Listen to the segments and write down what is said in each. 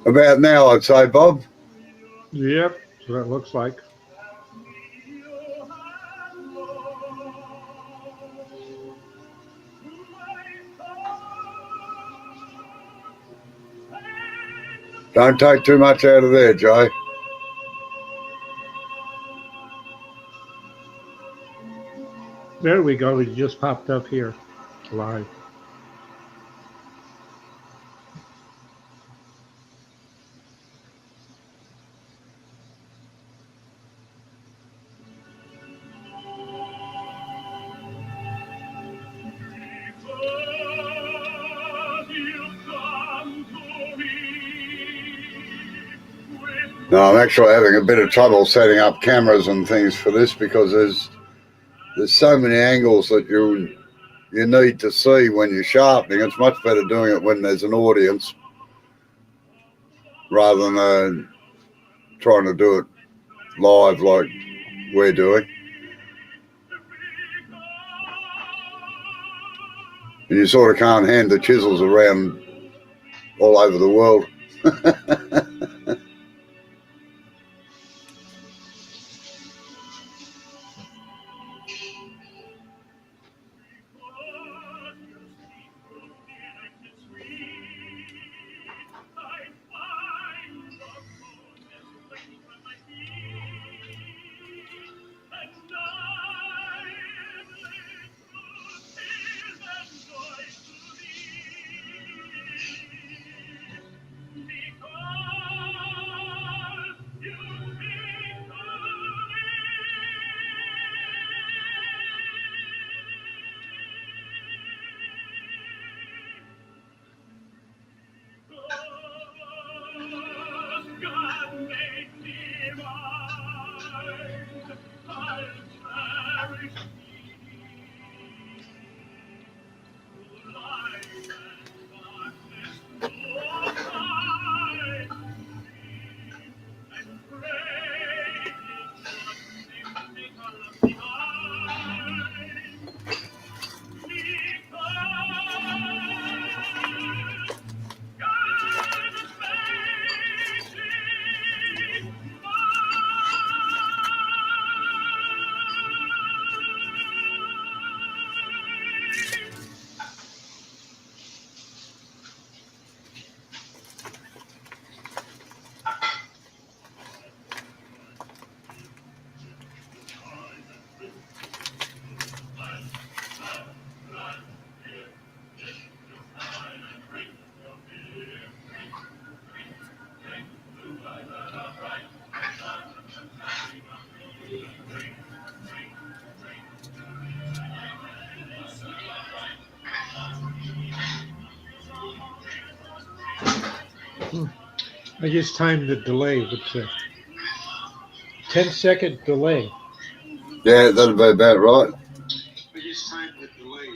About now, I'd say, Bob. Yep, so that looks like. Don't take too much out of there, Jay. There we go. It just popped up here live. No, I'm actually having a bit of trouble setting up cameras and things for this because there's so many angles that you need to see when you're sharpening. It's much better doing it when there's an audience rather than trying to do it live like we're doing. And you sort of can't hand the chisels around all over the world. I just timed the delay. It's a 10-second delay. Yeah, that'll be about right. I just timed the delay.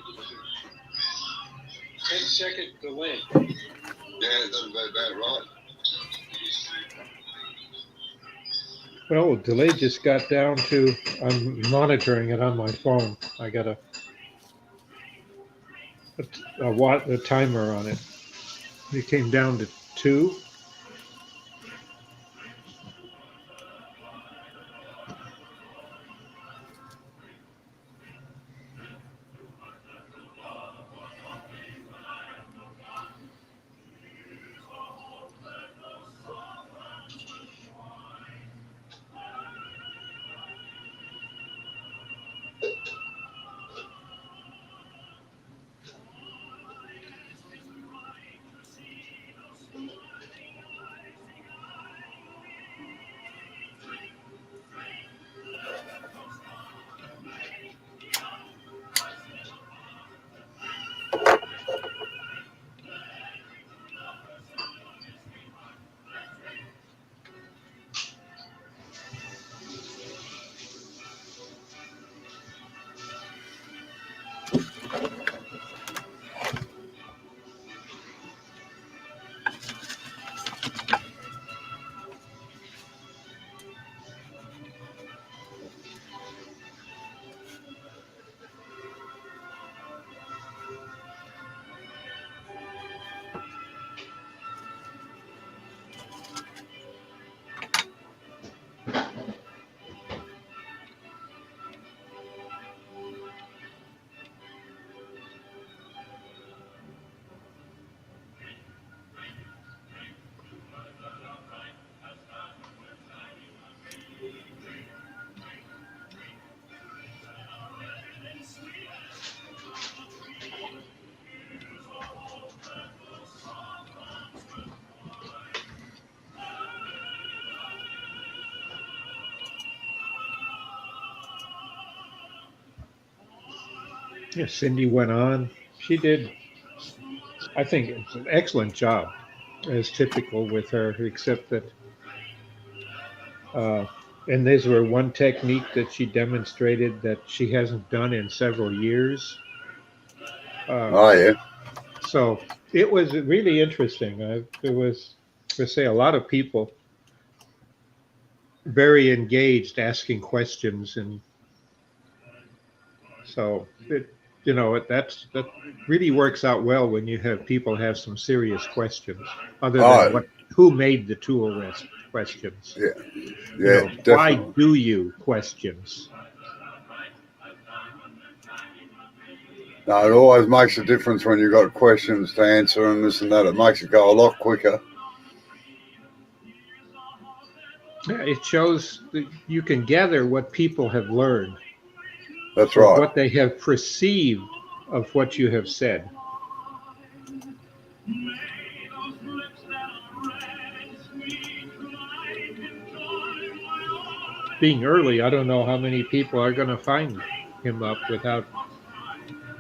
It's a 10-second delay. Yeah, that'll be about right. Well, the delay just got down to, I'm monitoring it on my phone. I got a timer on it. It came down to 2. Yeah, Cindy went on. She did, I think, it's an excellent job, as typical with her, except that, uh, and these were one technique that she demonstrated that she hasn't done in several years. Uh, Oh yeah. so it was really interesting. There was, to say, a lot of people very engaged, asking questions, and so that really works out well when you have people have some serious questions, other than Oh what who made the tool rest questions. yeah. Yeah, Why definitely. do you questions? No, it always makes a difference when you've got questions to answer and this and that. It makes it go a lot quicker. Yeah, it shows that you can gather what people have learned That's or right. what they have perceived of what you have said. Being early, I don't know how many people are going to find him up without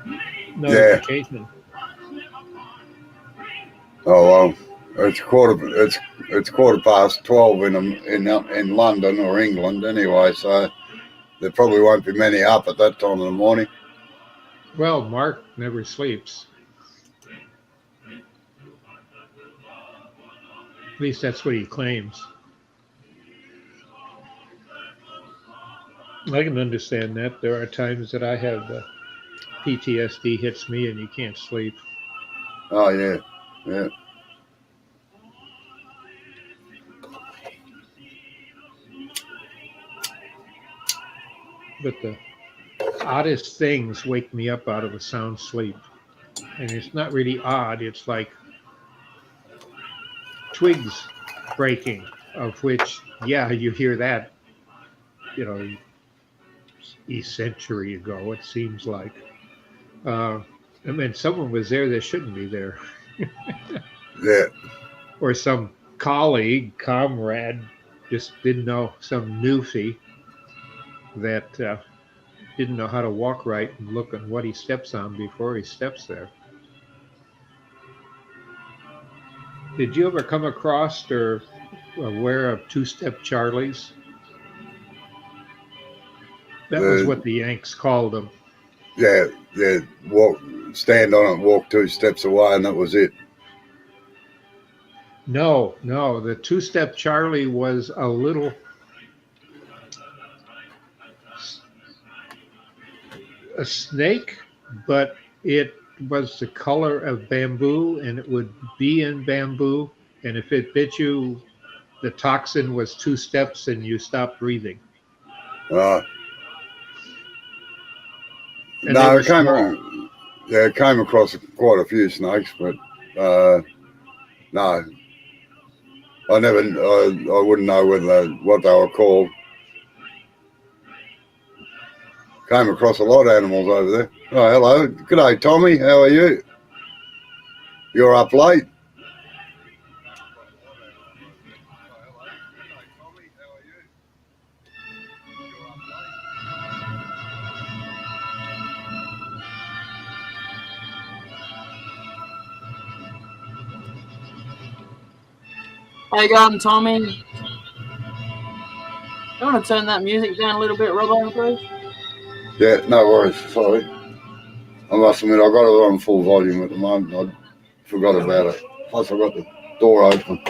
Yeah. notification. Oh well. It's quarter past 12 in London or England anyway, so there probably won't be many up at that time of the morning. Well, Mark never sleeps. At least that's what he claims. I can understand that. There are times that I have PTSD hits me and you can't sleep. Oh yeah. Yeah. But the oddest things wake me up out of a sound sleep. And it's not really odd, it's like twigs breaking, of which, yeah, you hear that, you know, a century ago, it seems like. I mean, someone was there that shouldn't be there, Yeah. or some colleague, comrade, just didn't know, some newfie that didn't know how to walk right and look at what he steps on before he steps there. Did you ever come across or aware of two-step Charlies? That was The what the Yanks called them. yeah, yeah, walk, stand on it, walk 2 steps away, and that was it. No, no, the two-step Charlie was a little a snake, but it was the color of bamboo and it would be in bamboo. And if it bit you, the toxin was 2 steps and you stopped breathing. Uh, And they no, were small. it came across quite a few snakes, but no, I wouldn't know what they were called. Came across a lot of animals over there. Oh, hello, good day, Tommy. How are you? You're up late. How you going, Tommy? You want to turn that music down a little bit, Robbo, please? Yeah, no worries. Sorry, I must admit I got it on full volume at the moment. I forgot about it. Plus, I got the door open.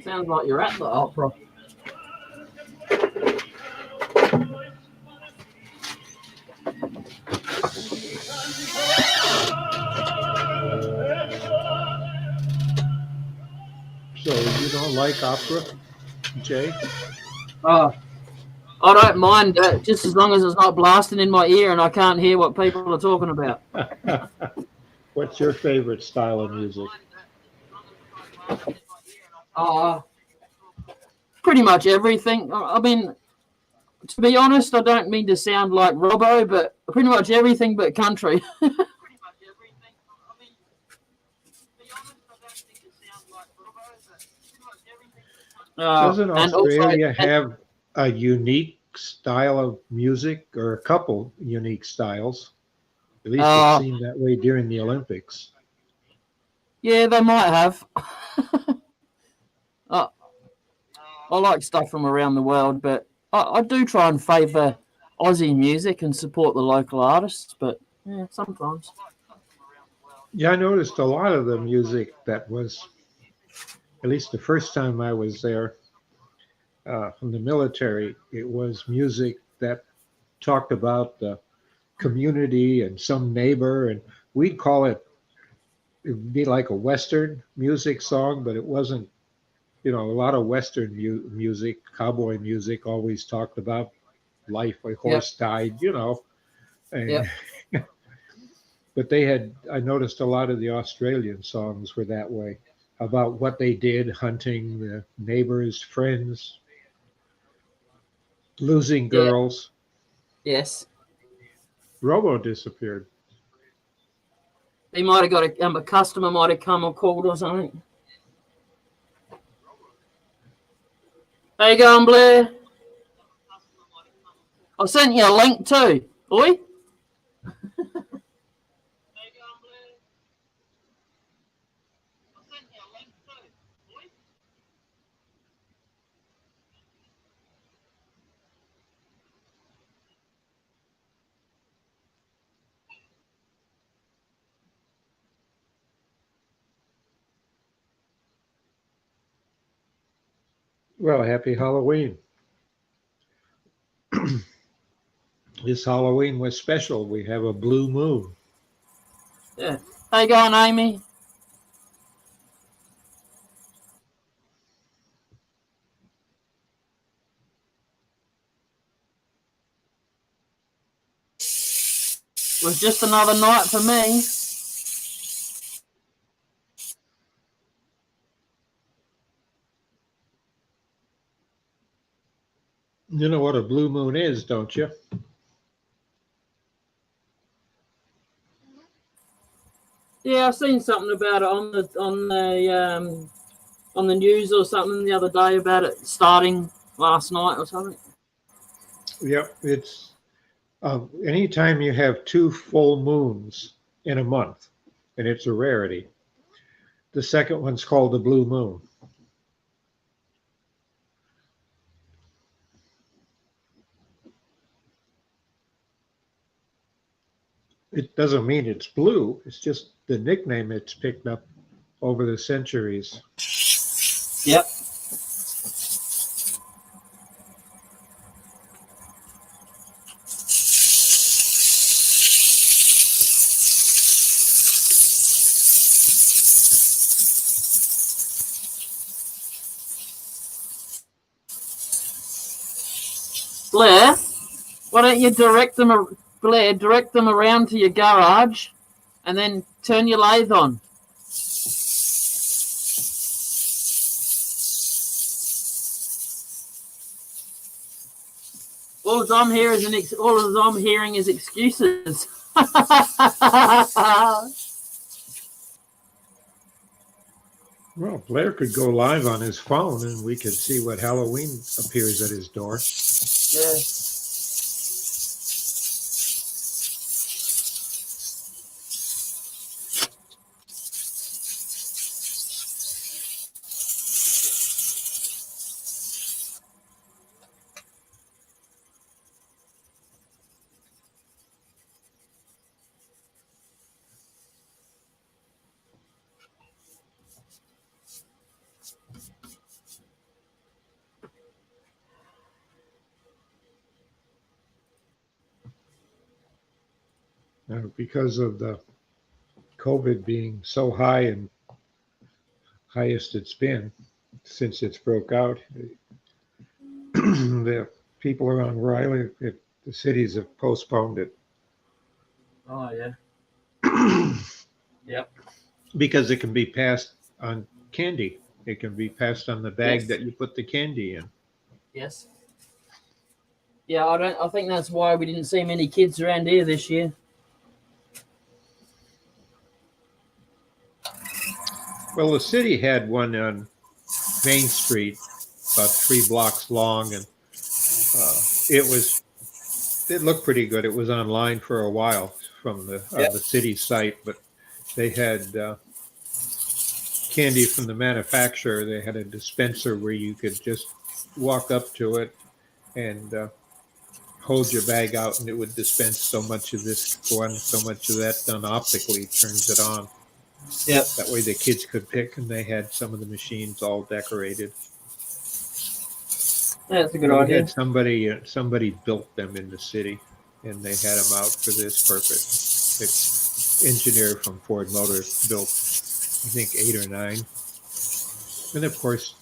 Sounds like you're at the opera. So you don't like opera, Jay? I don't mind just as long as it's not blasting in my ear and I can't hear what people are talking about. What's your favorite style of music? Pretty much everything. I mean, to be honest, I don't mean to sound like Robbo, but pretty much everything but country. Doesn't And also, Australia have a unique style of music, or a couple unique styles. At least Uh, it seemed that way during the Olympics. Yeah, they might have. uh, I like stuff from around the world, but I do try and favour Aussie music and support the local artists. But yeah, sometimes. Yeah, I noticed a lot of the music that was, at least the first time I was there, from the military, it was music that talked about the community and some neighbor, and we'd call it, it'd be like a Western music song, but it wasn't, a lot of Western music, cowboy music always talked about life, a Yep. horse died, and Yep. but I noticed a lot of the Australian songs were that way, about what they did, hunting, the neighbors, friends, losing Yeah. girls. Yes. Robo disappeared. He might have got a customer might have come or called or something. How you going, Blair? I sent you a link too. Oi? Well, happy Halloween. This Halloween was special. We have a blue moon. Yeah. How you going, Amy? Was just another night for me. You know what a blue moon is, don't you? Yeah, I seen something about it on the news or something the other day about it starting last night or something. Yep. It's anytime you have two full moons in a month, and it's a rarity. The second one's called the blue moon. It doesn't mean it's blue. It's just the nickname it's picked up over the centuries. Yep. Blair, why don't you direct them around to your garage and then turn your lathe on. All I'm hearing is excuses. Well, Blair could go live on his phone and we could see what Halloween appears at his door. Yeah. Because of the COVID being so high and highest it's been since it's broke out, the people around where I live, the cities have postponed it. Oh yeah. Yep. Because it can be passed on candy. It can be passed on the bag Yes. that you put the candy in. Yes. Yeah, I think that's why we didn't see many kids around here this year. Well, the city had one on Main Street, about 3 blocks long, and it looked pretty good. It was online for a while from the Yeah. on the city site, but they had candy from the manufacturer. They had a dispenser where you could just walk up to it and hold your bag out, and it would dispense so much of this one, so much of that done optically, turns it on. Yep. That way the kids could pick, and they had some of the machines all decorated. Yeah, that's a good We idea. had somebody built them in the city, and they had them out for this purpose. The engineer from Ford Motors built, I think, 8 or 9. And of course,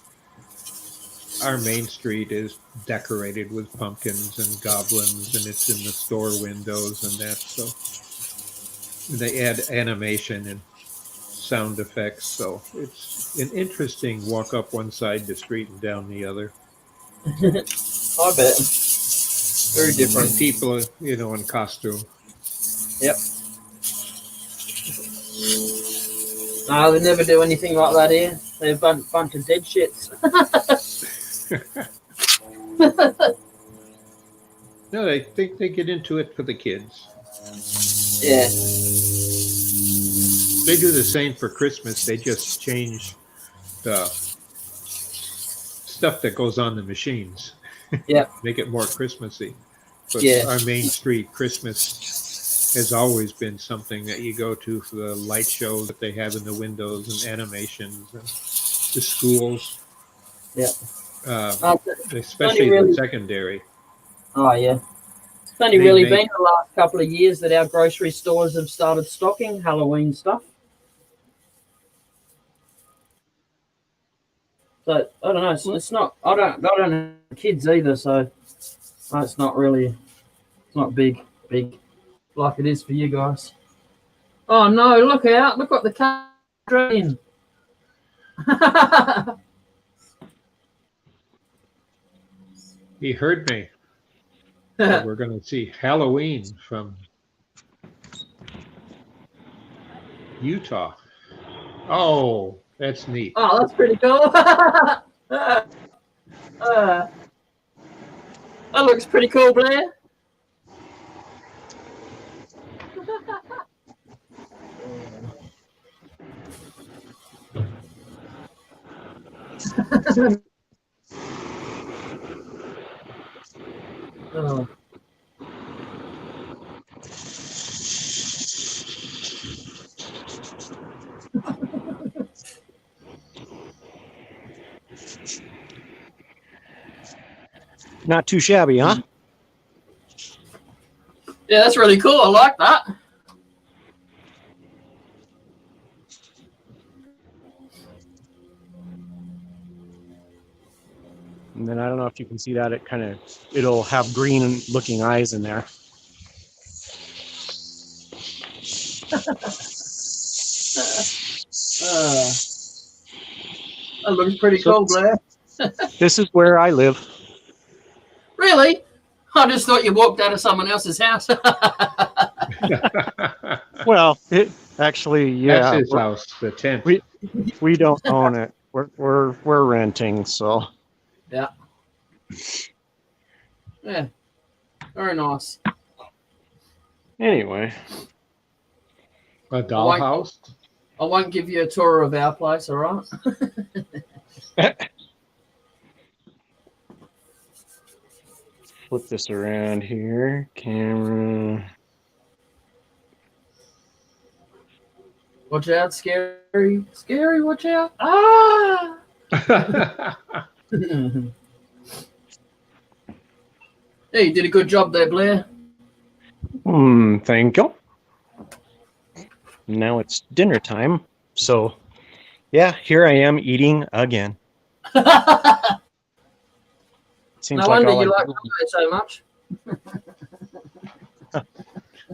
our main street is decorated with pumpkins and goblins, and it's in the store windows and that. So they add animation and sound effects. So it's an interesting walk up one side of the street and down the other. I bet. Very different. And people, in costume. Yep. No, they never do anything like that here. They're a bunch of dead shits. No, they think they get into it for the kids. Yeah. They do the same for Christmas. They just change the stuff that goes on the machines. Yeah. Make it more Christmassy. But Yeah. our main street, Christmas has always been something that you go to for the light shows that they have in the windows and animations and the schools. Yeah. Especially really- the secondary. Oh, yeah. It's only They really make- been the last couple of years that our grocery stores have started stocking Halloween stuff. So I don't know. It's not. I don't have kids either, so it's not really. It's not big like it is for you guys. Oh no! Look out! Look what the car in. He heard me. So we're going to see Halloween from Utah. Oh, that's neat. Oh, that's pretty cool. That looks pretty cool, Blair. Oh. Not too shabby, huh? Yeah, that's really cool. I like that. And then I don't know if you can see that. It'll have green looking eyes in there. That looks pretty cool, Blair. This is where I live. Really? I just thought you walked out of someone else's house. Well, it actually, yeah, That's his house, the tent. we don't own it. We're renting, so Yeah. Yeah. Very nice. anyway. A dollhouse? I won't give you a tour of our place, all right? Flip this around here. Camera. Watch out, scary. Scary, watch out. Ah! Hey, you did a good job there, Blair. Thank you. Now it's dinner time. So, yeah, here I am eating again. Seems No like wonder all you I like do. Monday so much.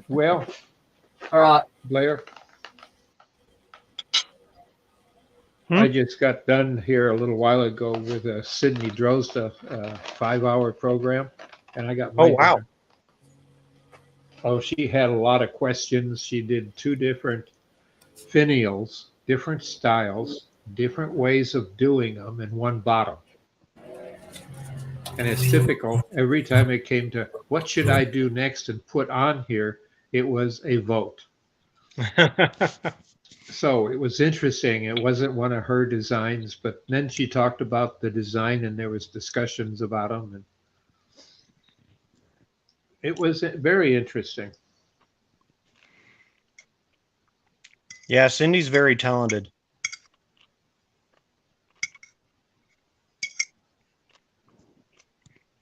Well, All right. Blair, Hmm? I just got done here a little while ago with a Sydney Drozda 5-hour program, and I got my Oh, wow. dinner. Oh, she had a lot of questions. She did 2 different finials, different styles, different ways of doing them in one bottle. And it's typical. Every time it came to what should I do next and put on here, it was a vote. So it was interesting. It wasn't one of her designs, but then she talked about the design and there was discussions about them. And it was very interesting. Yeah, Cindy's very talented.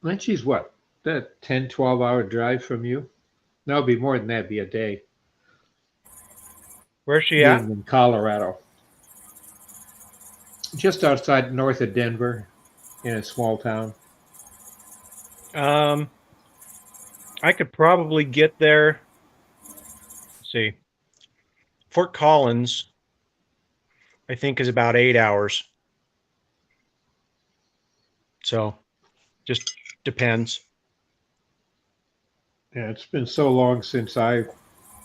And she's what? That 10, 12-hour drive from you? No, it'd be more than that. It'd be a day. Where's she at? Being in Colorado. Just outside north of Denver in a small town. I could probably get there. Let's see. Fort Collins, I think, is about 8 hours. So, just depends. Yeah, it's been so long since I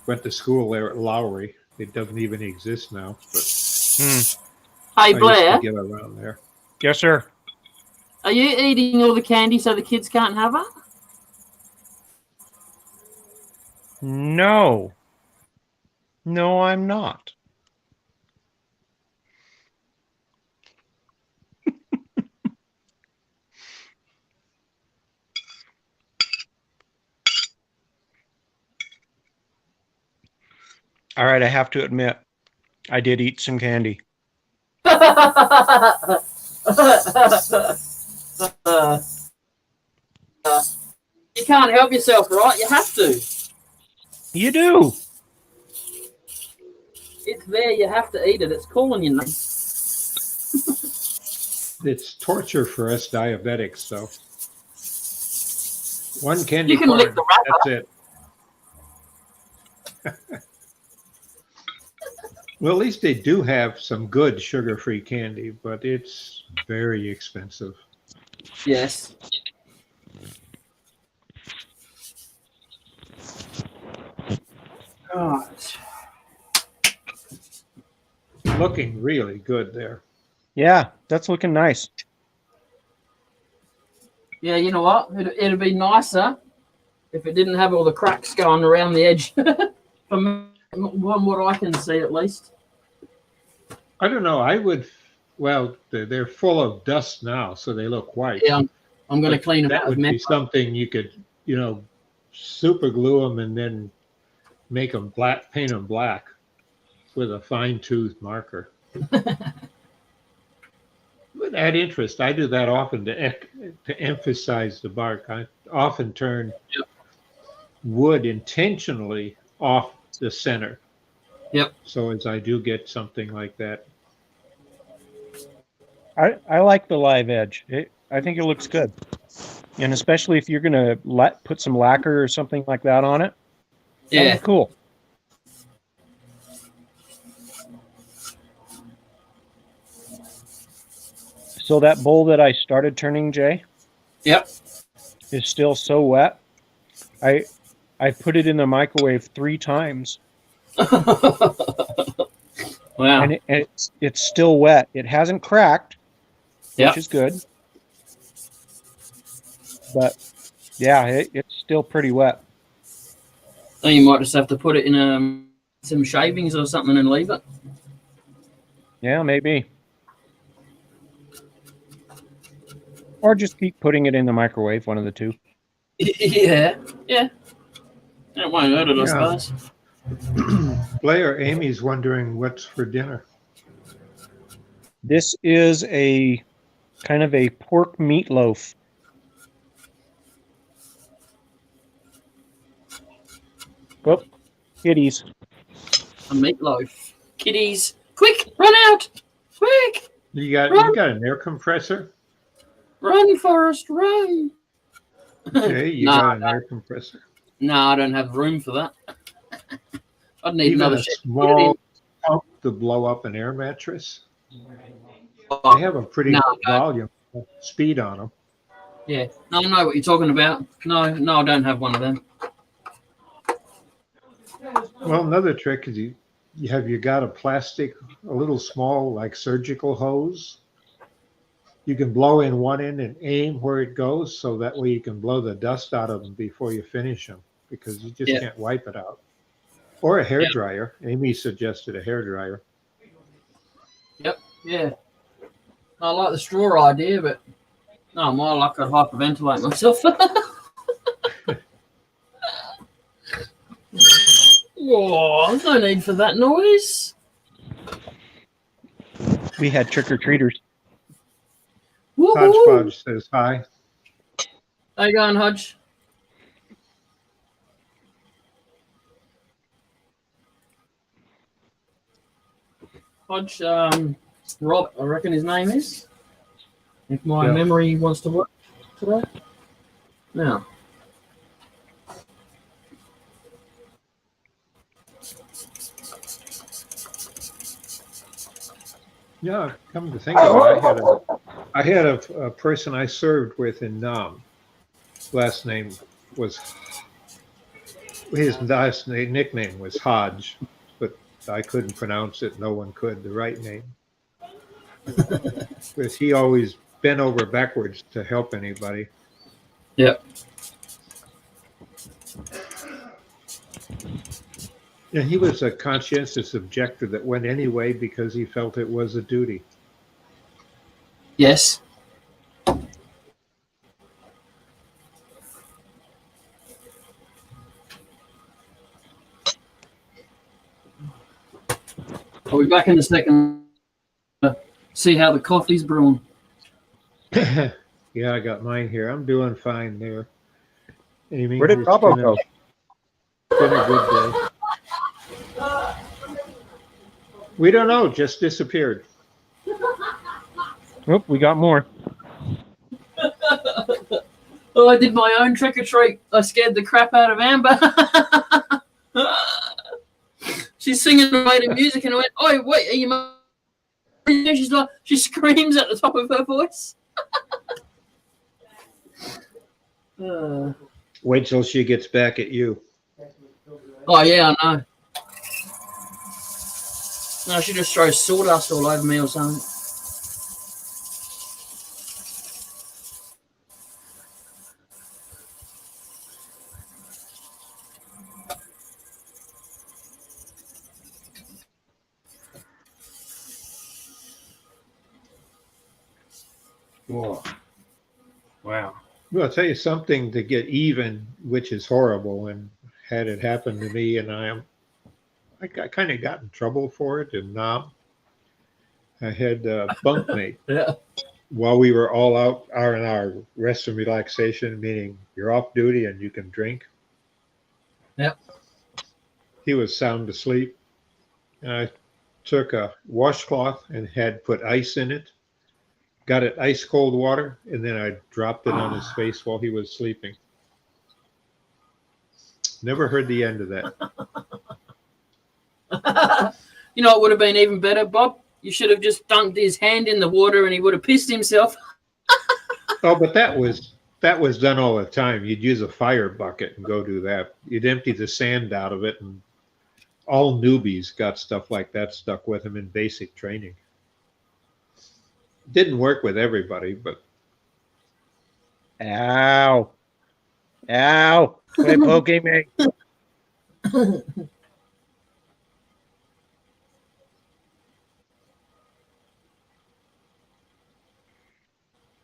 went to school there at Lowry. It doesn't even exist now. But Hey, I Blair, used to get around there. Yes, sir. are you eating all the candy so the kids can't have it? No. No, I'm not. All right, I have to admit, I did eat some candy. You can't help yourself, right? You have to. You do. It's there. You have to eat it. It's calling you. It's torture for us diabetics. So one candy You can bar, lick the wrapper. that's it. Well, at least they do have some good sugar-free candy, but it's very expensive. Yes. Right. Looking really good there. Yeah, that's looking nice. Yeah, you know what? It'd be nicer if it didn't have all the cracks going around the edge. From what I can see, at least. I don't know. I would. Well, they're full of dust now, so they look white. Yeah, I'm going to But clean them that out with would be meth. something you could, super glue them and then make them black, paint them black with a fine-tooth marker. With that interest, I do that often to emphasize the bark. I often turn wood intentionally off the center. Yep. So as I do get something like that. I like the live edge. I think it looks good. And especially if you're going to put some lacquer or something like that on it. Yeah. That'd be cool. So that bowl that I started turning, Jay, Yep. is still so wet. I put it in the microwave 3 times. Wow. And it's still wet. It hasn't cracked, Yep. which is good. But yeah, it's still pretty wet. So you might just have to put it in some shavings or something and leave it. Yeah, maybe. Or just keep putting it in the microwave, one of the two. Yeah. Yeah. It won't hurt it, I Yeah. suppose. Blair, Amy's wondering what's for dinner. This is a kind of a pork meatloaf. Oh, kitties. A meatloaf. Kitties. Quick, run out. Quick. You got an air compressor? Run, Forrest, run. Okay, you No, got an air compressor. No, I don't have room for that. I'd need Even another a shed to put it small in. pump to blow up an air mattress. Oh, They have a pretty No, good volume speed on them. yeah. No, I know what you're talking about. No, I don't have one of them. Well, another trick is you got a little small like surgical hose. you can blow in one end and aim where it goes, so that way you can blow the dust out of them before you finish them, because you just Yeah. can't wipe it out. Or a hair dryer. Amy suggested a hair dryer. Yeah. I like the straw idea, but no, more like I'd hyperventilate myself. Whoa, there's no need for that noise. We had trick or treaters. Hodge Woohoo! Podge says hi. How you going, Hodge? Hodge, Rob, I reckon his name is. If my Yeah. memory wants to work today. Now, Yeah, come to think of it, I had a person I served with in Nam. Last name was, his nickname was Hodge, but I couldn't pronounce it. No one could, the right name. Because he always bent over backwards to help anybody. Yep. And he was a conscientious objector that went anyway because he felt it was a duty. Yes. I'll be back in a second. See how the coffee's brewing. Yeah, I got mine here. I'm doing fine there. Amy, Where did it's Bravo been go? Been a good day. We don't know, just disappeared. Oh, we got more. Oh, I did my own trick or treat. I scared the crap out of Amber. She's singing the way to music, and I went, "Oh, wait, are you?" She's like, she screams at the top of her voice. Wait till she gets back at you. Oh yeah, I know. No, she just throws sawdust all over me or something. Whoa. Wow. Well, I'll tell you something to get even, which is horrible, and had it happen to me, and I kind of got in trouble for it in Nam. I had a bunkmate Yeah. while we were all out in our rest and relaxation, meaning you're off duty and you can drink. Yep. He was sound asleep. And I took a washcloth and had put ice in it, got it ice cold water, and then I dropped it on his face while he was sleeping. Never heard the end of that. You know, it would have been even better, Bob. You should have just dunked his hand in the water and he would have pissed himself. Oh, but that was done all the time. You'd use a fire bucket and go do that. You'd empty the sand out of it, and all newbies got stuff like that stuck with them in basic training. Didn't work with everybody, but Ow. Ow. Quit poking me.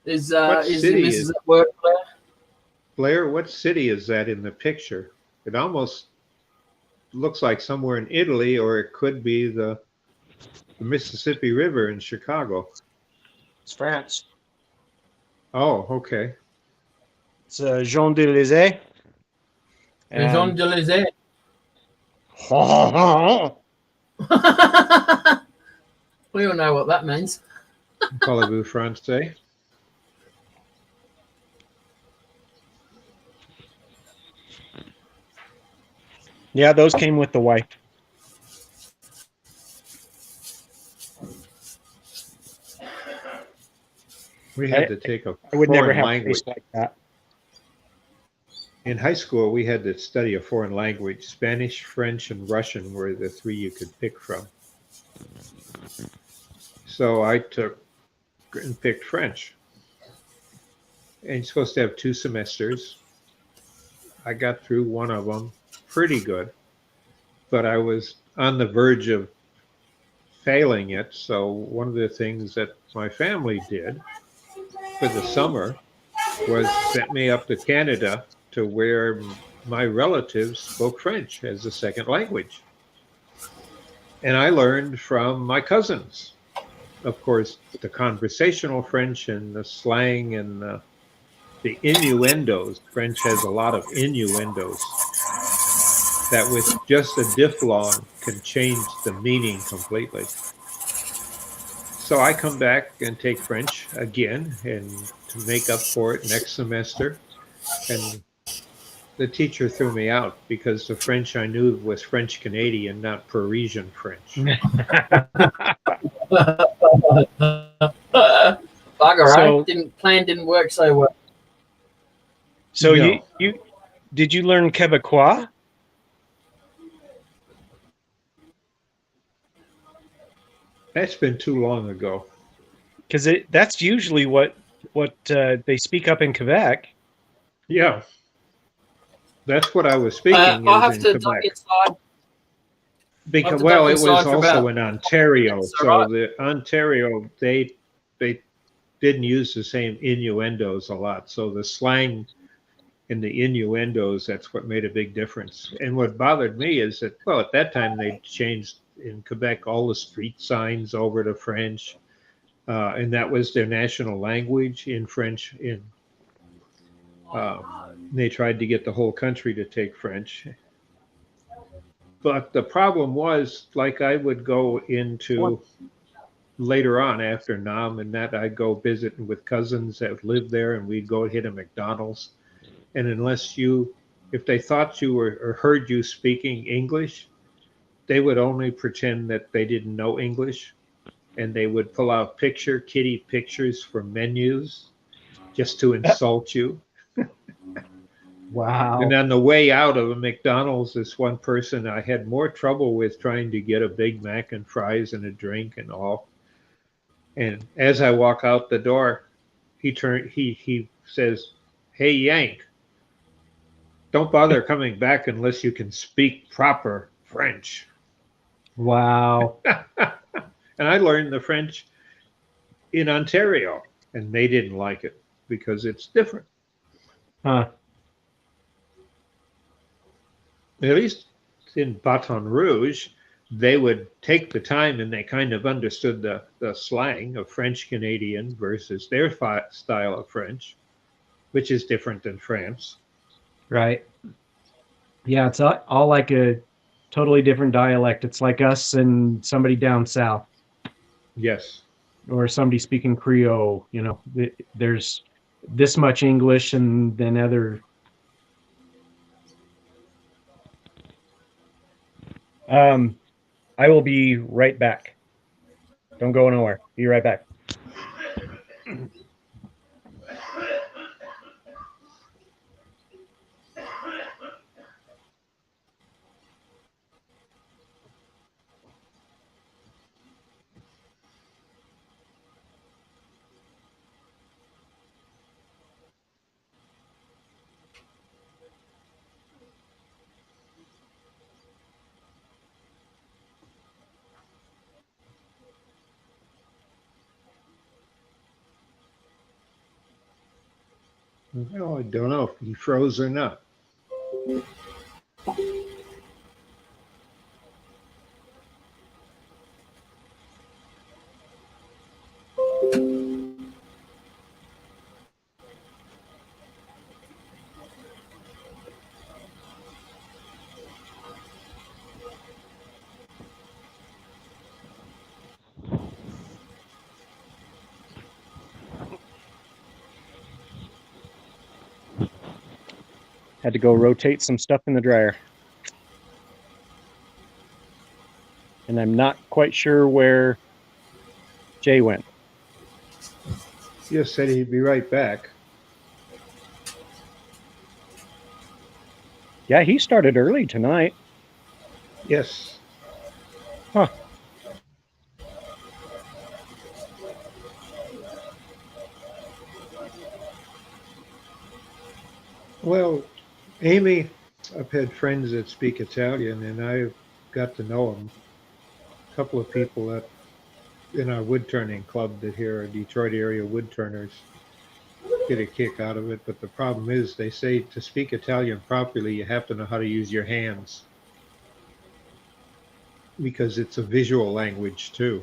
Is What your city missus is- at work, Blair? Blair, what city is that in the picture? It almost looks like somewhere in Italy, or it could be the Mississippi River in Chicago. It's France. Oh, okay. It's Jean de Lizet. Jean de Lizet. We all know what that means. Parlez-vous français? Yeah, those came with the wife. We had to take a I would never foreign have a language. face like that. In high school, we had to study a foreign language. Spanish, French, and Russian were the three you could pick from. So I took and picked French. And you're supposed to have 2 semesters. I got through one of them pretty good, but I was on the verge of failing it. So one of the things that my family did for the summer was sent me up to Canada to where my relatives spoke French as a second language. And I learned from my cousins. Of course, the conversational French and the slang and the innuendos. French has a lot of innuendos that with just a diphthong can change the meaning completely. So I come back and take French again and to make up for it next semester. And the teacher threw me out because the French I knew was French Canadian, not Parisian French. Bugger, So- right? Plan didn't work so well. So No. you did you learn Quebecois? That's been too long ago. Because that's usually what they speak up in Quebec. Yeah. That's what I was speaking I'll have is to in duck Quebec. inside. Because to well, duck it was inside for also about- in Ontario. That's So all right. the Ontario they didn't use the same innuendos a lot. So the slang and the innuendos, that's what made a big difference. And what bothered me is that, well, at that time they changed in Quebec all the street signs over to French. And that was their national language in French. They tried to get the whole country to take French. But the problem was, like I would go into later on after NAM and that I'd go visiting with cousins that lived there and we'd go hit a McDonald's. And if they thought you were or heard you speaking English, they would only pretend that they didn't know English. And they would pull out kitty pictures for menus just to insult you. Wow. And on the way out of a McDonald's, this one person I had more trouble with trying to get a Big Mac and fries and a drink and all. And as I walk out the door, he says, "Hey, Yank, don't bother coming back unless you can speak proper French." Wow. And I learned the French in Ontario, and they didn't like it because it's different. Huh. At least in Baton Rouge, they would take the time and they kind of understood the slang of French Canadian versus their style of French, which is different than France. Right. Yeah, it's all like a totally different dialect. It's like us and somebody down south Yes. or somebody speaking Creole. You know, there's this much English and then other. I will be right back. Don't go nowhere. Be right back. Well, I don't know if he froze or not. Had to go rotate some stuff in the dryer. And I'm not quite sure where Jay went. He just said he'd be right back. Yeah, he started early tonight. Yes. Huh. Well, Amy, I've had friends that speak Italian, and I've got to know them. A couple of people that in our wood turning club that here are Detroit area wood turners get a kick out of it. But the problem is, they say to speak Italian properly, you have to know how to use your hands because it's a visual language too.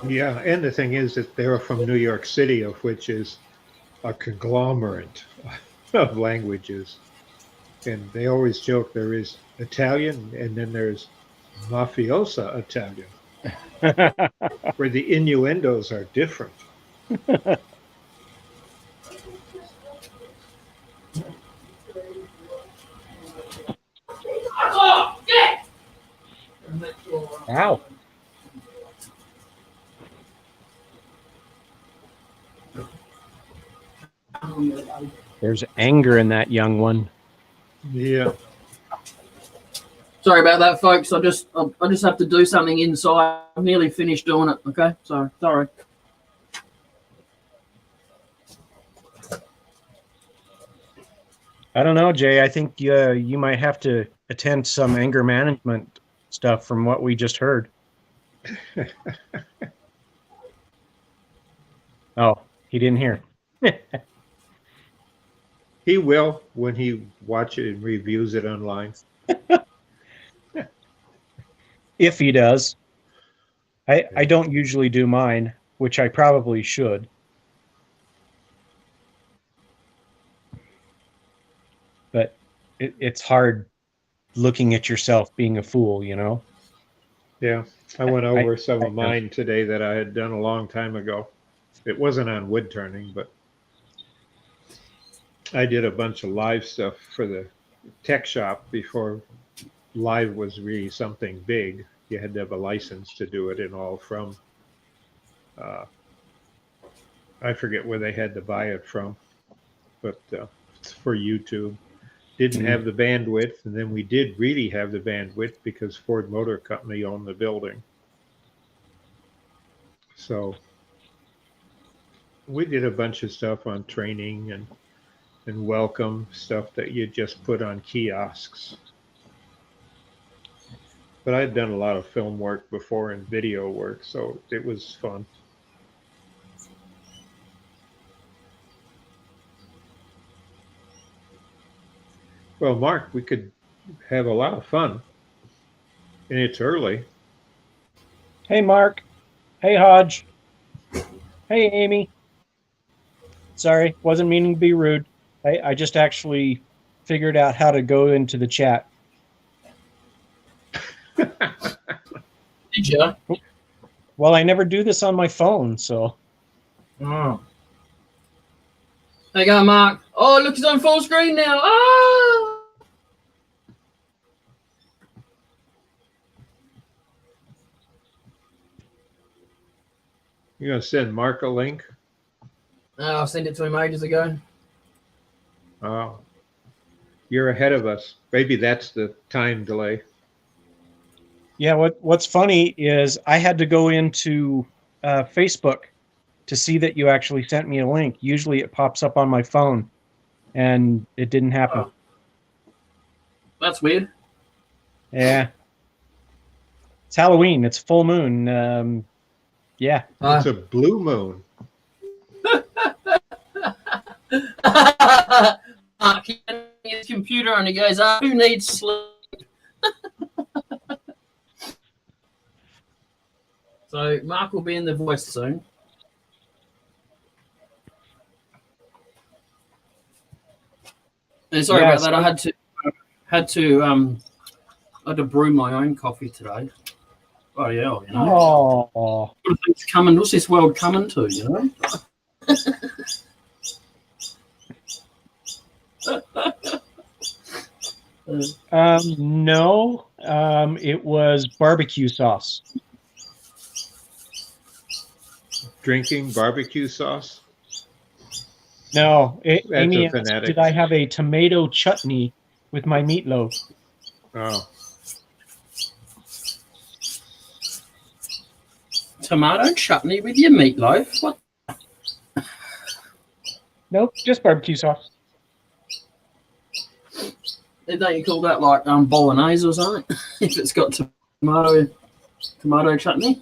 Yeah, and the thing is that they're from New York City, of which is a conglomerate of languages. And they always joke there is Italian and then there's mafiosa Italian, where the innuendos are different. Ow. There's anger in that young one. Yeah. Sorry about that, folks. I just have to do something inside. I'm nearly finished doing it. Okay, so sorry. I don't know, Jay. I think you might have to attend some anger management stuff from what we just heard. Oh, he didn't hear. He will when he watches it and reviews it online. If he does. I don't usually do mine, which I probably should. But it's hard looking at yourself being a fool, you know? Yeah. I went over some of mine today that I had done a long time ago. It wasn't on wood turning, but I did a bunch of live stuff for the tech shop before live was really something big. You had to have a license to do it and all from, I forget where they had to buy it from, but it's for YouTube. Didn't have the bandwidth, and then we did really have the bandwidth because Ford Motor Company owned the building. So we did a bunch of stuff on training and welcome stuff that you just put on kiosks. But I'd done a lot of film work before and video work, so it was fun. Well, Mark, we could have a lot of fun. And it's early. Hey, Mark. Hey, Hodge. Hey, Amy. Sorry, wasn't meaning to be rude. I just actually figured out how to go into the chat. Did you? Well, I never do this on my phone, so. Oh. There you go, Mark. Oh, look, he's on full screen now. Oh! You're going to send Mark a link? I'll send it to him ages ago. Oh, you're ahead of us. Maybe that's the time delay. Yeah, what's funny is I had to go into Facebook to see that you actually sent me a link. Usually it pops up on my phone, and it didn't happen. Oh. That's weird. Yeah. It's Halloween. It's full moon. Yeah. It's a blue moon. Mark, he gets his computer and he goes, who needs sleep? So Mark will be in the voice soon. And sorry about that. I had to brew my own coffee today. Oh yeah, you know. Oh. What's coming? What's this world coming to? You know. No. It was barbecue sauce. Drinking barbecue sauce? No. That's Amy a asked, fanatic. did I have a tomato chutney with my meatloaf? Oh. Tomato chutney with your meatloaf? What? Nope, just barbecue sauce. Don't you call that like bolognese or something? If it's got tomato chutney.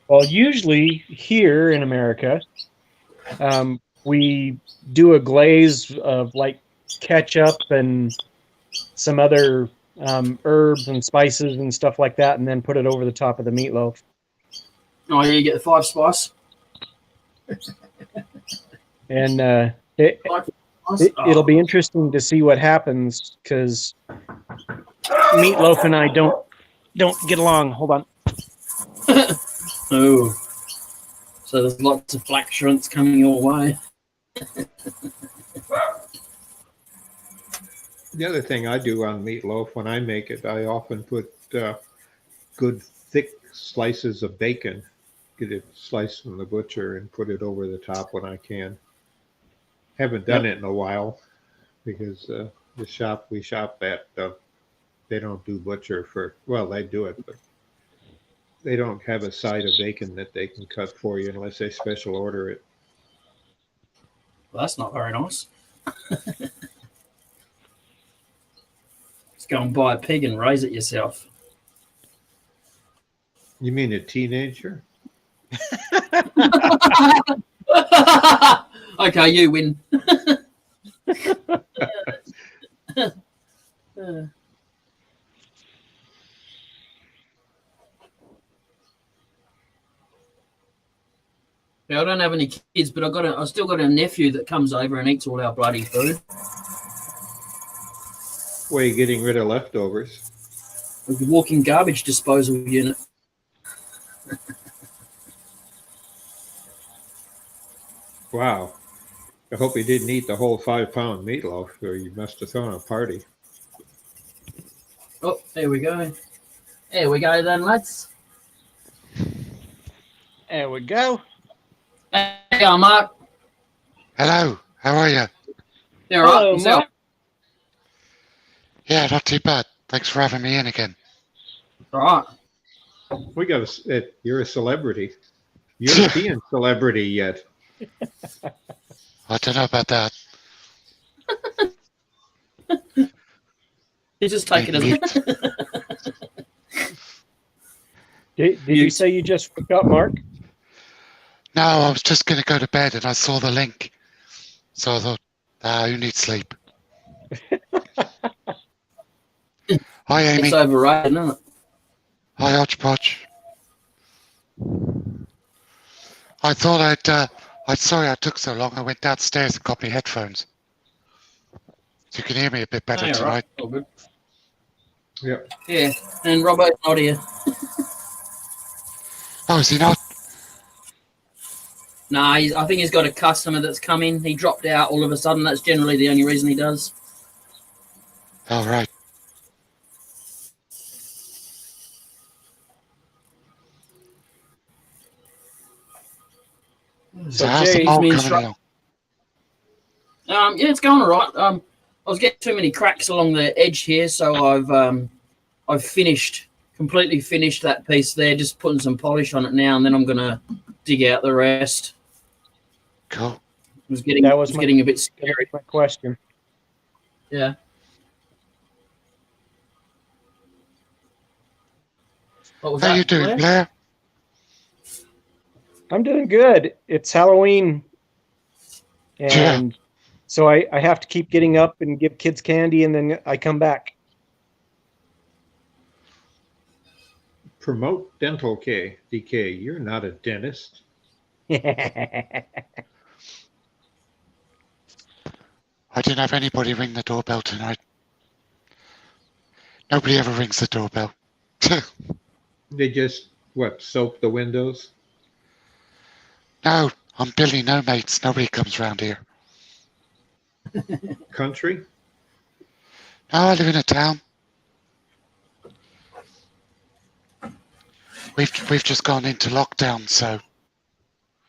Well, usually here in America, we do a glaze of like ketchup and some other herbs and spices and stuff like that, and then put it over the top of the meatloaf. Oh, yeah, you get the 5 spice. And Five spice? it'll be interesting to see what happens because Meatloaf and I don't get along. Hold on. Oh, so there's lots of flatulence coming your way. The other thing I do on meatloaf when I make it, I often put good thick slices of bacon, get it sliced from the butcher and put it over the top when I can. Haven't done it in a while because the shop we shop at, they don't do butcher for, well, they do it, but they don't have a side of bacon that they can cut for you unless they special order it. Well, that's not very nice. Just go and buy a pig and raise it yourself. You mean a teenager? Okay, you win. Yeah, I don't have any kids, but I still got a nephew that comes over and eats all our bloody food. Where are you getting rid of leftovers? With the walking garbage disposal unit. Wow. I hope you didn't eat the whole 5-pound meatloaf, or you must have thrown a party. Oh, there we go. There we go then, lads. There we go. Hey, Mark. Hello, how are you? You all right? Hello, Yourself? Mark. Yeah, not too bad. Thanks for having me in again. All right. We got you're a celebrity. European celebrity yet. I don't know about that. You just take it as Did you say you just forgot, Mark? No, I was just going to go to bed and I saw the link. So I thought, you need sleep. Hi, Amy. It's overrated, isn't it? Hi, Hodgepodge. I thought I'm sorry I took so long. I went downstairs and got my headphones. So you can hear me a bit better Oh, yeah, tonight. right. All good. Yep. Yeah, and Robbo's not here. Oh, is he not? Nah, I think he's got a customer that's come in. He dropped out all of a sudden. That's generally the only reason he does. Oh, right. So how's the Jay, bowl me coming instru- along? Yeah, it's going all right. I was getting too many cracks along the edge here, so I've completely finished that piece there. Just putting some polish on it now, and then I'm gonna dig out the rest. Cool. It was getting getting a bit scary. My question. Yeah. What was How that, you doing, Blair? Blair? I'm doing good. It's Halloween, and so I have to keep getting up and give kids candy, and then I come back. Promote dental care, DK. You're not a dentist. I didn't have anybody ring the doorbell tonight. Nobody ever rings the doorbell. They just, soap the windows? No, I'm Billy No Mates. Nobody comes round here. Country? No, I live in a town. We've just gone into lockdown, so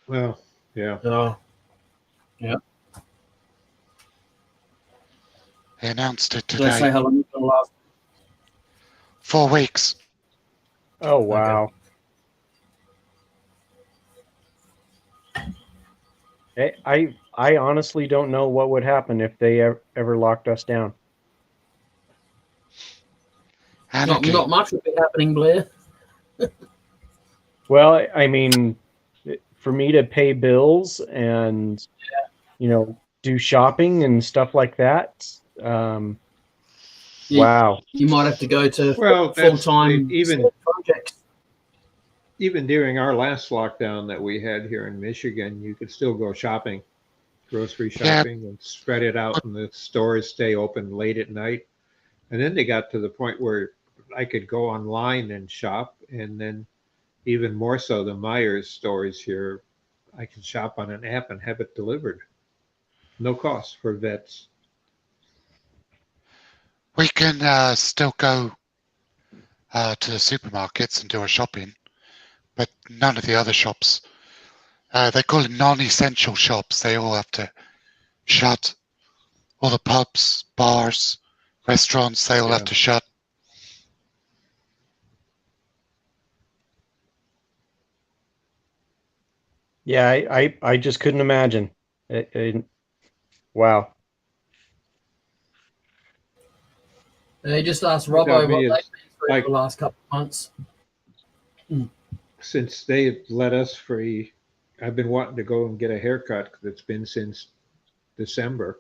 Well, yeah. Oh, yeah. they announced it Did I say today. how long it's gonna last? 4 weeks. Oh wow! I honestly don't know what would happen if they ever locked us down. Anarchy. Not much would be happening, Blair. Well, I mean, for me to pay bills and, do shopping and stuff like that. You- Wow. You might have to go to Well, full that's time even projects. even during our last lockdown that we had here in Michigan, you could still go shopping, grocery Yeah. shopping, and spread it out, and the stores stay open late at night. And then they got to the point where I could go online and shop, and then even more so, the Myers stores here, I can shop on an app and have it delivered, no cost for vets. We can still go to the supermarkets and do our shopping, but none of the other shops. They call it non-essential shops. They all have to shut. All the pubs, bars, restaurants, they all have Yeah. to shut. Yeah, I just couldn't imagine. Wow. They just asked Without Robbo what me, they've been it's through like- for the last couple of months. Since they let us free, I've been wanting to go and get a haircut because it's been since December.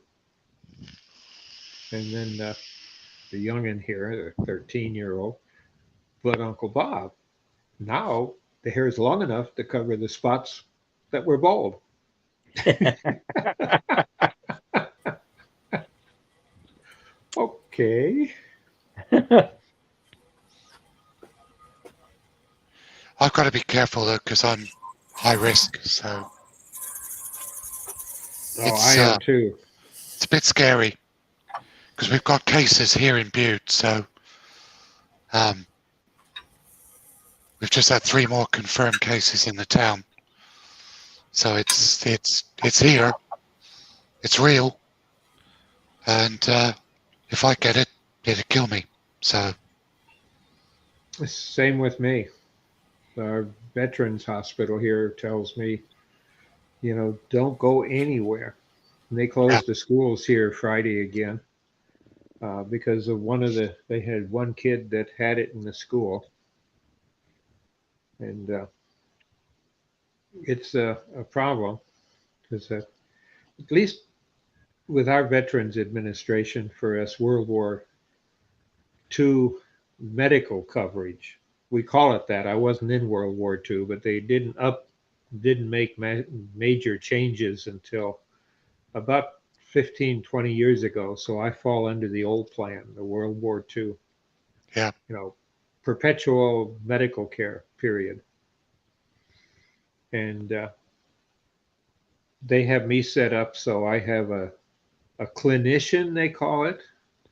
And then the youngin here, the 13-year-old, but Uncle Bob, now the hair is long enough to cover the spots that were bald. Okay. I've got to be careful though, because I'm high risk. So Oh, It's, I am too. it's a bit scary because we've got cases here in Butte. So we've just had 3 more confirmed cases in the town. So it's here. It's real. And if I get it, it'll kill me. So Same with me. Our veterans hospital here tells me, don't go anywhere. And they closed the schools here Friday again because of they had one kid that had it in the school. And it's a problem because at least with our Veterans Administration, for us, World War II medical coverage, we call it that. I wasn't in World War II, but they didn't make major changes until about 15, 20 years ago. So I fall under the old plan, the World War II. Yeah. Perpetual medical care, period. And they have me set up so I have a clinician, they call it.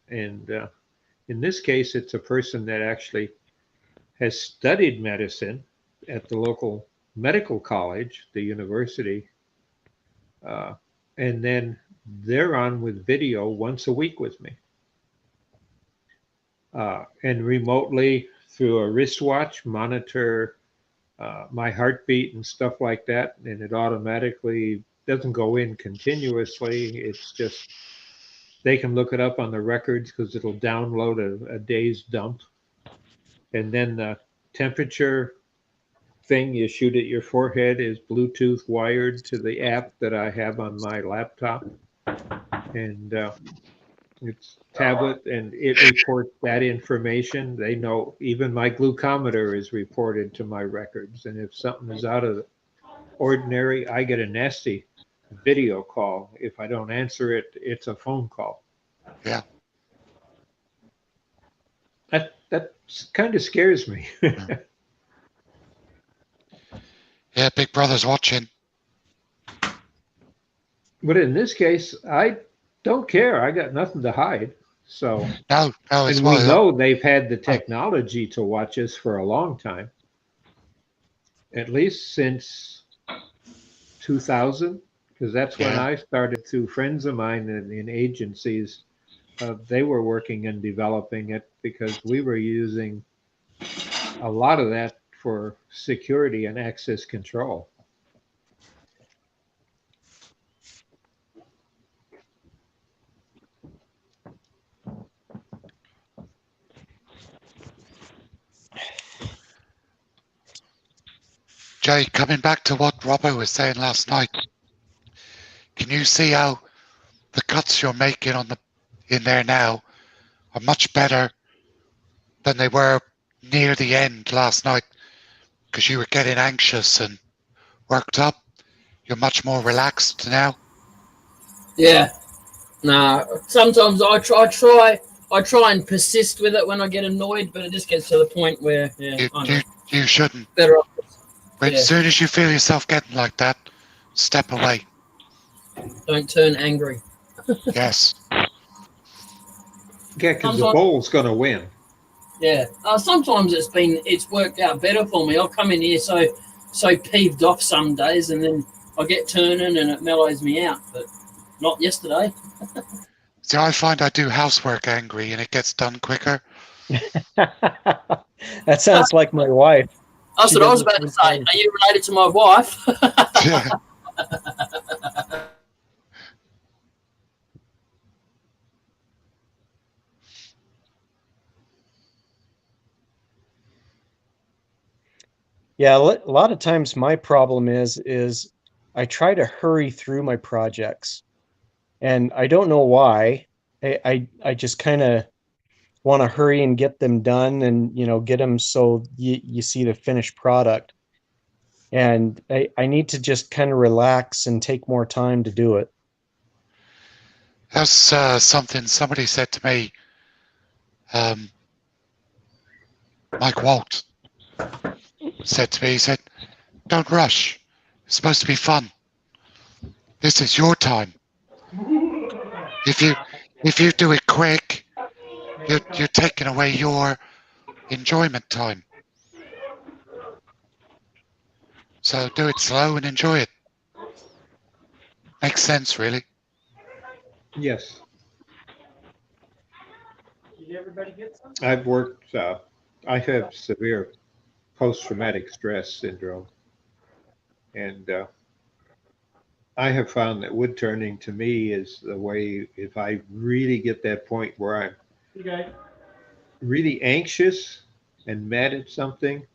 And in this case, it's a person that actually has studied medicine at the local medical college, the university. And then they're on with video once a week with me. And remotely through a wristwatch, monitor my heartbeat and stuff like that. And it automatically doesn't go in continuously. It's just, they can look it up on the records because it'll download a day's dump. And then the temperature thing you shoot at your forehead is Bluetooth wired to the app that I have on my laptop. And it's tablet, and it reports that information. They know even my glucometer is reported to my records. And if something is out of the ordinary, I get a nasty video call. If I don't answer it, it's a phone call. Yeah. That kind of scares me. Yeah, Big Brother's watching. But in this case, I don't care. I got nothing to hide. So, No, it's and we well. know they've had the technology to watch us for a long time, at least since 2000, because that's when Yeah. I started through friends of mine in agencies. They were working and developing it because we were using a lot of that for security and access control. Jay, coming back to what Robbo was saying last night, can you see how the cuts you're making in there now are much better than they were near the end last night? Because you were getting anxious and worked up. You're much more relaxed now. Yeah. Nah. Sometimes I try and persist with it when I get annoyed, but it just gets to the point where You shouldn't. Better off. As soon as you feel yourself getting like that, step away. Don't turn angry. Yes. Yeah, because the bowl's going to win. Yeah. Sometimes it's worked out better for me. I'll come in here so peeved off some days, and then I get turning and it mellows me out. But not yesterday. See, I find I do housework angry and it gets done quicker. That sounds like my wife. That's what I was about to say. Are you related to my wife? Yeah. Yeah, a lot of times my problem is I try to hurry through my projects, and I don't know why. I just kind of want to hurry and get them done, and get them so you see the finished product. And I need to just kind of relax and take more time to do it. That's something somebody said to me. Mike Walt said to me, he said, "Don't rush. It's supposed to be fun. This is your time. If you do it quick, you're taking away your enjoyment time. So do it slow and enjoy it." Makes sense, really. Yes. Did everybody get some? I've worked, I have severe post-traumatic stress syndrome. And I have found that wood turning to me is the way, if I really get that point where I'm really anxious and mad at something,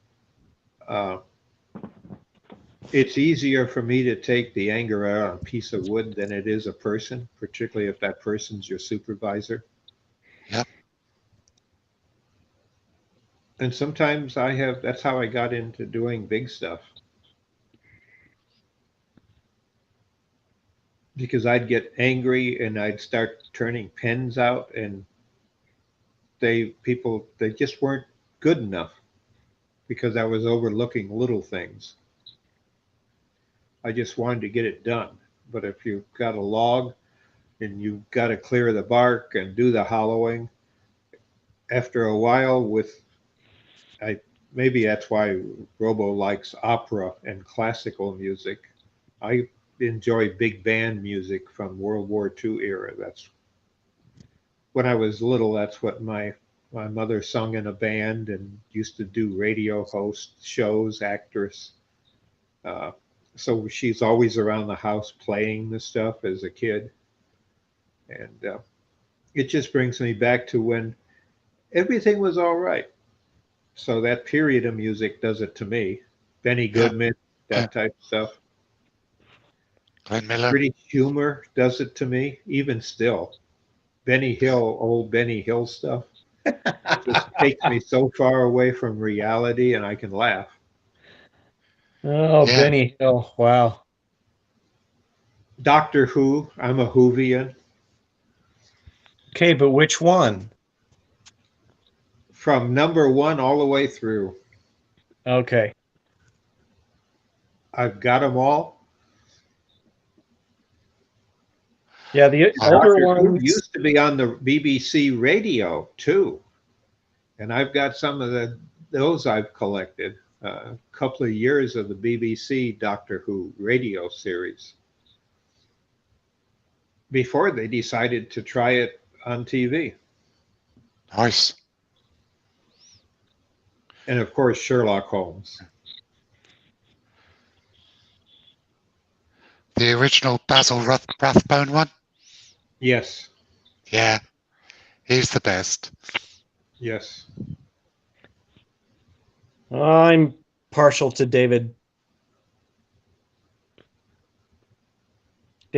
it's easier for me to take the anger out on a piece of wood than it is a person, particularly if that person's your supervisor. Yep. And sometimes that's how I got into doing big stuff. Because I'd get angry and I'd start turning pens out, and they just weren't good enough because I was overlooking little things. I just wanted to get it done. But if you've got a log and you've got to clear the bark and do the hollowing, after a while maybe that's why Robo likes opera and classical music. I enjoy big band music from World War II era. That's when I was little. That's what my mother sung in a band and used to do radio host shows, actress. So she's always around the house playing the stuff as a kid. And it just brings me back to when everything was all right. So that period of music does it to me. Benny Goodman, that type of stuff. Glenn Miller. British humor does it to me, even still. Benny Hill, old Benny Hill stuff, just takes me so far away from reality, and I can laugh. Oh, Yeah. Benny Hill! Wow. Doctor Who, I'm a Whovian. Okay, but which one? From number 1 all the way through. Okay. I've got them all. Yeah, the older Doctor Who ones used to be on the BBC radio too, and I've got some of those I've collected. A couple of years of the BBC Doctor Who radio series before they decided to try it on TV. Nice. And of course, Sherlock Holmes. The original Basil Rathbone one? Yes. Yeah. He's the best. Yes. I'm partial to David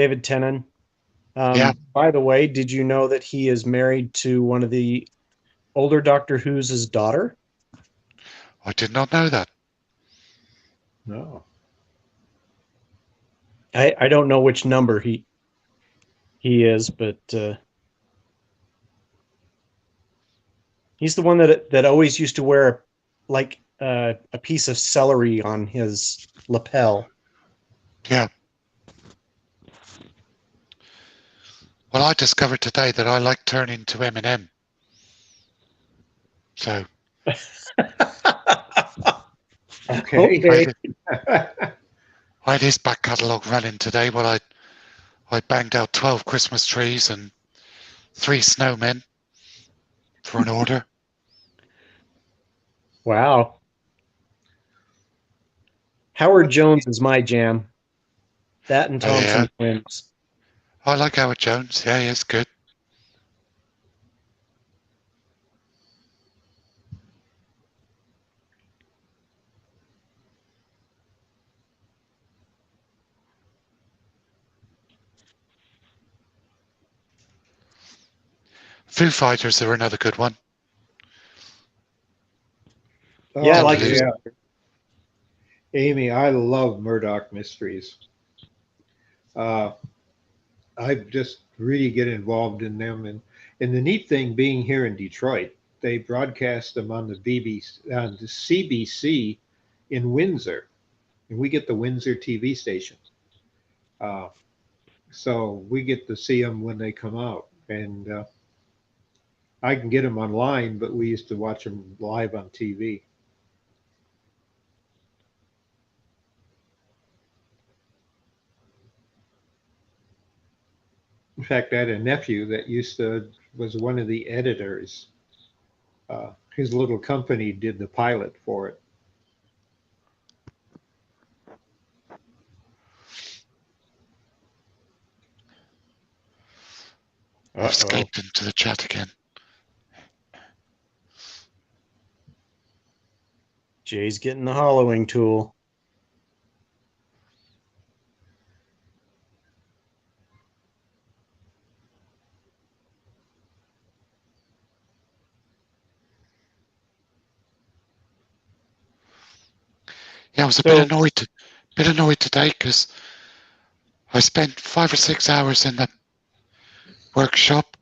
David Tennant. Yeah. By the way, did you know that he is married to one of the older Doctor Who's daughter? I did not know that. No. I don't know which number he is, but he's the one that always used to wear like a piece of celery on his lapel. Yeah. Well, I discovered today that I like turning to Eminem. So Okay. I had his back catalogue running today while I banged out 12 Christmas trees and 3 snowmen for an order. Wow. Howard Jones is my jam. That and Oh, yeah. Thompson Twins. I like Howard Jones. Yeah, he's good. Foo Fighters are another good one. Yeah, I Oh, like yeah. Amy, I love Murdoch Mysteries. I just really get involved in them, and the neat thing being here in Detroit, they broadcast them on the BBC, on the CBC in Windsor, and we get the Windsor TV station. So we get to see them when they come out, and I can get them online, but we used to watch them live on TV. In fact, I had a nephew that was one of the editors. His little company did the pilot for it. I've escaped into the chat again. Jay's getting the hollowing tool. Yeah, I was a bit annoyed today because I spent 5 or 6 hours in the workshop,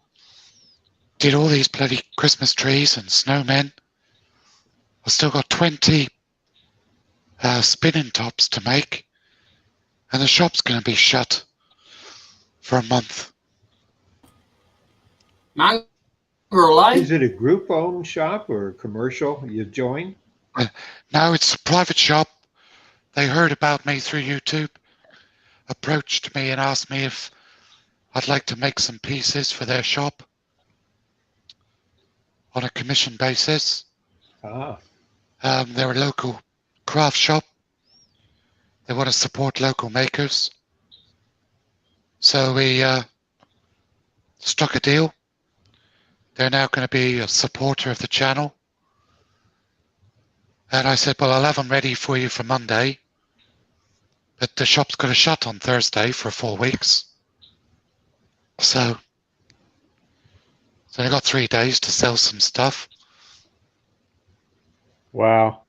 did all these bloody Christmas trees and snowmen. I've still got 20 spinning tops to make, and the shop's going to be shut for a month. Mongrel, eh? Is it a group-owned shop or a commercial you join? Now it's a private shop. They heard about me through YouTube, approached me and asked me if I'd like to make some pieces for their shop on a commission basis. Ah, They're a local craft shop. They want to support local makers. So we struck a deal. They're now going to be a supporter of the channel. And I said, well, I'll have them ready for you for Monday. But the shop's got to shut on Thursday for 4 weeks. So I got 3 days to sell some stuff. Wow.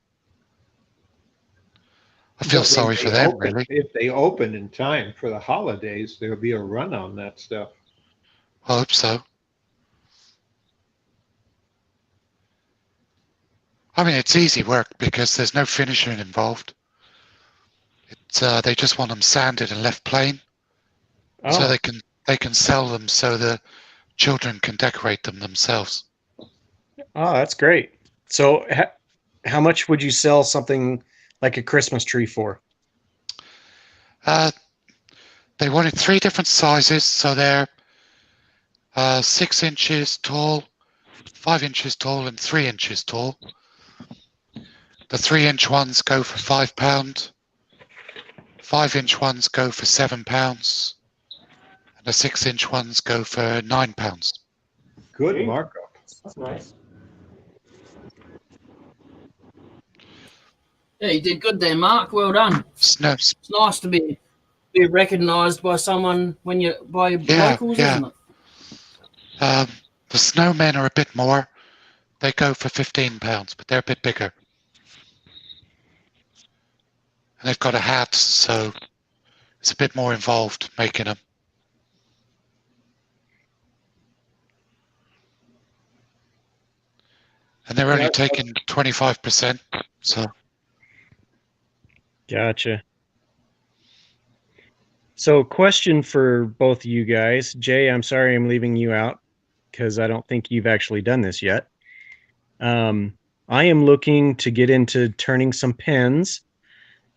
I feel but sorry if for they them, open- really. If they open in time for the holidays, there'll be a run on that stuff. I hope so. I mean, it's easy work because there's no finishing involved. They just want them sanded and left plain, so Oh, they can sell them so the children can decorate them themselves. that's great. So, how much would you sell something like a Christmas tree for? They wanted 3 different sizes, so they're 6 inches tall, 5 inches tall, and 3 inches tall. The 3-inch ones go for £5. 5-inch ones go for £7, and the 6-inch ones go for £9. Good Okay. markup. That's nice. Yeah, you did good there, Mark. Well done. Snow, It's nice to be be recognised by someone when you by Yeah, locals, yeah. isn't it? The snowmen are a bit more. They go for £15, but they're a bit bigger. And they've got a hat, so it's a bit more involved making them. And they're only Yeah. taking 25%. So Gotcha. So, question for both of you guys. Jay, I'm sorry I'm leaving you out because I don't think you've actually done this yet. I am looking to get into turning some pens.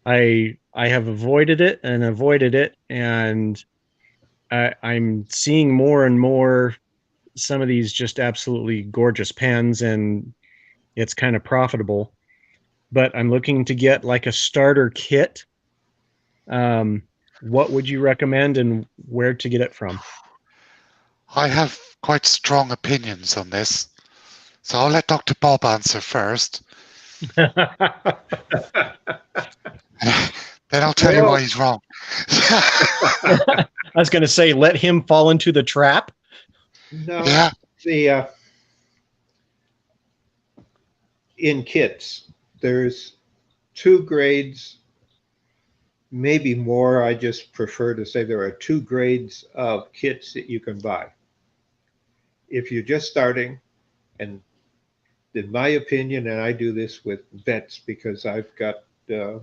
I have avoided it, and I'm seeing more and more some of these just absolutely gorgeous pens, and it's kind of profitable. But I'm looking to get like a starter kit. What would you recommend, and where to get it from? I have quite strong opinions on this. So I'll let Dr. Bob answer first. Then I'll tell you Well- why he's wrong. I was going to say, let him fall into the trap. No, Yeah. the in kits, there's 2 grades, maybe more. I just prefer to say there are 2 grades of kits that you can buy. If you're just starting, and in my opinion, and I do this with vets because I've got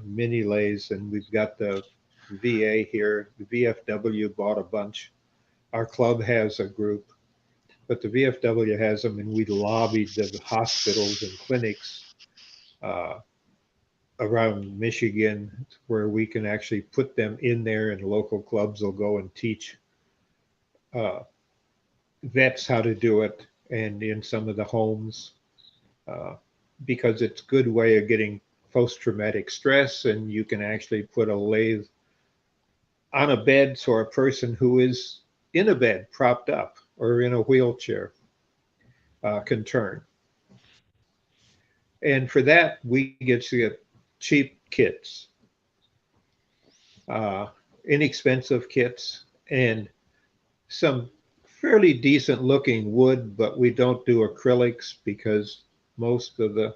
mini lays and we've got the VA here. The VFW bought a bunch. Our club has a group, but the VFW has them, and we lobbied the hospitals and clinics around Michigan where we can actually put them in there, and local clubs will go and teach vets how to do it, and in some of the homes, because it's a good way of getting post-traumatic stress, and you can actually put a lathe on a bed so a person who is in a bed propped up or in a wheelchair can turn. And for that, we get to get cheap kits, inexpensive kits, and some fairly decent looking wood, but we don't do acrylics because most of the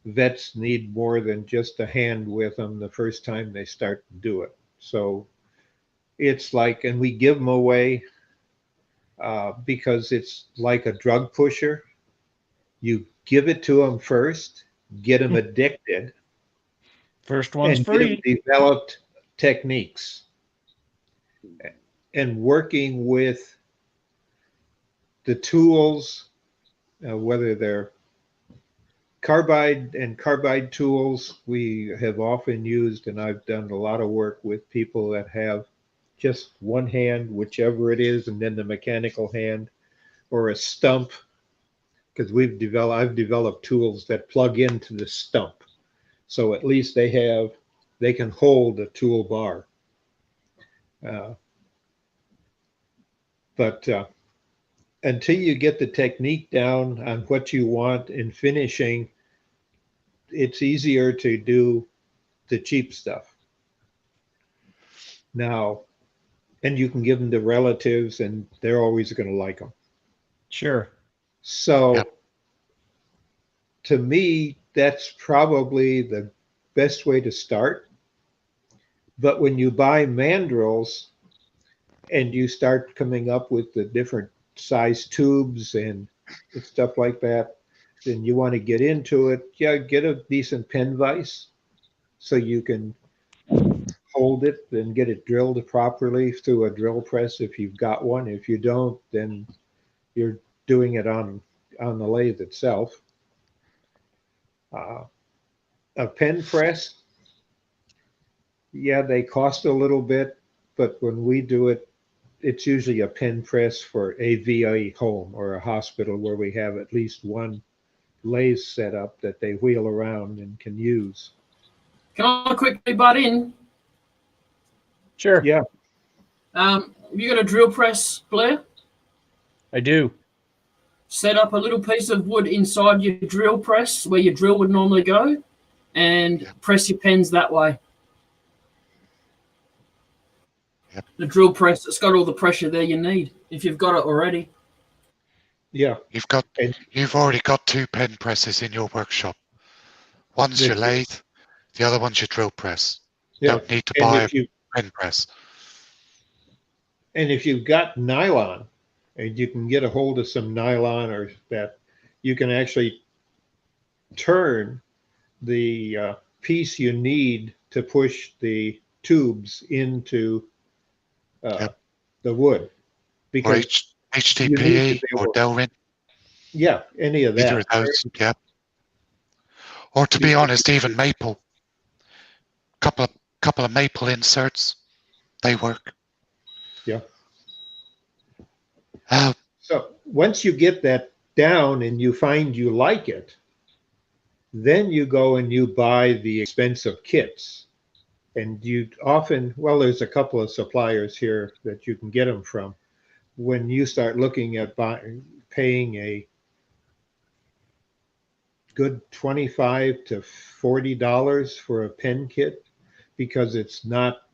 vets need more than just a hand with them the first time they start to do it. So it's like, and we give them away because it's like a drug pusher. You give it to them first, get them addicted, First one's and free. get them developed techniques. And working with the tools, whether they're carbide and carbide tools, we have often used, and I've done a lot of work with people that have just one hand, whichever it is, and then the mechanical hand, or a stump, because I've developed tools that plug into the stump, so at least they can hold a tool bar. But until you get the technique down on what you want in finishing, it's easier to do the cheap stuff. Now, and you can give them to relatives, and they're always going to like them. Sure. So, Yep. To me, that's probably the best way to start. But when you buy mandrels and you start coming up with the different size tubes and stuff like that, then you want to get into it. Yeah, get a decent pen vise so you can hold it and get it drilled properly through a drill press if you've got one. If you don't, then you're doing it on the lathe itself. A pen press, yeah, they cost a little bit, but when we do it, it's usually a pen press for a VA home or a hospital where we have at least one lathe set up that they wheel around and can use. Can I quickly butt in? Sure. Yeah, Have you got a drill press, Blair? I do. Set up a little piece of wood inside your drill press where your drill would normally go, and Yeah. press your pens that way. The drill press, it's got all the pressure there you need if you've got it already. Yeah. And You've already got 2 pen presses in your workshop. One's your lathe, the other one's your drill press. yeah. Don't need to And buy a if you pen press. and if you've got nylon, and you can get a hold of some nylon or that, you can actually turn the piece you need to push the tubes into Yep. the wood, Or because you need to HDPE be or able, Delrin, yeah, any of either that. of those. Yep. Or to be honest, even maple. Couple of maple inserts, they work. Yeah. Uh, So once you get that down and you find you like it, then you go and you buy the expensive kits. And you often, well, there's a couple of suppliers here that you can get them from. When you start looking at paying a good $25 to $40 for a pen kit, because it's not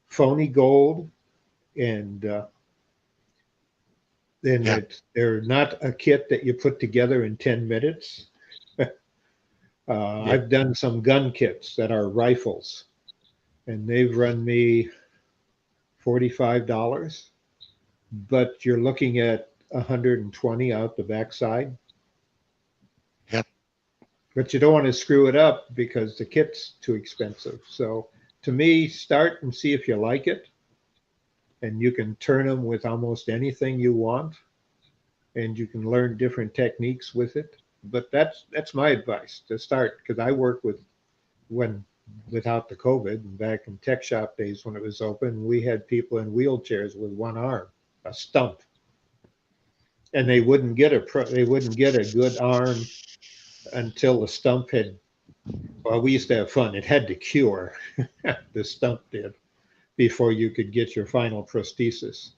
phony gold, and then Yeah. they're not a kit that you put together in 10 minutes. I've done some gun kits that are rifles, and they've run me $45, but you're looking at 120 out the backside. Yep. But you don't want to screw it up because the kit's too expensive. So to me, start and see if you like it, and you can turn them with almost anything you want, and you can learn different techniques with it. But that's my advice to start, because I work with, when without the COVID and back in tech shop days when it was open, we had people in wheelchairs with one arm, a stump, and they wouldn't get a good arm until the stump had. Well, we used to have fun. It had to cure, the stump did, before you could get your final prosthesis,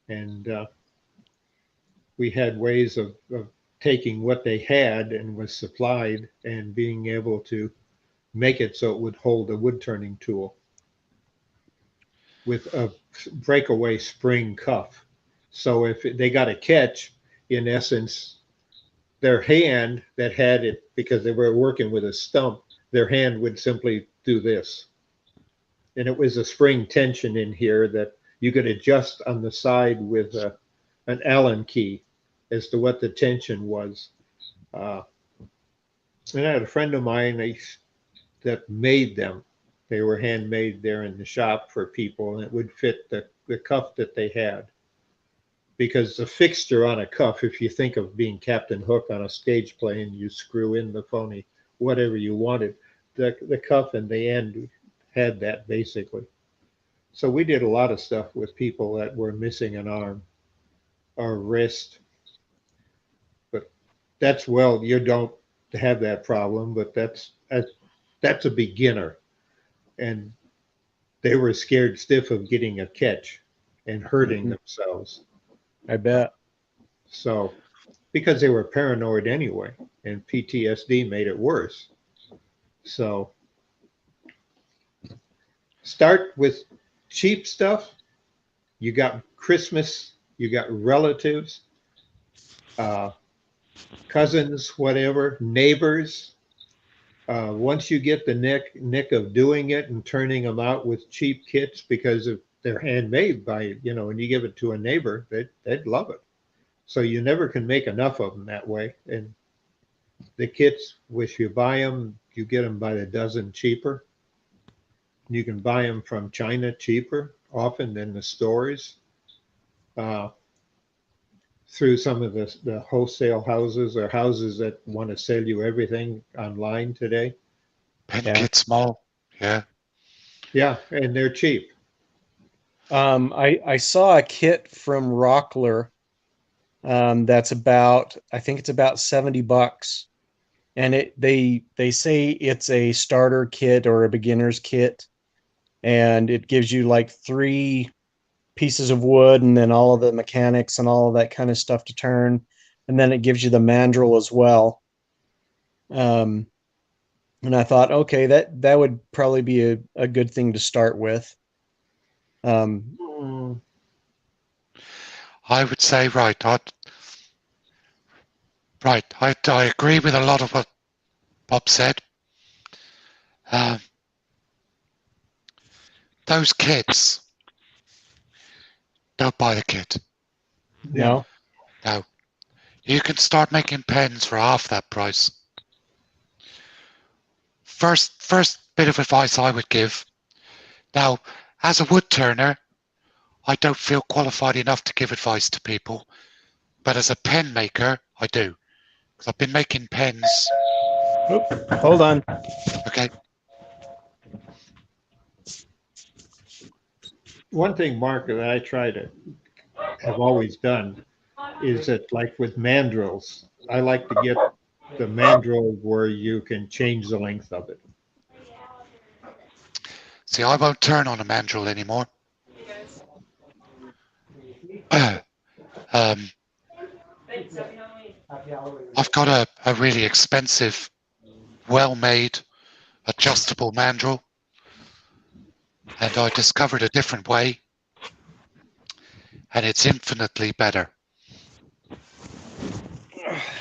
and we had ways of taking what they had and was supplied and being able to make it so it would hold a wood turning tool with a breakaway spring cuff. So if they got a catch, in essence, their hand that had it, because they were working with a stump, their hand would simply do this. And it was a spring tension in here that you could adjust on the side with an Allen key as to what the tension was. And I had a friend of mine that made them. They were handmade there in the shop for people, and it would fit the cuff that they had. Because the fixture on a cuff, if you think of being Captain Hook on a stage play and you screw in the phony whatever you wanted, the cuff and the end had that basically. So we did a lot of stuff with people that were missing an arm or wrist. But that's, well, you don't have that problem, but that's a beginner. And they were scared stiff of getting a catch and hurting themselves. I bet. So, because they were paranoid anyway, and PTSD made it worse. So, start with cheap stuff. You got Christmas, you got relatives, cousins, whatever, neighbors. Once you get the nick of doing it and turning them out with cheap kits, because if they're handmade by, and you give it to a neighbor, they'd love it. So you never can make enough of them that way. And the kits, if you buy them, you get them by the dozen cheaper. You can buy them from China cheaper often than the stores, through some of the wholesale houses or houses that want to sell you everything online today. pen Yeah. kit small. Yeah. Yeah, and they're cheap. I saw a kit from Rockler that's about, I think it's about $70, and they say it's a starter kit or a beginner's kit, and it gives you like 3 pieces of wood and then all of the mechanics and all of that kind of stuff to turn, and then it gives you the mandrel as well. And I thought, okay, that would probably be a good thing to start with. Um, I would say, I agree with a lot of what Bob said. Those kits, don't buy the kit. no. No. You can start making pens for half that price. First bit of advice I would give. Now, as a wood turner, I don't feel qualified enough to give advice to people, but as a pen maker, I do. Because I've been making pens. Oop, hold on. Okay. One thing, Mark, that I try to have always done is that, like with mandrels, I like to get the mandrel where you can change the length of it. See, I won't turn on a mandrel anymore. I've got a really expensive, well-made, adjustable mandrel, and I discovered a different way, and it's infinitely better.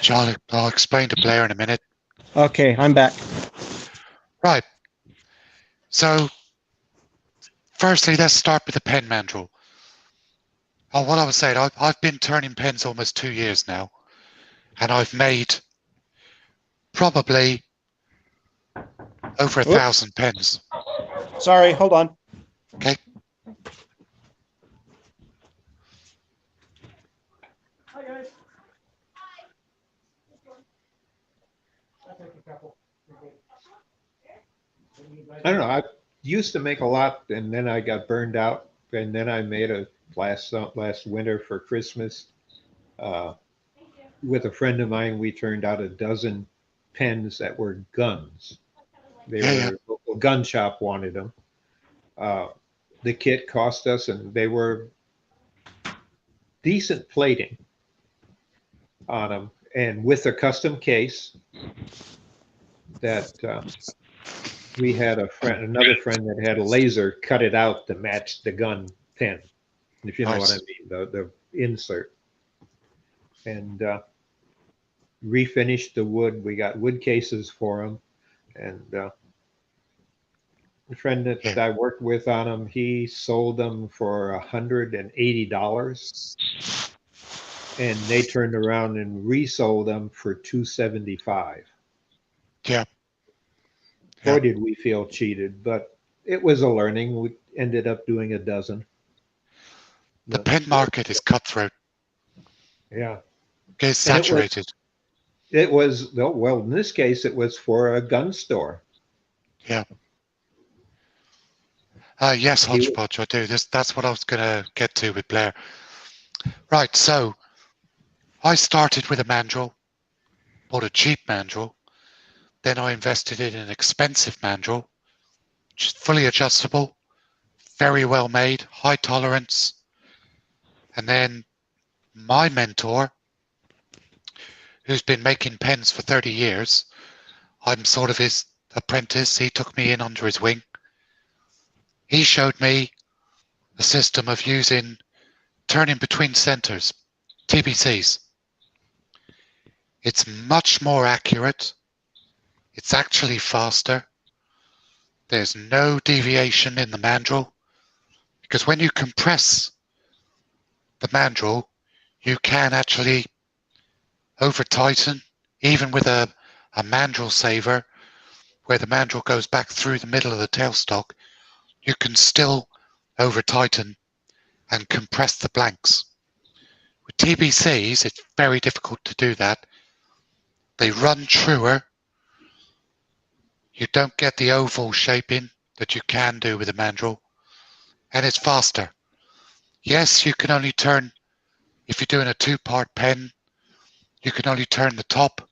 I'll explain to Blair in a minute. Okay, I'm back. Right. So, firstly, let's start with the pen mandrel. Oh, what I was saying, I've been turning pens almost 2 years now, and I've made probably over 1,000 pens. Sorry, hold on. Okay. Hi, guys. I don't know. I used to make a lot, and then I got burned out, and then I made a last winter for Christmas. With a friend of mine, we turned out a dozen pens that were guns. They were local gun shop wanted them. The kit cost us, and they were decent plating on them, and with a custom case that we had another friend that had a laser cut it out to match the gun pen, if you know what I mean, the insert. And refinished the wood. We got wood cases for them, and the friend that I worked with on them, he sold them for $180, and they turned around and resold them for $275. Yeah. Boy, did we feel cheated, but it was a learning. We ended up doing a dozen. The pen market is cutthroat. Yeah. It's saturated. It was, well, in this case, it was for a gun store. Yeah. Yes, Hodgepodge, I do. That's what I was going to get to with Blair. Right, so I started with a mandrel, bought a cheap mandrel. Then I invested in an expensive mandrel, which is fully adjustable, very well made, high tolerance. And then my mentor, who's been making pens for 30 years, I'm sort of his apprentice. He took me in under his wing. He showed me a system of using turning between centers, TBCs. It's much more accurate. It's actually faster. There's no deviation in the mandrel, because when you compress the mandrel, you can actually over tighten, even with a mandrel saver, where the mandrel goes back through the middle of the tailstock, you can still over tighten and compress the blanks. With TBCs, it's very difficult to do that. They run truer. You don't get the oval shaping that you can do with a mandrel, and it's faster. Yes, you can only turn, if you're doing a two-part pen, you can only turn the top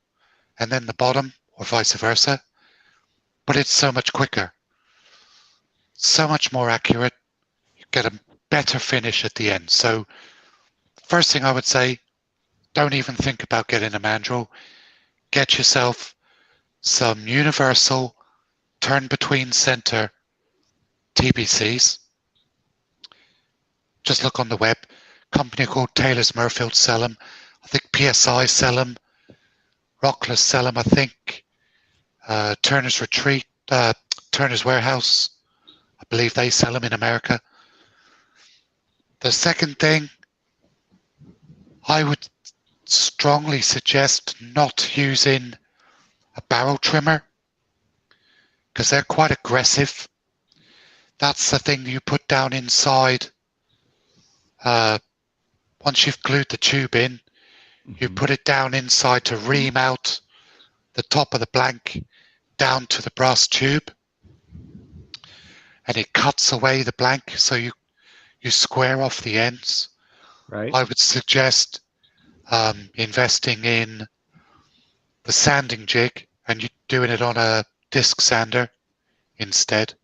and then the bottom, or vice versa, but it's so much quicker, so much more accurate. You get a better finish at the end. So first thing I would say, don't even think about getting a mandrel. Get yourself some universal turn between center TBCs. just look on the web. Company called Taylor's Murfield sell them. I think PSI sell them. Rockless sell them, I think. Turner's Retreat, Turner's Warehouse, I believe they sell them in America. The second thing, I would strongly suggest not using a barrel trimmer because they're quite aggressive. That's the thing you put down inside. Once you've glued the tube in, you put it down inside to ream out the top of the blank down to the brass tube, and it cuts away the blank, so you square off the ends. Right. I would suggest investing in the sanding jig and you doing it on a disc sander instead.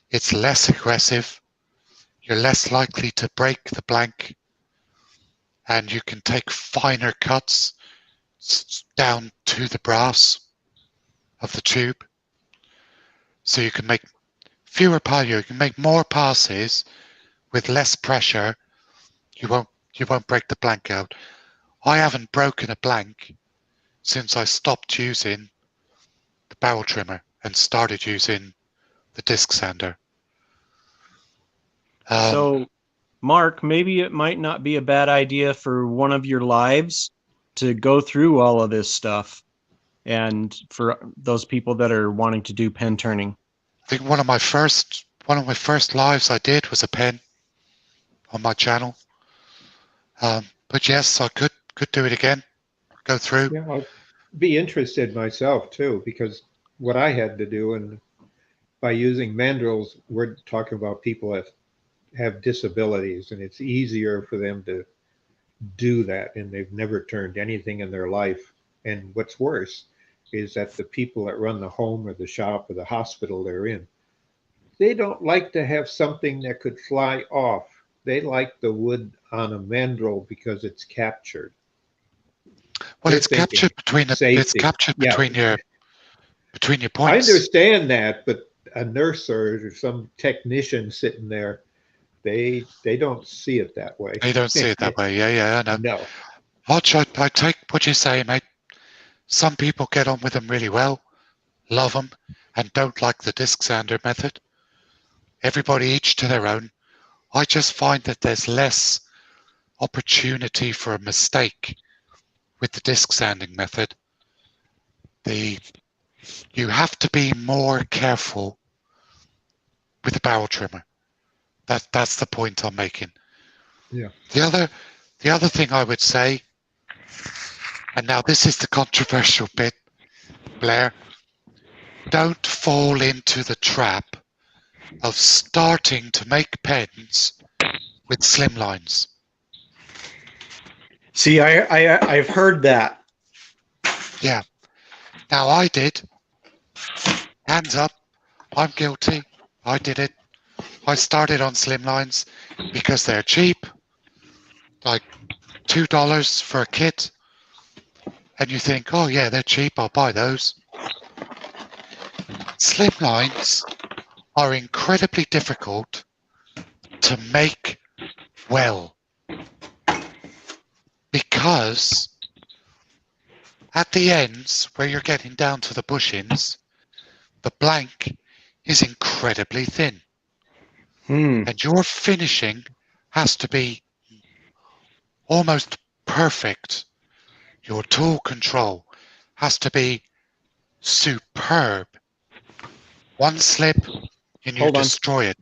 It's less aggressive. You're less likely to break the blank, and you can take finer cuts down to the brass of the tube. So you can make fewer passes. You can make more passes with less pressure. You won't break the blank out. I haven't broken a blank since I stopped using the barrel trimmer and started using the disc sander. So, Mark, maybe it might not be a bad idea for one of your lives to go through all of this stuff, and for those people that are wanting to do pen turning. I think one of my first lives I did was a pen on my channel. But yes, I could do it again. Go through. Yeah, I'll be interested myself too, because what I had to do, and by using mandrels, we're talking about people that have disabilities, and it's easier for them to do that, and they've never turned anything in their life. And what's worse is that the people that run the home or the shop or the hospital they're in, they don't like to have something that could fly off. They like the wood on a mandrel because it's captured. Well, They're it's captured between between your points. I understand that, but a nurse or some technician sitting there, they don't see it that way. They don't see it that way. Yeah, I know. No. I take what you say, mate. Some people get on with them really well, love them, and don't like the disc sander method. Everybody each to their own. I just find that there's less opportunity for a mistake with the disc sanding method. You have to be more careful with the barrel trimmer. That's the point I'm making. Yeah. The other thing I would say, and now this is the controversial bit, Blair, don't fall into the trap of starting to make pens with slim lines. See, I've heard that. Yeah. Now I did. Hands up. I'm guilty. I did it. I started on slim lines because they're cheap, like $2 for a kit. And you think, oh yeah, they're cheap, I'll buy those. Slim lines are incredibly difficult to make well, because at the ends where you're getting down to the bushings, the blank is incredibly thin. And your finishing has to be almost perfect. Your tool control has to be superb. One slip and you destroy it.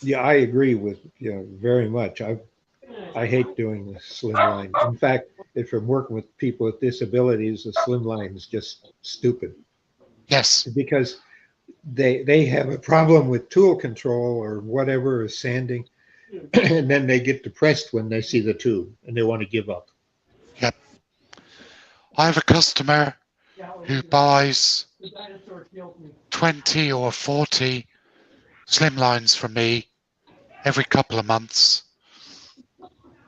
Yeah, I agree with you very much. I hate doing the slim line. In fact, if I'm working with people with disabilities, the slim line is just stupid. Yes. Because they have a problem with tool control or whatever, or sanding, and then they get depressed when they see the tube and they want to give up. Yep. I have a customer who buys 20 or 40 slim lines from me every couple of months.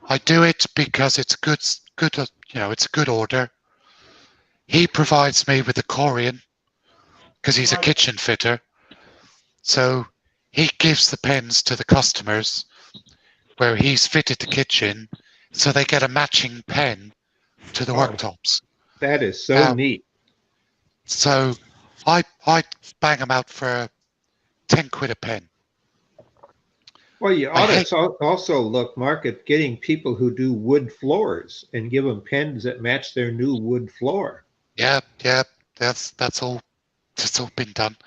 I do it because it's good, it's a good order. He provides me with the Corian because he's a kitchen fitter. So he gives the pens to the customers where he's fitted the kitchen, so they get a matching pen to the Oh. worktops. That is so Now- neat. So I bang them out for 10 quid a pen. Well, you I ought hate- to also look, Mark, at getting people who do wood floors and give them pens that match their new wood floor. Yeah, that's all been done.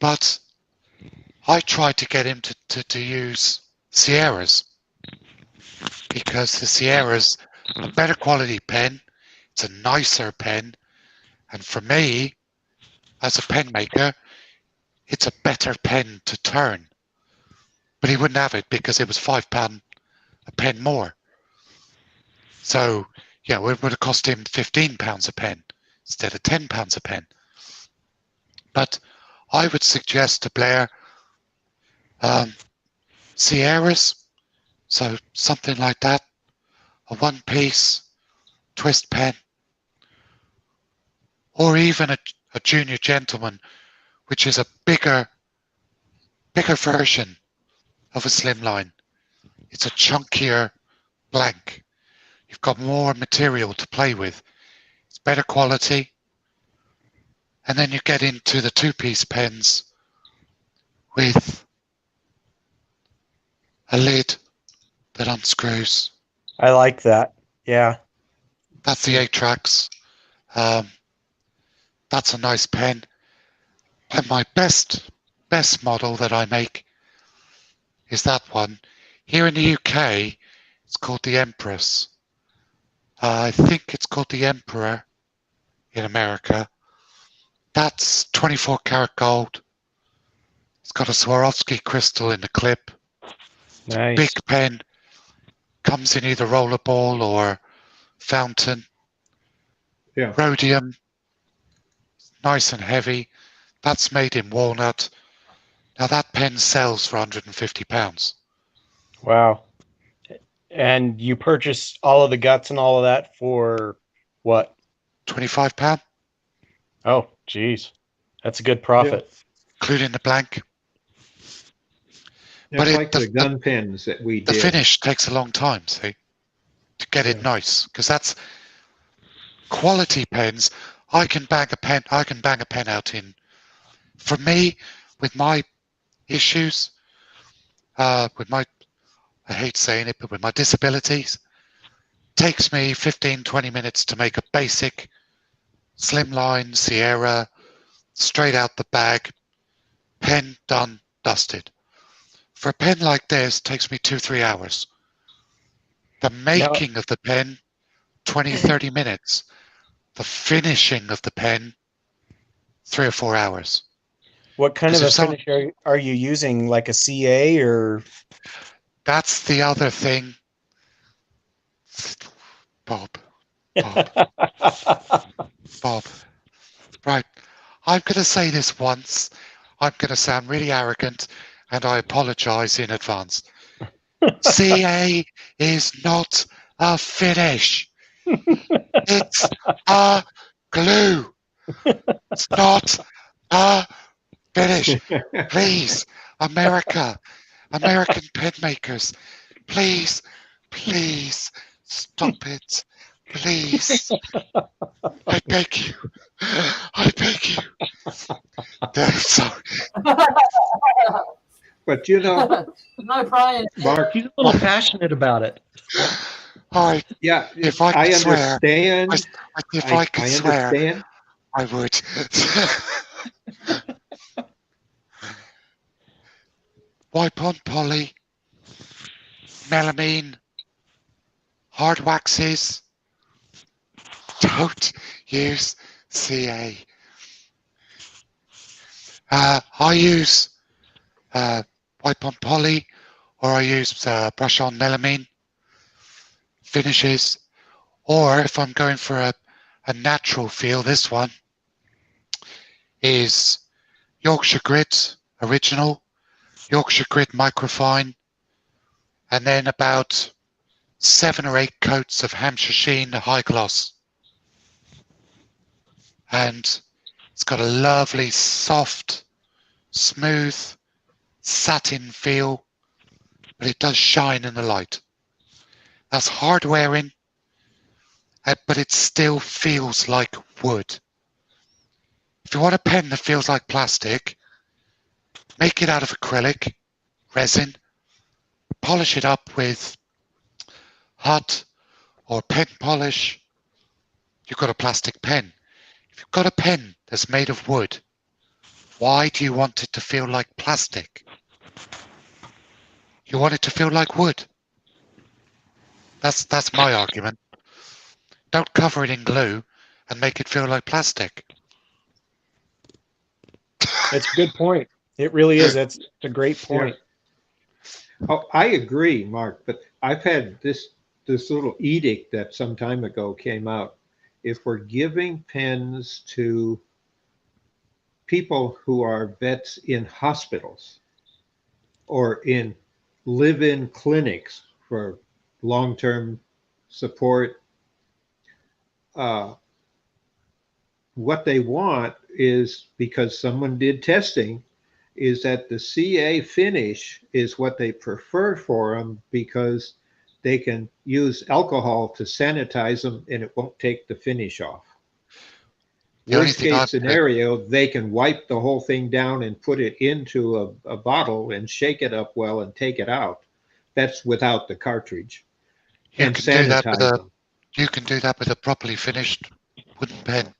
But I tried to get him to use Sierras, because the Sierra's a better quality pen, it's a nicer pen, and for me, as a pen maker, it's a better pen to turn. But he wouldn't have it because it was £5 a pen more. So, yeah, it would have cost him £15 a pen instead of £10 a pen. But I would suggest to Blair Sierras, so something like that, a one-piece twist pen, or even a Junior Gentleman, which is a bigger version of a slimline. It's a chunkier blank. You've got more material to play with. It's better quality. And then you get into the two-piece pens with a lid that unscrews. I like that. Yeah. That's the 8-tracks. That's a nice pen. And my best model that I make is that one. Here in the UK, it's called the Empress. I think it's called the Emperor in America. That's 24 karat gold. It's got a Swarovski crystal in the clip. Nice. Big pen. Comes in either rollerball or fountain. Yeah. Rhodium. Nice and heavy. That's made in walnut. Now that pen sells for £150. Wow. And you purchase all of the guts and all of that for what? £25, Oh, geez. That's a good profit. including the blank. It's But like the gun pens that we The did. finish takes a long time, see, to get it nice, because that's quality pens. I can bang a pen out in. For me, with my issues, with my, I hate saying it, but with my disabilities, takes me 15, 20 minutes to make a basic slimline Sierra, straight out the bag, pen done, dusted. For a pen like this, takes me 2-3 hours. The making of the pen, 20, 30 minutes. The finishing of the pen, 3 or 4 hours. What kind of a Because if finish are you using? Like a CA or? That's the other thing. Bob. Right. I'm going to say this once. I'm going to sound really arrogant, and I apologize in advance. CA is not a finish. It's a glue. It's not a finish. Please, American pen makers, please stop it. Please. I beg you. Sorry. But you know, No crying. Mark, He's a little passionate about it. All right. yeah, If I I could swear, understand. if I could swear, understand. I would. Wipe on poly, melamine, hard waxes. Don't use CA. I use wipe on poly, or I use brush on melamine finishes, or if I'm going for a natural feel, this one is Yorkshire Grit Original, Yorkshire Grit Microfine, and then about 7 or 8 coats of Hampshire Sheen High Gloss. And it's got a lovely soft smooth, satin feel, but it does shine in the light. That's hard wearing, but it still feels like wood. If you want a pen that feels like plastic, make it out of acrylic, resin, polish it up with hot or pen polish. You've got a plastic pen. If you've got a pen that's made of wood, why do you want it to feel like plastic? You want it to feel like wood. That's my argument. Don't cover it in glue and make it feel like plastic. That's a good point. It really is. That's a great point. Oh, I agree, Mark, but I've had this little edict that some time ago came out. If we're giving pens to people who are vets in hospitals or in live-in clinics for long-term support, what they want is, because someone did testing, is that the CA finish is what they prefer for them, because they can use alcohol to sanitize them and it won't take the finish off. Worst case scenario, they can wipe the whole thing down and put it into a bottle and shake it up well and take it out. That's without the cartridge. And sanitize them. You can do that with a properly finished wooden pen.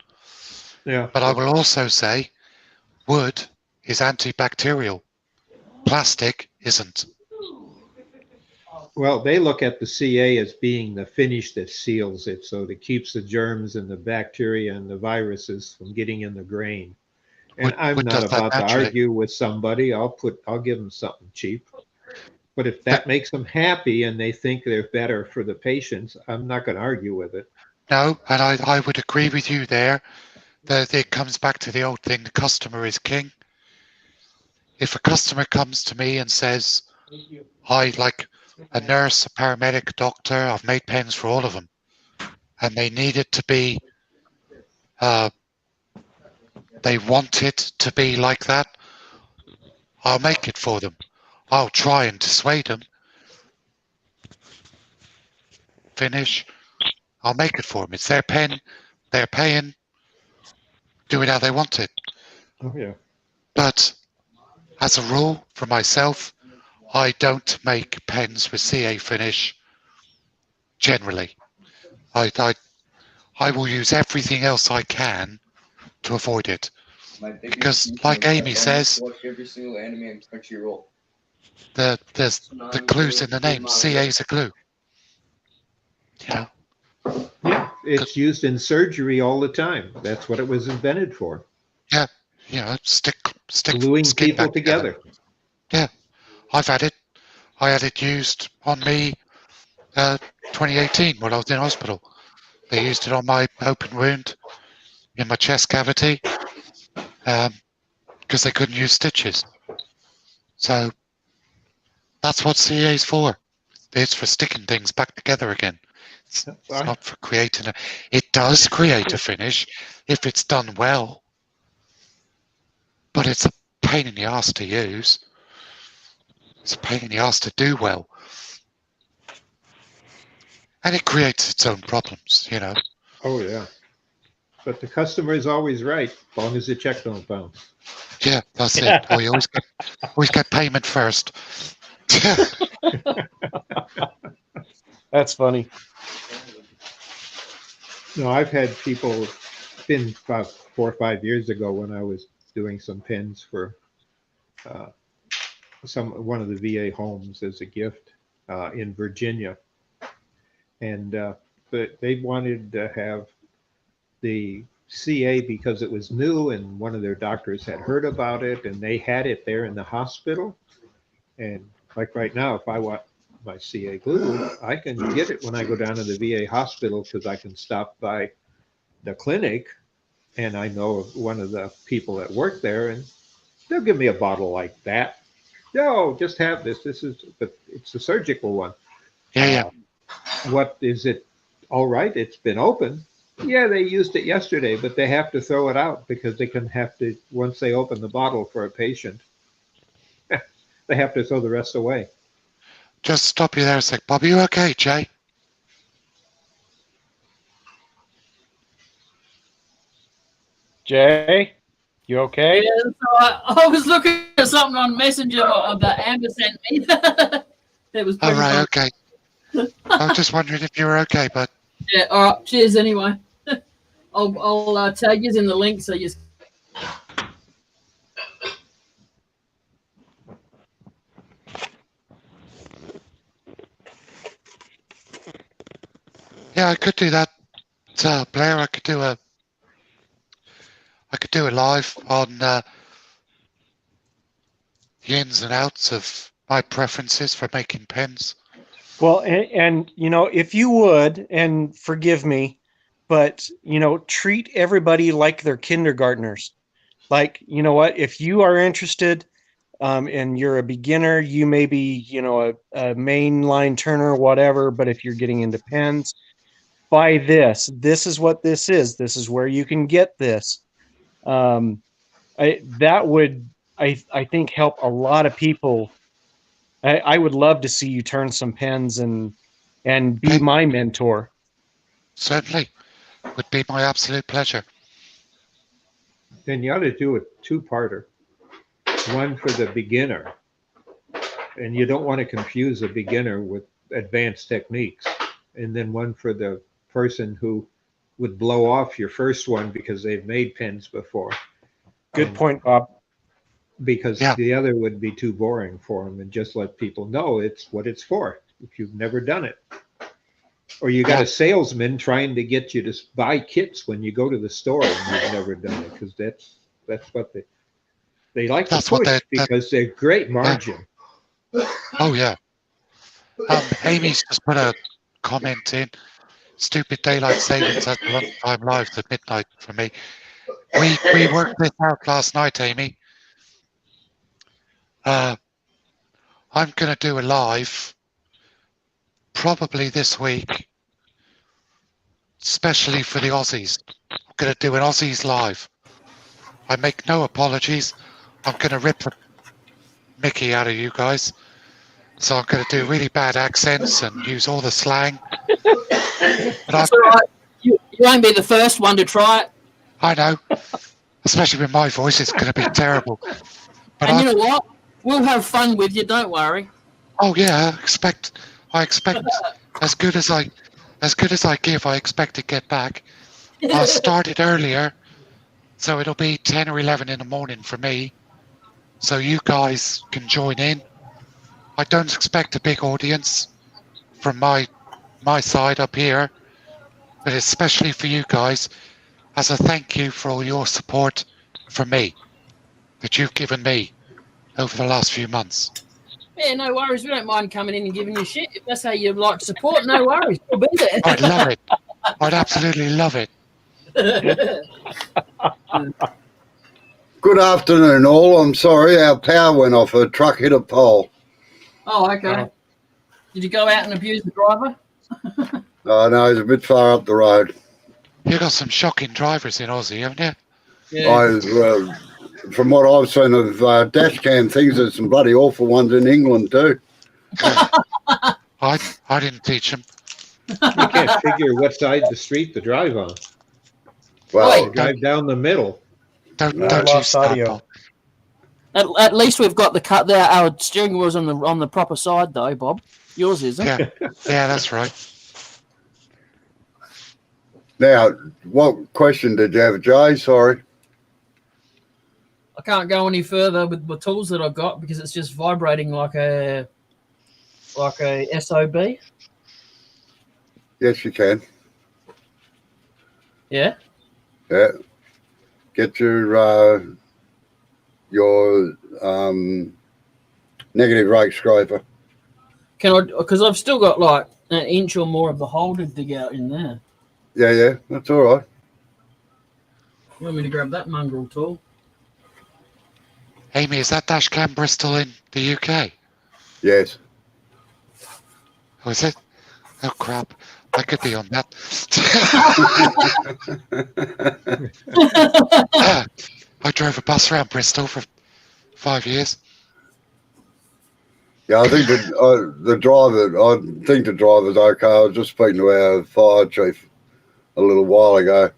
Yeah. But I will also say wood is antibacterial. Plastic isn't. Well, they look at the CA as being the finish that seals it, so that keeps the germs and the bacteria and the viruses from getting in the grain. And I'm not about to argue with somebody. I'll give them something cheap. But if that makes them happy and they think they're better for the patients, I'm not going to argue with it. No, and I would agree with you there. That it comes back to the old thing, the customer is king. If a customer comes to me and says, I like a nurse, a paramedic, a doctor, I've made pens for all of them, and they need it to be, they want it to be like that, I'll make it for them. I'll try and dissuade them. Finish. I'll make it for them. It's their pen. They're paying. Do it how they want it. Oh, yeah. But as a rule, for myself, I don't make pens with CA finish. Generally, I will use everything else I can to avoid it, because, like Amy says, there's the clues in the name. CA is a glue. You know. Yeah, it's used in surgery all the time. That's what it was invented for. Yeah, you know, stick gluing skin people back together. Yeah, I've had it. I had it used on me 2018 when I was in hospital. They used it on my open wound in my chest cavity because they couldn't use stitches. So that's what CA is for. It's for sticking things back together again. It's not for creating a... It does create a finish if it's done well, but it's a pain in the ass to use. It's a pain in the ass to do well. And it creates its own problems, you know. Oh, yeah. But the customer is always right, as long as the check don't bounce. Yeah, that's it. Oh, you always get payment first. That's funny. No, I've had people, it's been about 4 or 5 years ago when I was doing some pens for one of the VA homes as a gift in Virginia. And but they wanted to have the CA because it was new and one of their doctors had heard about it and they had it there in the hospital. And like right now, if I want my CA glue, I can get it when I go down to the VA hospital because I can stop by the clinic and I know one of the people that work there and they'll give me a bottle like that. No, just have this. But it's a surgical one. Yeah. What is it? All right, it's been open, Yeah, they used it yesterday, but they have to throw it out because they can have to, once they open the bottle for a patient, they have to throw the rest away. Just stop you there a sec. Bob, you okay, Jay? Jay, you okay? Yeah, so I was looking at something on Messenger that Amber sent me. It was All pretty right, fun. okay. I was just wondering if you were okay, but Yeah, all right. Cheers anyway. I'll tag you in the link so you. yeah, I could do that. Blair, I could do a live on the ins and outs of my preferences for making pens. Well, and you know, if you would, and forgive me, but you know, treat everybody like they're kindergartners. Like, you know what? If you are interested, and you're a beginner, you may be, you know, a mainline turner, whatever. But if you're getting into pens, buy this. This is what this is. This is where you can get this. That would, I think, help a lot of people. I would love to see you turn some pens and be Okay. my mentor. Certainly. Would be my absolute pleasure. Then you ought to do a two-parter. One for the beginner, and you don't want to confuse a beginner with advanced techniques, and then one for the person who would blow off your first one because they've made pens before. Good And point, Bob. because Yeah. the other would be too boring for them, and just let people know it's what it's for if you've never done it. Or you got Yeah. a salesman trying to get you to buy kits when you go to the store and you've never done it, because that's what they like That's to what push they- because they're great margin. Oh yeah. Amy's just put a comment in. Stupid daylight savings at lunchtime live to midnight for me. We worked this out last night, Amy. I'm gonna do a live probably this week, especially for the Aussies. I'm gonna do an Aussies live. I make no apologies. I'm gonna rip the Mickey out of you guys. So I'm gonna do really bad accents and use all the slang. But That's all right. You won't be the first one to try it. I know, especially with my voice, it's gonna be terrible. But And you know what? We'll have fun with you. Don't worry. oh yeah, I expect as good as I give, I expect to get back. I'll start it earlier, so it'll be 10 or 11 in the morning for me, so you guys can join in. I don't expect a big audience from my side up here, but especially for you guys, as a thank you for all your support for me that you've given me over the last few months. Yeah, no worries. We don't mind coming in and giving you shit. If that's how you like support, no worries. We'll be there. I'd love it. I'd absolutely love it. Good afternoon, all. I'm sorry, our power went off. A truck hit a pole. Oh, okay. Oh. Did you go out and abuse the driver? Oh, no, it's a bit far up the road. You got some shocking drivers in Aussie, haven't you? From what I've seen of dash cam things, there's some bloody awful ones in England too. I didn't teach them. You can't figure what side of the street to drive on. Well, You drive down the middle. Don't No, don't lost use that, audio. Bob. At least we've got the cut there. Our steering wheel's on the proper side, though, Bob. Yours isn't. Yeah, yeah, that's right. now, what question did you have, Jay? Sorry. I can't go any further with the tools that I've got because it's just vibrating like a SOB. Yes, you can. Yeah. Yeah. Get your negative rake scraper. Can I? Because I've still got like an inch or more of the hole to dig out in there. Yeah, that's all right. You want me to grab that mongrel tool? Amy, is that dash cam Bristol in the UK? Yes. Oh, is it? Oh crap! I could be on that. I drove a bus around Bristol for 5 years. Yeah, I think the driver's okay. I was just speaking to our fire chief a little while ago.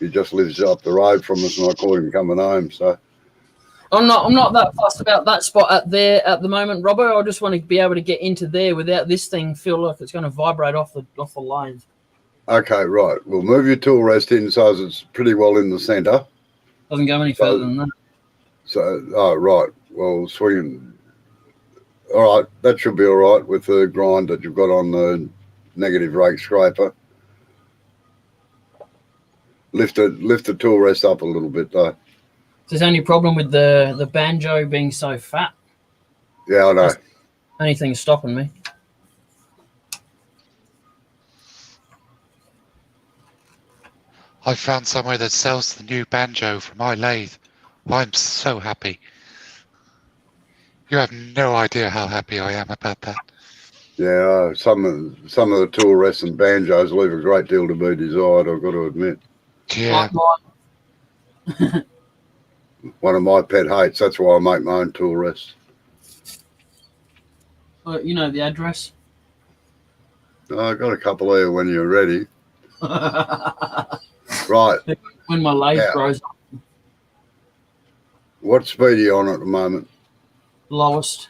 He just lives up the road from us, and I caught him coming home. So I'm not that fussed about that spot at the moment, Robbo. I just want to be able to get into there without this thing feel like it's going to vibrate off the lanes. okay, right. We'll move your tool rest in so it's pretty well in the centre. Doesn't go any further than that. So, oh, right. Well, swinging. All right, that should be all right with the grind that you've got on the negative rake scraper. Lift the tool rest up a little bit though. Is there any problem with the banjo being so fat? Yeah, I know. Anything stopping me? I found somewhere that sells the new banjo from my lathe. I'm so happy. You have no idea how happy I am about that. Yeah, some of the tool rests and banjos leave a great deal to be desired, I've got to admit. Yeah. Like One of my pet hates, that's why I make my own tool rests. you know the address. I've got a couple here when you're ready. Right. When my lathe Yeah. grows up, What speed are you on at the moment? lowest.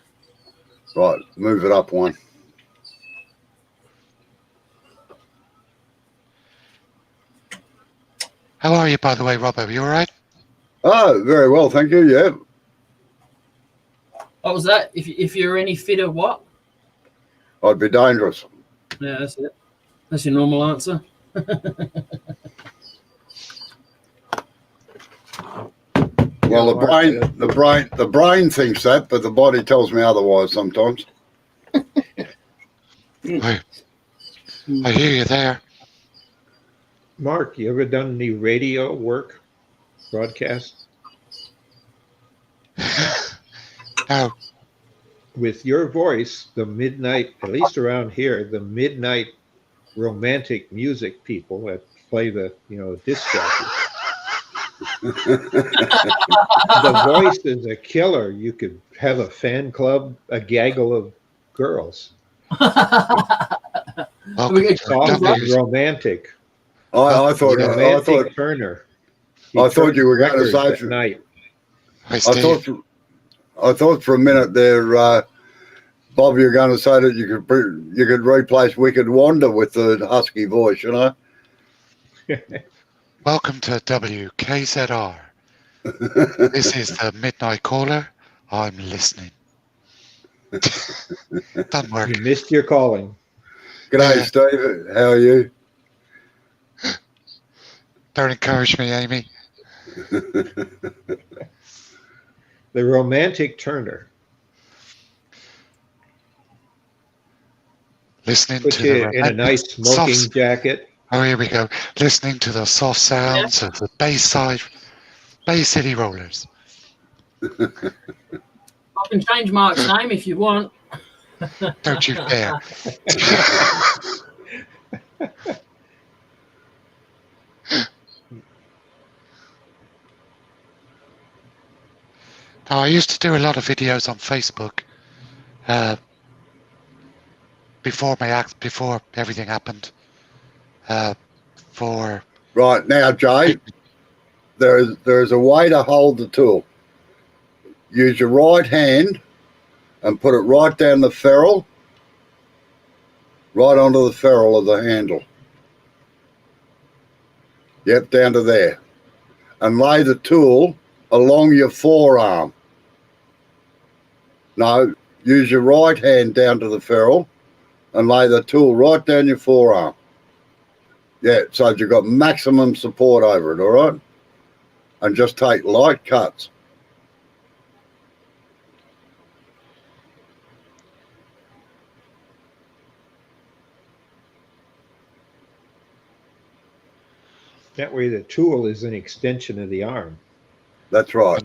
Right, move it up one. How are you, by the way, Robbo? You all right? Oh, very well, thank you, yeah. What was that? If you're any fitter, what? I'd be dangerous. Yeah, that's it. That's your normal answer. Well, the brain thinks that, but the body tells me otherwise sometimes. I hear you there. Mark, you ever done any radio work, broadcast? No. With your voice, the midnight, at least around here, the midnight romantic music people that play the, disc jockey. The voice is a killer. You could have a fan club, a gaggle of girls. Welcome We get to Soft and W. romantic. I thought Romantic Turner. I thought you were going to Records say at night. Hi, Steve. I thought for a minute there, Bob, you're going to say that you could replace Wicked Wanda with the husky voice, you know? Welcome to WKZR. This is the Midnight Caller. I'm listening. Doesn't work. You missed your calling. G'day, Yeah. Steve. How are you? Don't encourage me, Amy. The romantic Turner. Listening Put to you the in a nice smoking soft- jacket. Oh, here we go. Listening to the soft sounds of the Bay City Rollers. I can change Mark's name if you want. Don't you dare. Now, I used to do a lot of videos on Facebook before everything happened. For Right, now, Jay, there is a way to hold the tool. Use your right hand and put it right down the ferrule, right onto the ferrule of the handle. Yep, down to there. And lay the tool along your forearm. No, use your right hand down to the ferrule and lay the tool right down your forearm. Yeah, so you've got maximum support over it, all right? And just take light cuts. That way the tool is an extension of the arm. That's right.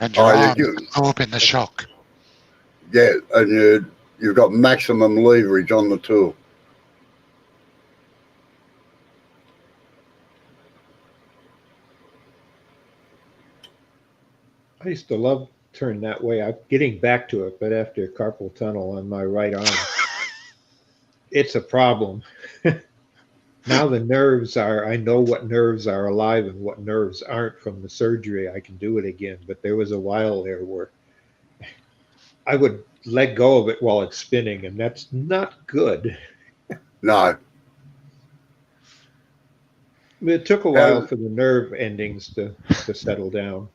and your Oh, arm you- absorbing the shock. Yeah, and you've got maximum leverage on the tool. I used to love turn that way. I'm getting back to it, but after carpal tunnel on my right arm, it's a problem. Now the nerves are, I know what nerves are alive and what nerves aren't from the surgery. I can do it again. But there was a while there where I would let go of it while it's spinning, and that's not good. No. It took a while How, for the nerve endings to settle down.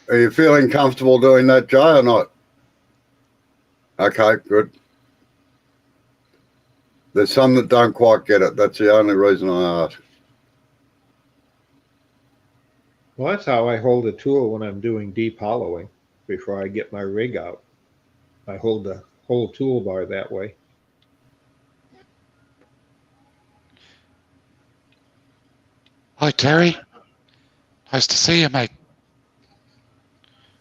are you feeling comfortable doing that, Jay, or not? Okay, good. There's some that don't quite get it. That's the only reason I ask. Well, that's how I hold a tool when I'm doing deep hollowing before I get my rig out. I hold the whole toolbar that way. Hi, Terry. Nice to see you, mate.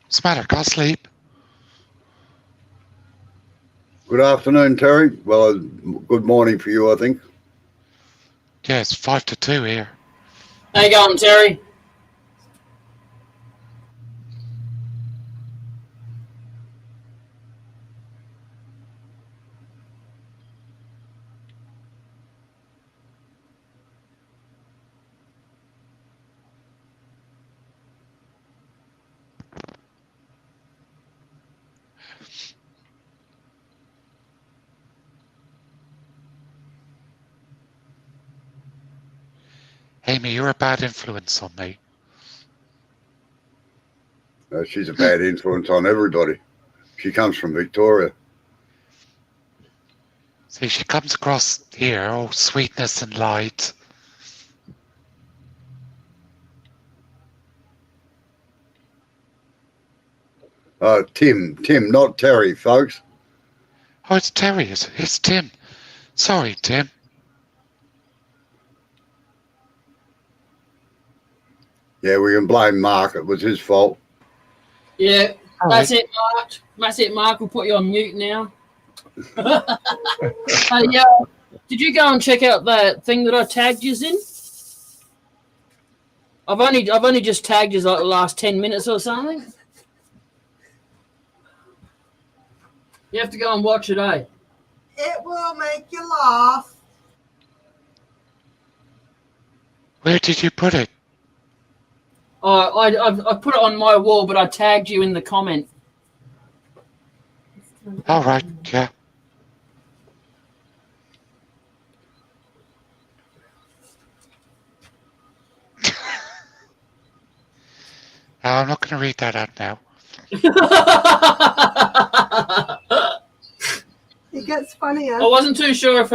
What's the matter? Can't sleep? Good afternoon, Terry. Well, good morning for you, I think. Yeah, it's 5 to 2 here. How you going, Terry? Amy, you're a bad influence on me. She's a bad influence on everybody. She comes from Victoria. See, she comes across here, all sweetness and light. Tim, not Terry, folks. Oh, it's Terry. It's Tim. Sorry, Tim. Yeah, we can blame Mark. It was his fault. Yeah, All that's right. it, Mark. That's it, Mark. We'll put you on mute now. Hey, did you go and check out that thing that I tagged you in? I've only just tagged you like the last 10 minutes or something. You have to go and watch it, eh? It will make you laugh. Where did you put it? I put it on my wall, but I tagged you in the comment. All right, yeah. I'm not going to read that out now. It gets funnier. I wasn't too sure if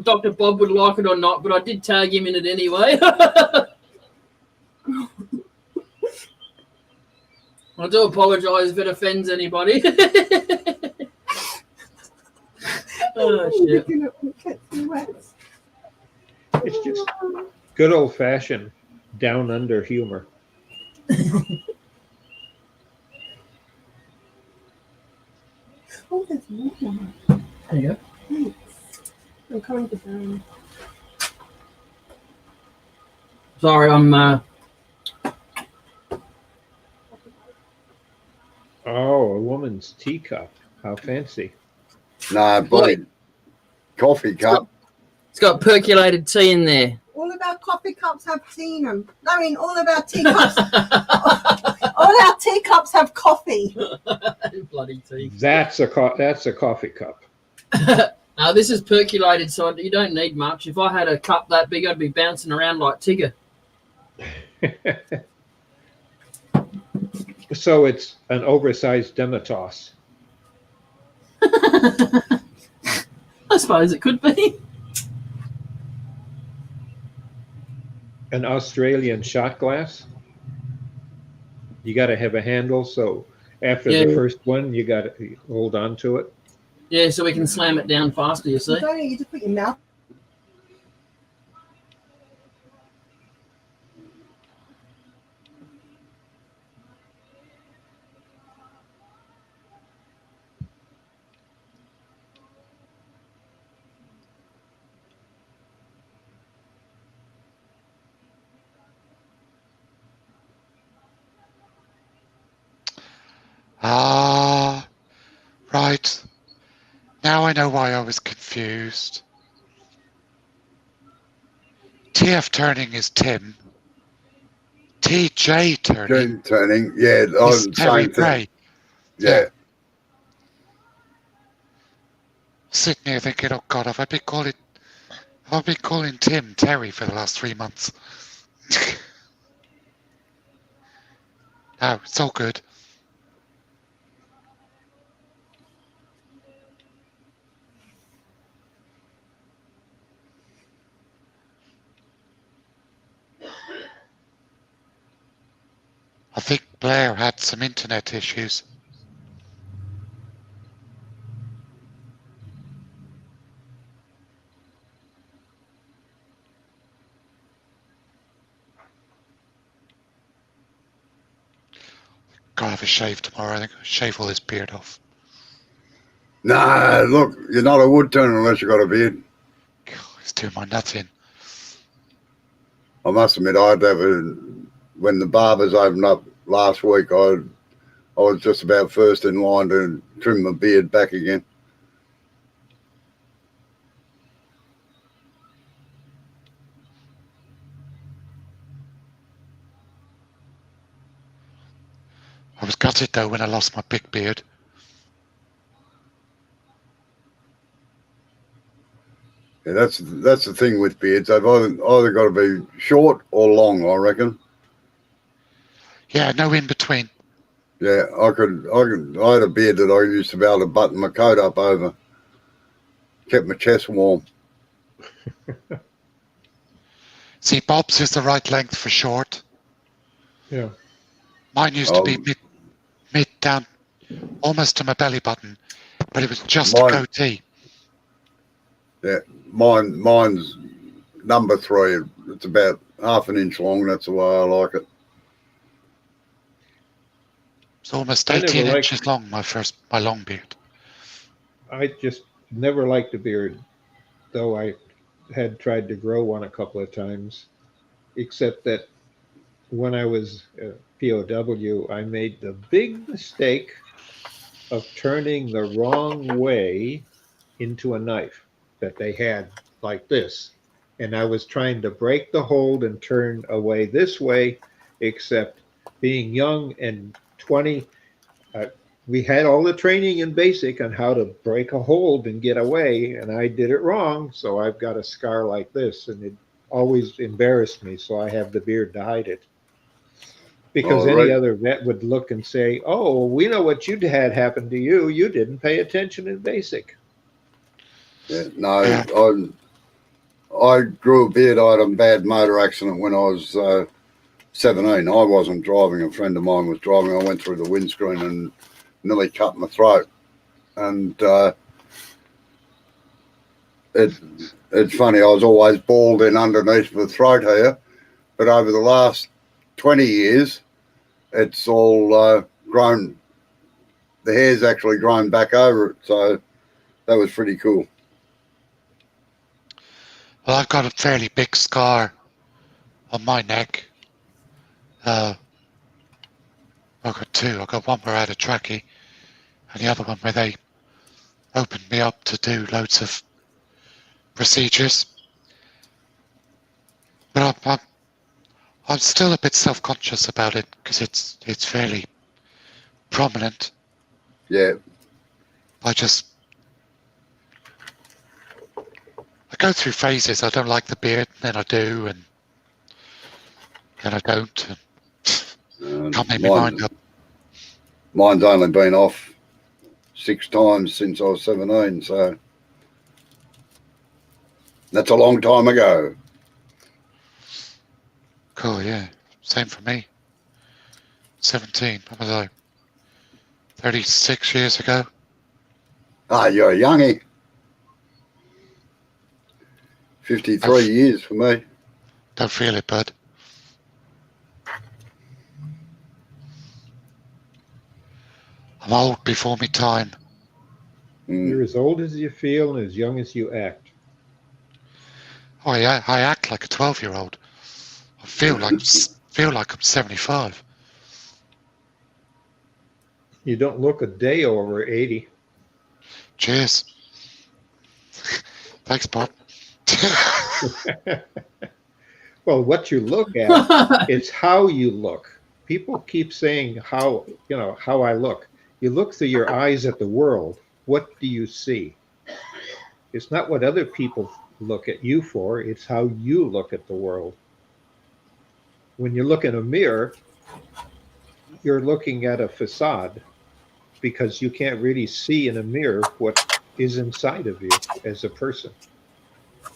Dr. Bob would like it or not, but I did tag him in it anyway. I do apologise if it offends anybody. Oh, shit. Looking at Kitsy Wets. It's just good old fashioned down under humor. Oh, there's more. There you go. Thanks. I'm coming to down. Sorry, I'm. Oh, a woman's teacup. How fancy. Nah, bloody coffee cup. It's got percolated tea in there. All of our coffee cups have tea in them. I mean, all of our teacups. All our teacups have coffee. Bloody tea. That's a coffee cup. Now this is percolated, so you don't need much. If I had a cup that big, I'd be bouncing around like Tigger. So it's an oversized Demitasse. I suppose it could be. An Australian shot glass. You got to have a handle, so after Yeah. the first one, you got to hold on to it. Yeah, so we can slam it down faster, you see. You don't need to put your mouth. Now I know why I was confused. TF Turning is Tim. TJ Turning June turning. Yeah, is I'm Terry same thing. Gray. Yeah. Sitting here thinking, oh God, I've been calling Tim Terry for the last 3 months. No, it's all good. I think Blair had some internet issues. Gotta have a shave tomorrow. I think I'll shave all this beard off. Nah, look, you're not a wood turner unless you've got a beard. God, it's doing my nuts in. I must admit, I'd have when the barbers opened up last week, I was just about first in line to trim my beard back again. I was gutted though when I lost my big beard. Yeah, that's the thing with beards. They've either got to be short or long, I reckon. Yeah, no in between. Yeah, I had a beard that I used to be able to button my coat up over. Kept my chest warm. See, Bob's is the right length for short. Yeah. Mine used to be mid down, almost to my belly button, but it was just a goatee. Yeah, mine's number 3. It's about half an inch long. That's the way I like it. It's almost I never 18 liked- inches long, my long beard. I just never liked a beard, though I had tried to grow one a couple of times, except that when I was a POW, I made the big mistake of turning the wrong way into a knife that they had like this. And I was trying to break the hold and turn away this way, except being young and 20, we had all the training in basic on how to break a hold and get away, and I did it wrong, so I've got a scar like this, and it always embarrassed me, so I have the beard to hide it. Because All any right. other vet would look and say, oh, we know what you had happen to you. You didn't pay attention in basic. Yeah, no, I grew a beard. I had a bad motor accident when I was 17. I wasn't driving. A friend of mine was driving. I went through the windscreen and nearly cut my throat. And it's funny, I was always balding underneath the throat here, but over the last 20 years, it's all grown. The hair's actually grown back over it, so that was pretty cool. Well, I've got a fairly big scar on my neck. I've got 2. I've got one where I had a trachea, and the other one where they opened me up to do loads of procedures. But I'm still a bit self-conscious about it because it's fairly prominent. Yeah, I go through phases. I don't like the beard, then I do, and then I don't. And can't make my mind up. Mine's only been off 6 times since I was 17, so that's a long time ago. Cool, yeah. Same for me. 17. What was I? 36 years ago. Ah, you're a youngie. 53 years for me. Don't feel it, bud. I'm old before me time. You're as old as you feel and as young as you act. Oh yeah, I act like a 12-year-old. I feel like I'm 75. You don't look a day over 80. Cheers. Thanks, Bob. Well, what you look at, it's how you look. People keep saying how I look. You look through your eyes at the world. What do you see? It's not what other people look at you for, it's how you look at the world. When you look in a mirror, you're looking at a facade because you can't really see in a mirror what is inside of you as a person.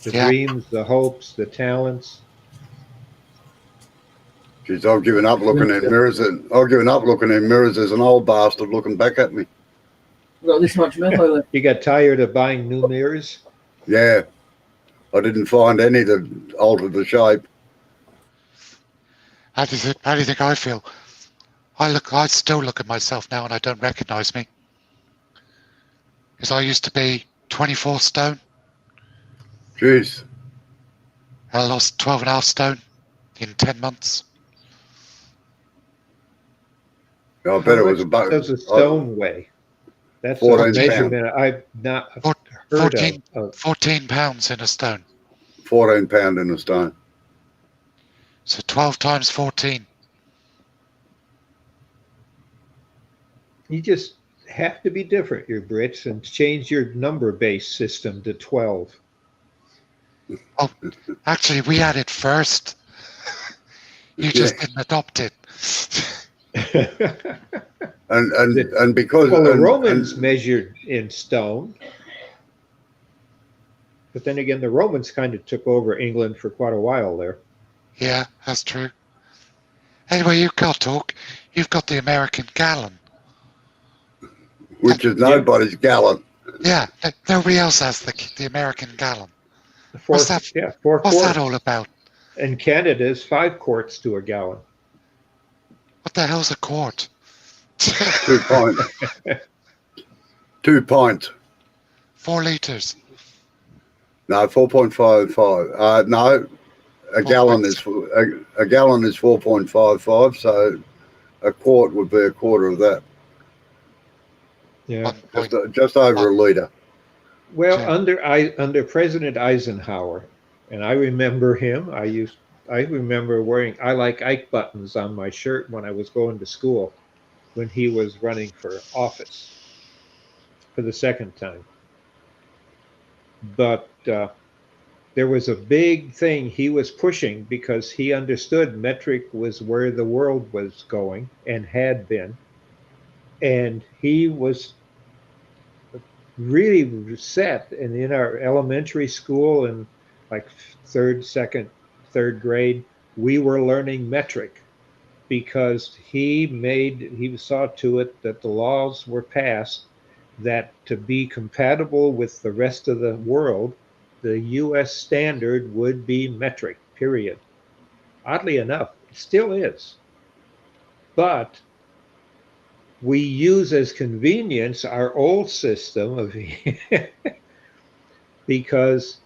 The Yeah. dreams, the hopes, the talents. Geez, I've given up looking in mirrors. I've given up looking in mirrors as an old bastard looking back at me. Got this much metal left. You got tired of buying new mirrors? Yeah, I didn't find any that altered the shape. How do you think I feel? I still look at myself now and I don't recognize me. Because I used to be 24 stone. Jeez. I lost 12.5 stone in 10 months. I bet How it was much about does a stone weigh? That's a 14 measurement I've not heard 14, of. 14 pounds in a stone. 14 pound in a stone. So 12 times 14. You just have to be different, your Brits, and change your number base system to 12. Oh, actually, we had it first. You just Yeah. didn't adopt it. And because Well, the and- Romans and- measured in stone. But then again, the Romans kind of took over England for quite a while there. Yeah, that's true. Anyway, you've got talk. You've got the American gallon. which is nobody's gallon. Yeah, nobody else has the American gallon. Four, What's that? Yeah, 4 What's quarts. that all about? And Canada's 5 quarts to a gallon. What the hell's a quart? 2 pints. 2 pints. 4 liters. No, 4.55. No, a gallon is a gallon is 4.55. So a quart would be a quarter of that. Yeah. Just over a liter. Well, Yeah. under President Eisenhower, and I remember him. I remember wearing I like Ike buttons on my shirt when I was going to school when he was running for office for the second time. But there was a big thing he was pushing because he understood metric was where the world was going and had been. And he was really set, and in our elementary school and like third grade, we were learning metric because he saw to it that the laws were passed that to be compatible with the rest of the world, the US standard would be metric, period. Oddly enough, it still is. But we use as convenience our old system of because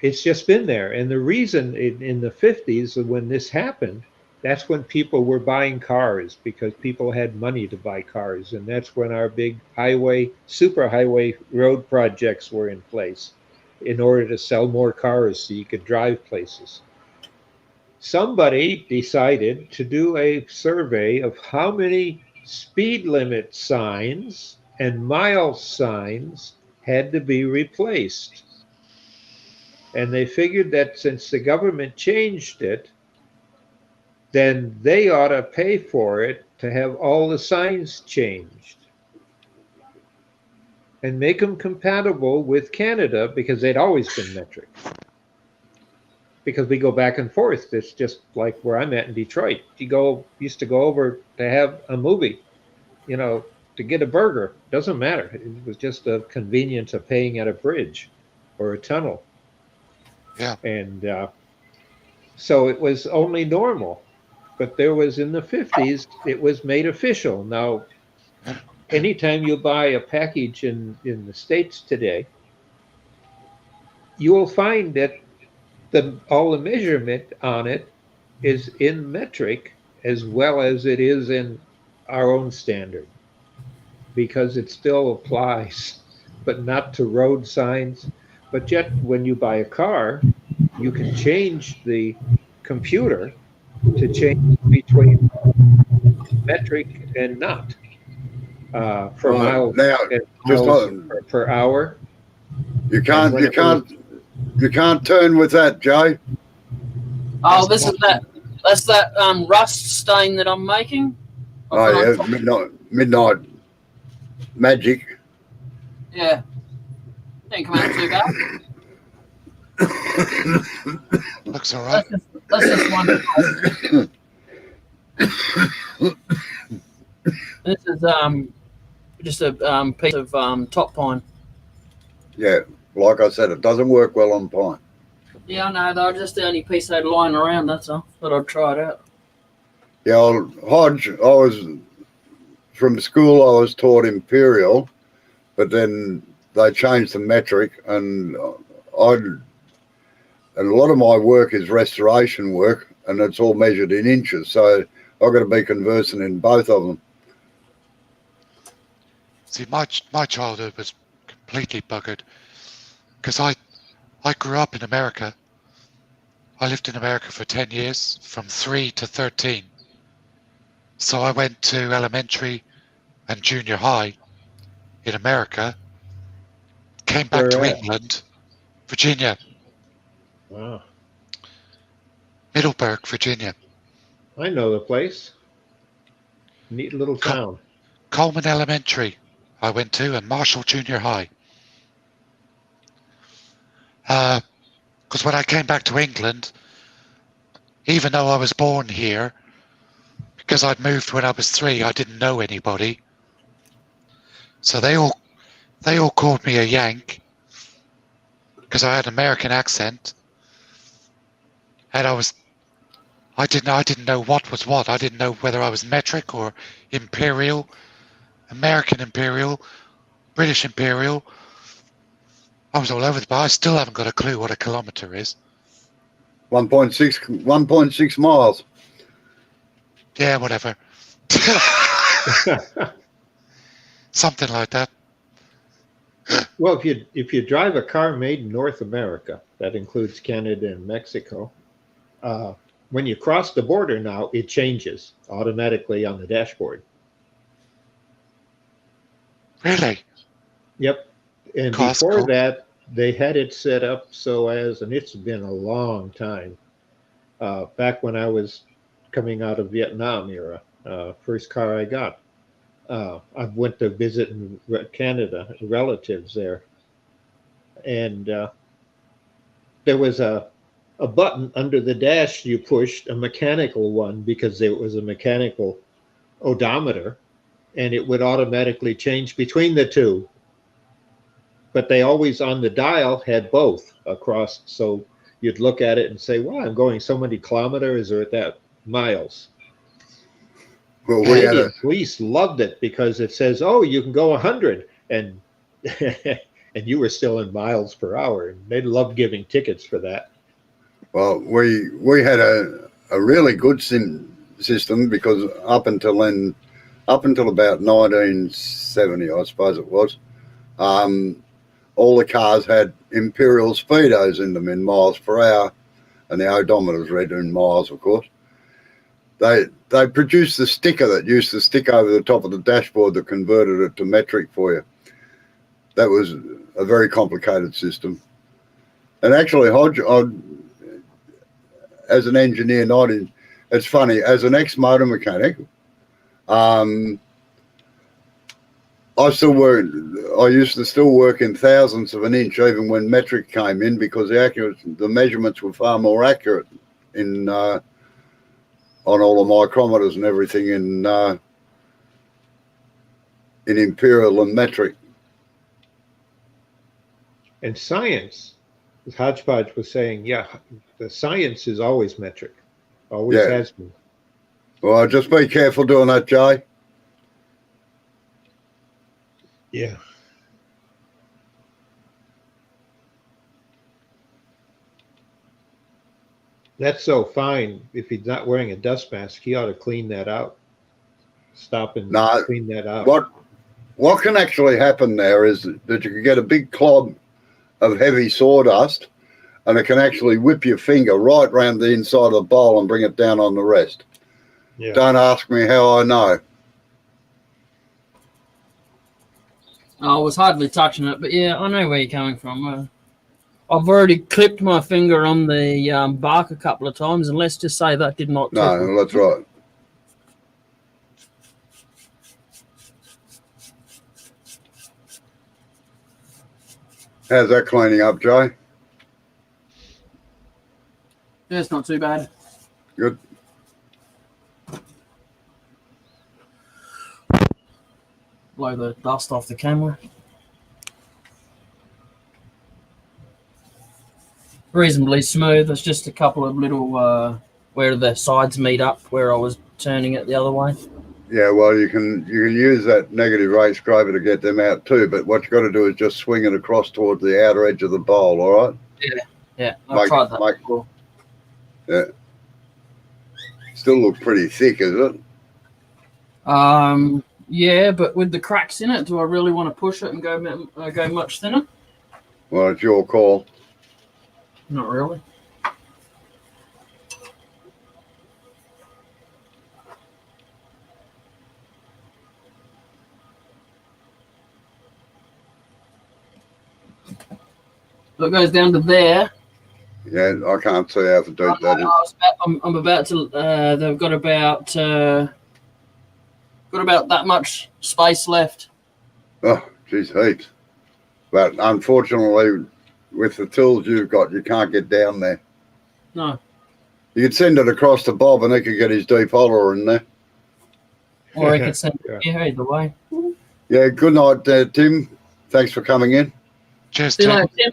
it's just been there. And the reason in the 50s when this happened, that's when people were buying cars because people had money to buy cars. And that's when our big superhighway road projects were in place in order to sell more cars so you could drive places. Somebody decided to do a survey of how many speed limit signs and mile signs had to be replaced. And they figured that since the government changed it, then they ought to pay for it to have all the signs changed and make them compatible with Canada because they'd always been metric. Because we go back and forth. It's just like where I'm at in Detroit. Used to go over to have a movie, to get a burger. Doesn't matter. It was just a convenience of paying at a bridge or a tunnel. Yeah. And so it was only normal. But there was in the 50s, it was made official. Now, anytime you buy a package in the States today, you will find that all the measurement on it is in metric as well as it is in our own standard because it still applies, but not to road signs, But yet, when you buy a car, you can change the computer to change between metric and not per mile Now, and just miles per hour. you And can't when you it was- can't you can't turn with that, Jay. Oh, this is that. That's that rust stain that I'm making. I Oh put yeah, on- midnight magic. Yeah. Didn't come out too bad. Looks all right. That's just one. This is just a piece of top pine. Yeah, like I said, it doesn't work well on pine. Yeah, I know. Though just the only piece I had lying around. That's all. Thought I'd try it out. Yeah, Hodge, I was from school. I was taught imperial, but then they changed the metric, and a lot of my work is restoration work, and it's all measured in inches. So I've got to be conversant in both of them. See, my childhood was completely buggered because I grew up in America. I lived in America for 10 years, from 3 to 13. So I went to elementary and junior high in America, came back to Where at? England, Virginia, Wow, Middleburg, Virginia, I know the place. Neat little town. Coleman Elementary I went to, and Marshall Junior High. Because when I came back to England, even though I was born here, because I'd moved when I was 3, I didn't know anybody. So they all called me a Yank because I had an American accent, and I didn't know what was what. I didn't know whether I was metric or imperial, American imperial, British imperial. I was all over the place. I still haven't got a clue what a kilometre is. 1.6 miles. Yeah, whatever. Something like that. Well, if you drive a car made in North America, that includes Canada and Mexico, when you cross the border now, it changes automatically on the dashboard. Really? Yep. And That's before cool. that, they had it set up so as, and it's been a long time, back when I was coming out of Vietnam era, first car I got. I went to visit in Canada, relatives there. And there was a button under the dash you pushed, a mechanical one, because it was a mechanical odometer, and it would automatically change between the two. But they always on the dial had both across, so you'd look at it and say, wow, I'm going so many kilometers or that miles. Well, we had Canadian a police loved it because it says, oh, you can go 100, and and you were still in miles per hour, and they loved giving tickets for that. well, we had a really good system because up until about 1970, I suppose it was, all the cars had imperial speedos in them in miles per hour, and the odometer was read in miles, of course. They produced the sticker that used to stick over the top of the dashboard that converted it to metric for you. That was a very complicated system. And actually, Hodge, as an engineer, it's funny, as an ex-motor mechanic, I used to still work in thousandths of an inch even when metric came in, because the measurements were far more accurate on all the micrometers and everything in imperial and metric. And science, as Hodgepodge was saying, yeah, the science is always metric, always Yeah. has been. Well, just be careful doing that, Jay. Yeah. That's so fine. If he's not wearing a dust mask, he ought to clean that out. Stop and No, clean that out. What can actually happen there is that you can get a big clog of heavy sawdust, and it can actually whip your finger right round the inside of the bowl and bring it down on the rest. Yeah. Don't ask me how I know. I was hardly touching it, but yeah, I know where you're coming from. I've already clipped my finger on the bark a couple of times, and let's just say that did not tickle. No, that's right. How's that cleaning up, Jay? Yeah, it's not too bad. Good. Blow the dust off the camera. Reasonably smooth. There's just a couple of little where the sides meet up where I was turning it the other way. Yeah, well, you can use that negative rate scraper to get them out too, but what you got to do is just swing it across towards the outer edge of the bowl, all right? Yeah, I've tried that before. Yeah. Still look pretty thick, is it? Yeah, but with the cracks in it, do I really want to push it and go much thinner? Well, it's your call. Not really. So it goes down to there. Yeah, I can't see how deep that is. I'm about to. They've got about that much space left. Oh, geez, heaps. But unfortunately, with the tools you've got, you can't get down there. No. You could send it across to Bob and he could get his deep holler in there. Or he could send it here either way. Yeah, good night, Tim. Thanks for coming in. Cheers, See you Tim. later, Tim.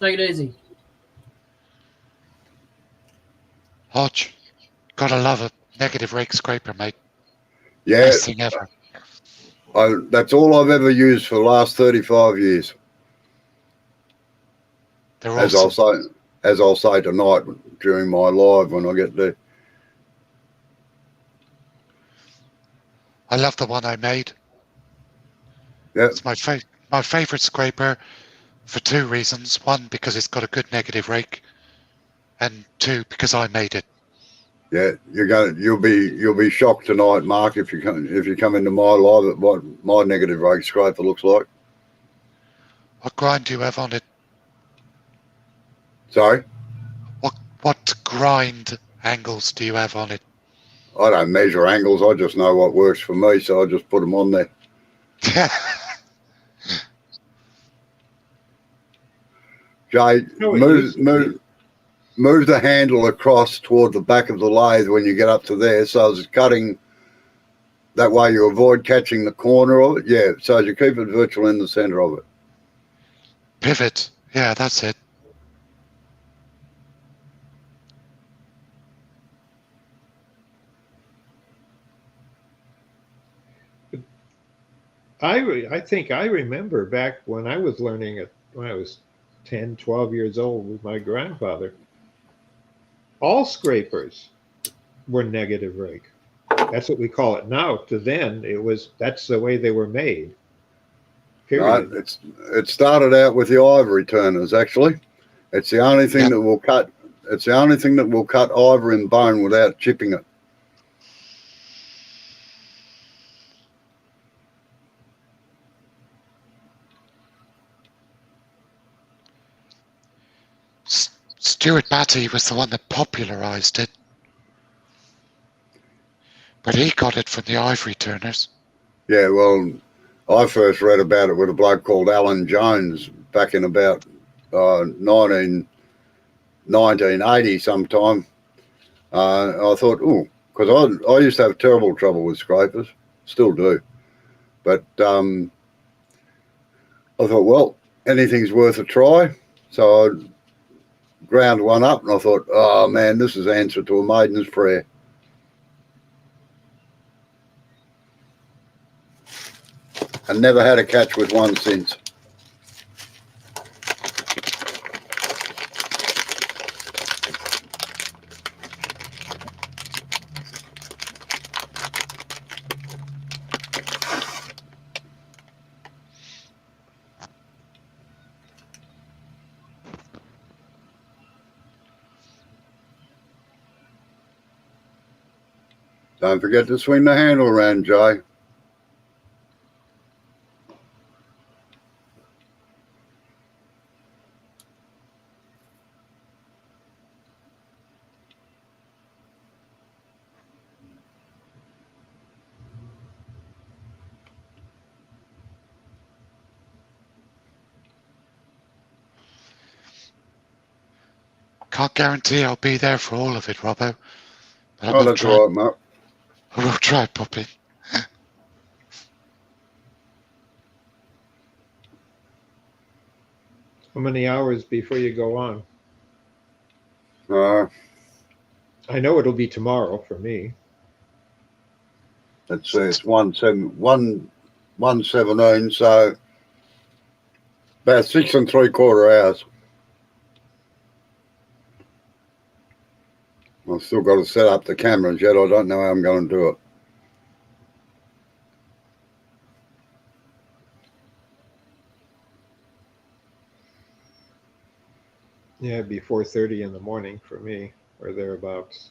Take it easy. Hodge, gotta love a negative rake scraper, mate. Yeah, Best thing ever. that's all I've ever used for the last 35 years. They're As awesome. I'll say tonight during my live when I get there. I love the one I made. Yeah, It's my favorite scraper for two reasons. One, because it's got a good negative rake, and two, because I made it. yeah, you'll be shocked tonight, Mark, if you come into my live at what my negative rake scraper looks like. What grind do you have on it? Sorry, What grind angles do you have on it? I don't measure angles. I just know what works for me, so I just put them on there. Jay, No, it move the handle across toward the back of the lathe when you get up to there, so it's cutting. That way you avoid catching the corner of it. Yeah, so you keep it virtually in the center of it. Pivot. Yeah, that's it. I think I remember back when I was learning it, when I was 10, 12 years old with my grandfather. All scrapers were negative rake. That's what we call it now. To then, that's the way they were made. Period. Right? It started out with the ivory turners. Actually, it's the only thing that will cut. It's the only thing that will cut ivory and bone without chipping it. Stuart Batty was the one that popularized it. But he got it from the ivory turners. Yeah, well, I first read about it with a bloke called Alan Jones back in about 1980 sometime. I thought, because I used to have terrible trouble with scrapers, still do. But I thought, well, anything's worth a try. So I ground one up and I thought, oh man, this is answer to a maiden's prayer. I never had a catch with one since. Don't forget to swing the handle around, Jay. Can't guarantee I'll be there for all of it, Robbo. But I Oh, will that's try. all right, mate. I will try pop in. How many hours before you go on? Uh, I know it'll be tomorrow for me. let's see, it's 1:17, so about 6 3/4 hours. I've still got to set up the cameras yet. I don't know how I'm going to do it. Yeah, it'd be 4:30 in the morning for me, or thereabouts.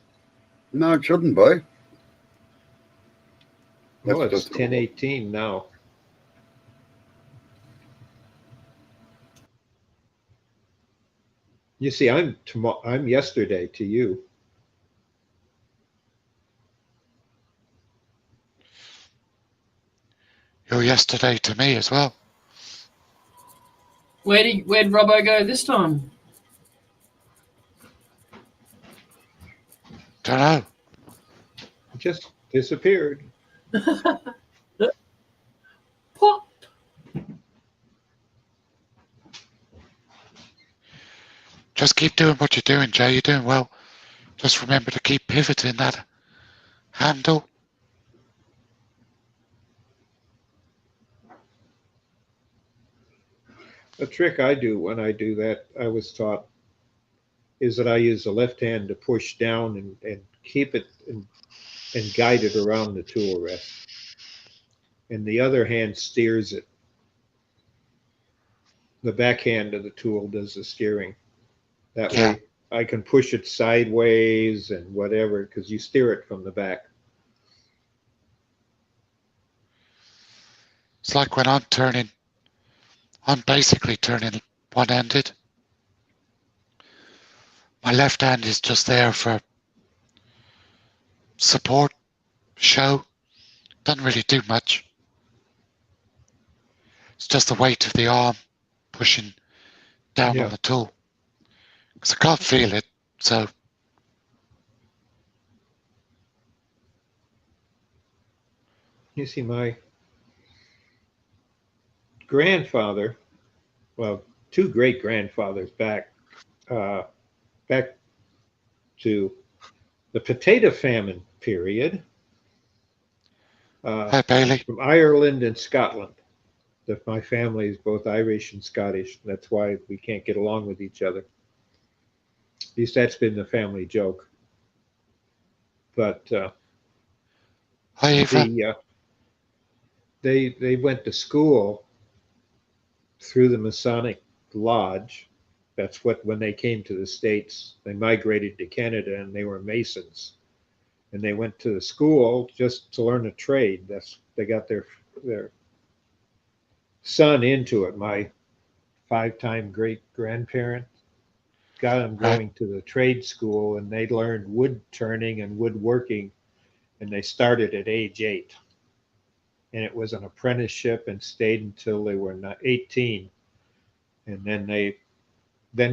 No, it shouldn't be. Well, That's it's just 10:18 now. You see, I'm yesterday to you. You're yesterday to me as well. Where'd Robbo go this time? Don't know. It just disappeared. Pop. Just keep doing what you're doing, Jay. You're doing well. Just remember to keep pivoting that handle. A trick I do when I do that, I was taught, is that I use the left hand to push down and keep it and guide it around the tool rest. And the other hand steers it. The back hand of the tool does the steering. That Yeah. way I can push it sideways and whatever, because you steer it from the back. It's like when I'm basically turning one-handed. My left hand is just there for support, show. Doesn't really do much. It's just the weight of the arm pushing down Yeah. on the tool. Because I can't feel it, so You see, my grandfather, well, two great grandfathers back to the potato famine period, hi Bailey. from Ireland and Scotland. My family is both Irish and Scottish. That's why we can't get along with each other. At least that's been the family joke. But Hi Eva. they went to school through the Masonic Lodge. That's what, when they came to the States, they migrated to Canada and they were Masons. And they went to the school just to learn a trade. They got their son into it. My 5-time great grandparent got them Right. going to the trade school, and they learned wood turning and woodworking, and they started at age 8. And it was an apprenticeship and stayed until they were 18. And then they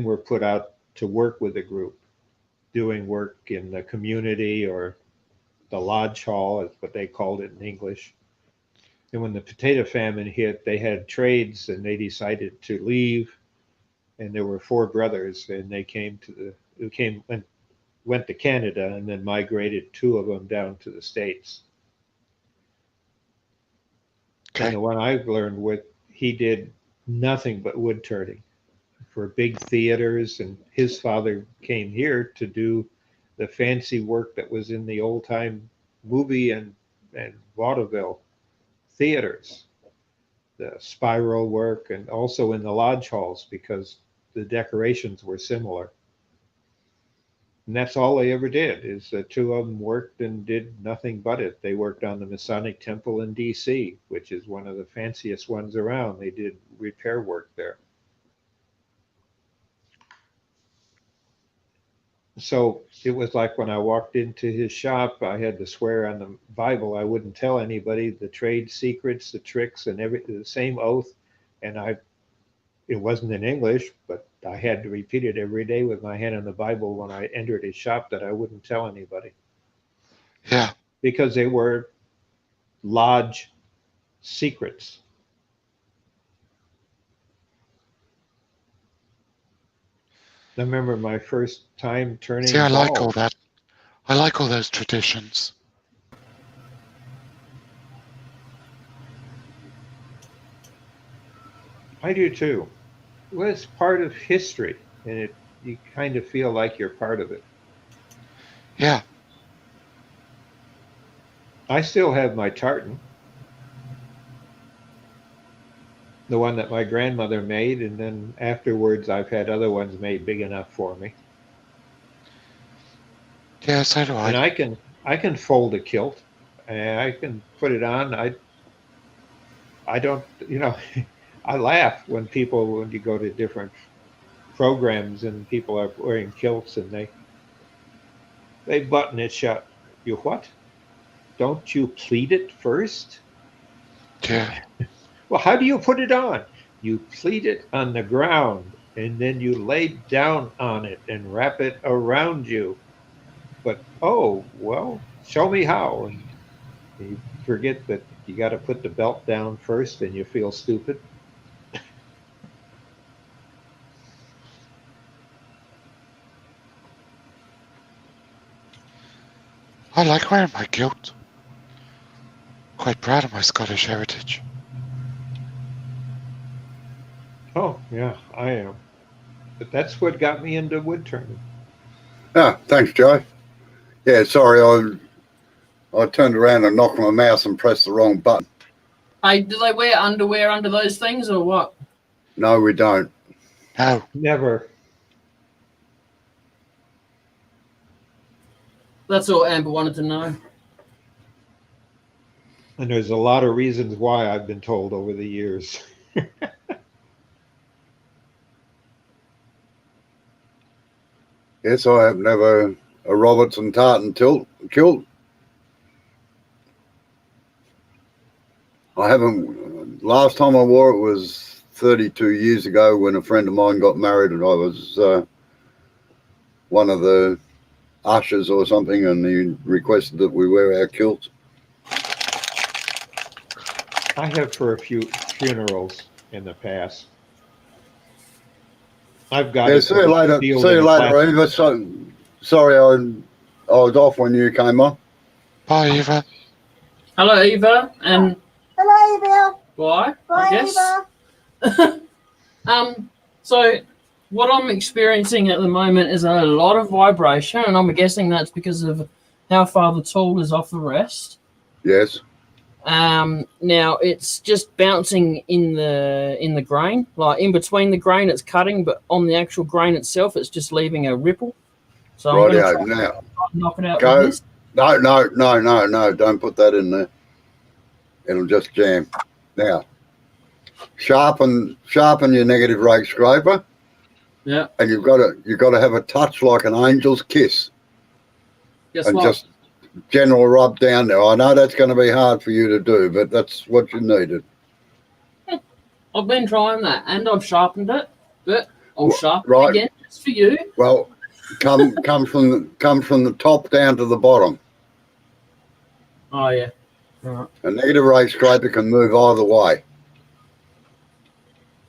were put out to work with a group, doing work in the community, or the lodge hall is what they called it in English. And when the potato famine hit, they had trades and they decided to leave. And there were 4 brothers, and they went to Canada, and then migrated 2 of them down to the States. Okay. And the one I've learned with, he did nothing but wood turning for big theaters, and his father came here to do the fancy work that was in the old time movie and vaudeville theaters, the spiral work, and also in the lodge halls, because the decorations were similar. And that's all they ever did. Is the two of them worked and did nothing but it. They worked on the Masonic Temple in D.C., which is one of the fanciest ones around. They did repair work there. So it was like when I walked into his shop, I had to swear on the Bible I wouldn't tell anybody the trade secrets, the tricks, and every the same oath. And it wasn't in English, but I had to repeat it every day with my hand on the Bible when I entered his shop that I wouldn't tell anybody Yeah. because they were lodge secrets. I remember my first time turning See, I like all bald. that. I like all those traditions. I do too. Well, it's part of history, and you kind of feel like you're part of it. Yeah. I still have my tartan, the one that my grandmother made, and then afterwards I've had other ones made big enough for me. Yeah, so do And I. I can fold a kilt, and I can put it on. I don't, I laugh when you go to different programs and people are wearing kilts and they button it shut. You what? Don't you pleat it first? Yeah. Well, how do you put it on? You pleat it on the ground and then you lay down on it and wrap it around you. But oh, well, show me how. And you forget that you got to put the belt down first and you feel stupid. I like wearing my kilt. Quite proud of my Scottish heritage. Oh, yeah, I am. But that's what got me into wood turning. Yeah, thanks, Joe. Yeah, sorry, I turned around and knocked my mouse and pressed the wrong button. Hey, do they wear underwear under those things or what? No, we don't. No. Never. That's all Amber wanted to know. And there's a lot of reasons why I've been told over the years. Yes, I have never a Robertson tartan kilt. I haven't. Last time I wore it was 32 years ago when a friend of mine got married, and I was one of the ushers or something, and he requested that we wear our kilts. I have for a few funerals in the past. I've got Yeah, it see you later. sealed See in you a later, plastic. Eva. So, sorry, I was off when you came on. Bye, Eva. Hello, Eva, and Hello, Bill. bye. I Bye, guess. Eva. So what I'm experiencing at the moment is a lot of vibration, and I'm guessing that's because of how far the tool is off the rest. Yes. Now it's just bouncing in the grain, like in between the grain it's cutting, but on the actual grain itself it's just leaving a ripple. So I'm going to Rightio. try Now, to knock it out go. with this. No. Don't put that in there. It'll just jam. Now, sharpen your negative rake scraper, Yeah. and you've got to have a touch like an angel's kiss, Guess and what? just general rub down there. I know that's going to be hard for you to do, but that's what you needed. I've been trying that, and I've sharpened it, but I'll sharpen right. it again just for you. Well, come from the top down to the bottom. Oh yeah. All right. A negative rake scraper can move either way.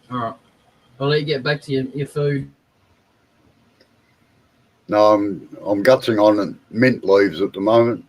All right. I'll let you get back to your food. No, I'm gutsing on mint leaves at the moment.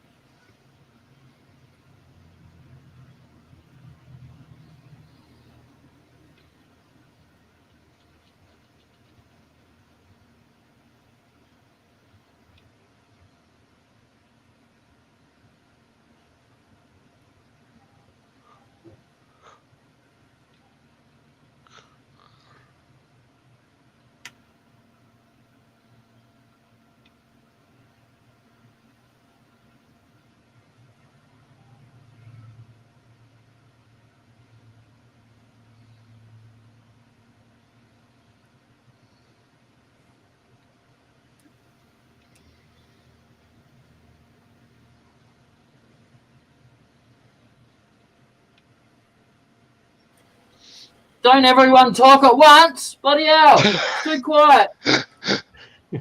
Don't everyone talk at once. Bloody hell. Too quiet.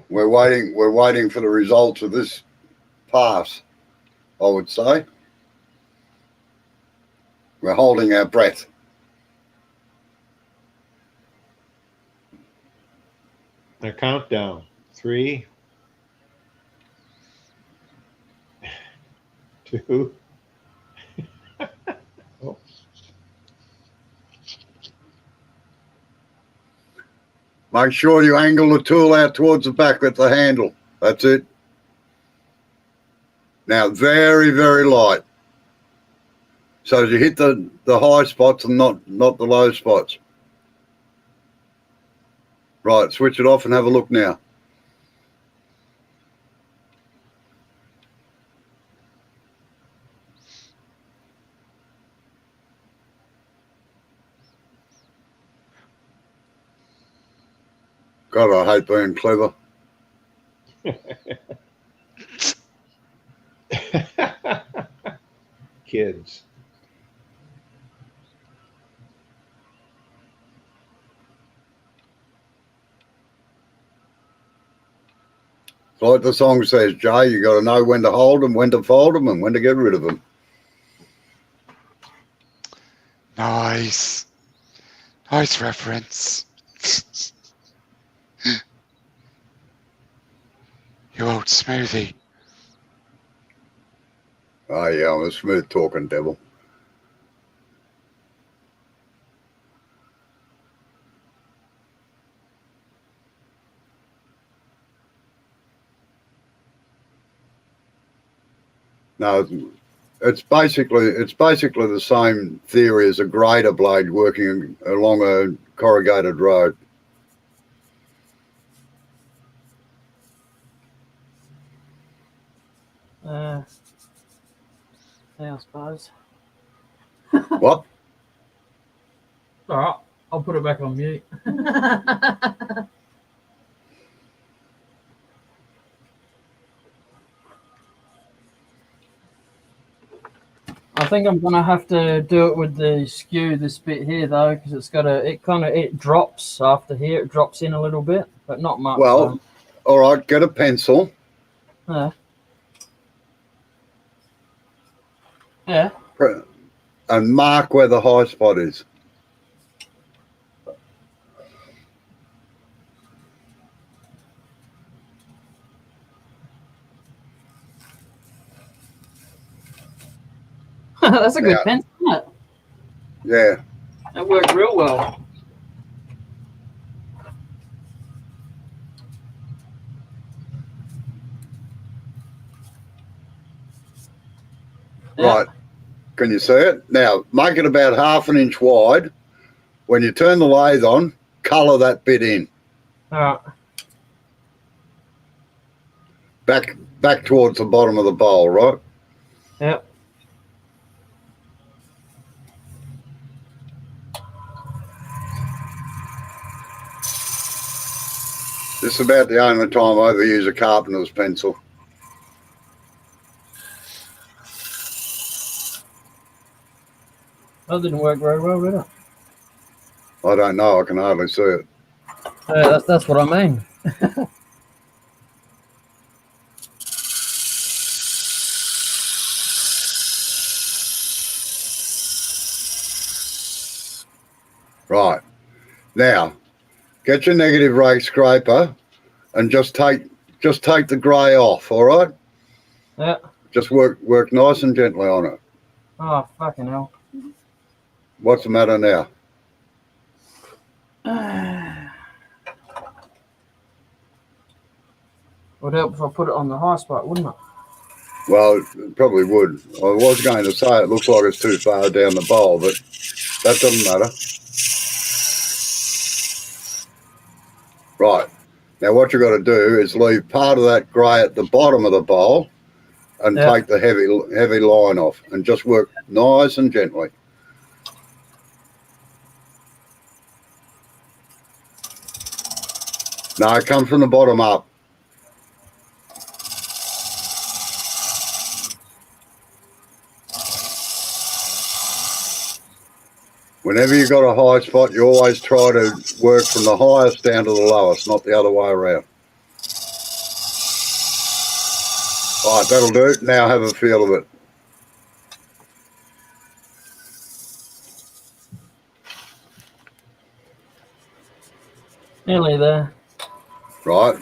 We're waiting for the results of this pass, I would say. We're holding our breath. A countdown. 3, 2. Oh, Make sure you angle the tool out towards the back with the handle. That's it. Now, very, very light. So you hit the high spots and not the low spots. Right, switch it off and have a look now. God, I hate being clever. kids. Like the song says, Jay, you got to know when to hold them, when to fold them, and when to get rid of them. Nice. Nice reference. You old smoothie. Oh, yeah, I'm a smooth talking devil. No, it's basically the same theory as a grater blade working along a corrugated road. Yeah, I suppose. What? All right, I'll put it back on mute. I think I'm gonna have to do it with the skew this bit here though, because it drops after here. It drops in a little bit, but not much. Well, all right, get a pencil. Yeah. Yeah. And mark where the high spot is. That's a good Yeah. pencil, isn't it? Yeah. That worked real well. Yeah. Right. Can you see it? Now, make it about 1/2 inch wide. When you turn the lathe on, colour that bit in. All right. Back towards the bottom of the bowl, right? Yep. This is about the only time I ever use a carpenter's pencil. That didn't work very well, did it? I don't know. I can hardly see it. Yeah, that's what I mean. Right. Now, get your negative rake scraper and just take the grey off, all right? Yeah. Just work nice and gently on it. Oh, fucking hell. What's the matter now? Would help if I put it on the high spot, wouldn't it? Well, it probably would. I was going to say it looks like it's too far down the bowl, but that doesn't matter. Right. Now what you've got to do is leave part of that grey at the bottom of the bowl and take the heavy line off and just work nice and gently. No, come from the bottom up. Whenever you got a high spot, you always try to work from the highest down to the lowest, not the other way around. All right, that'll do it. Now have a feel of it. Nearly there. Right?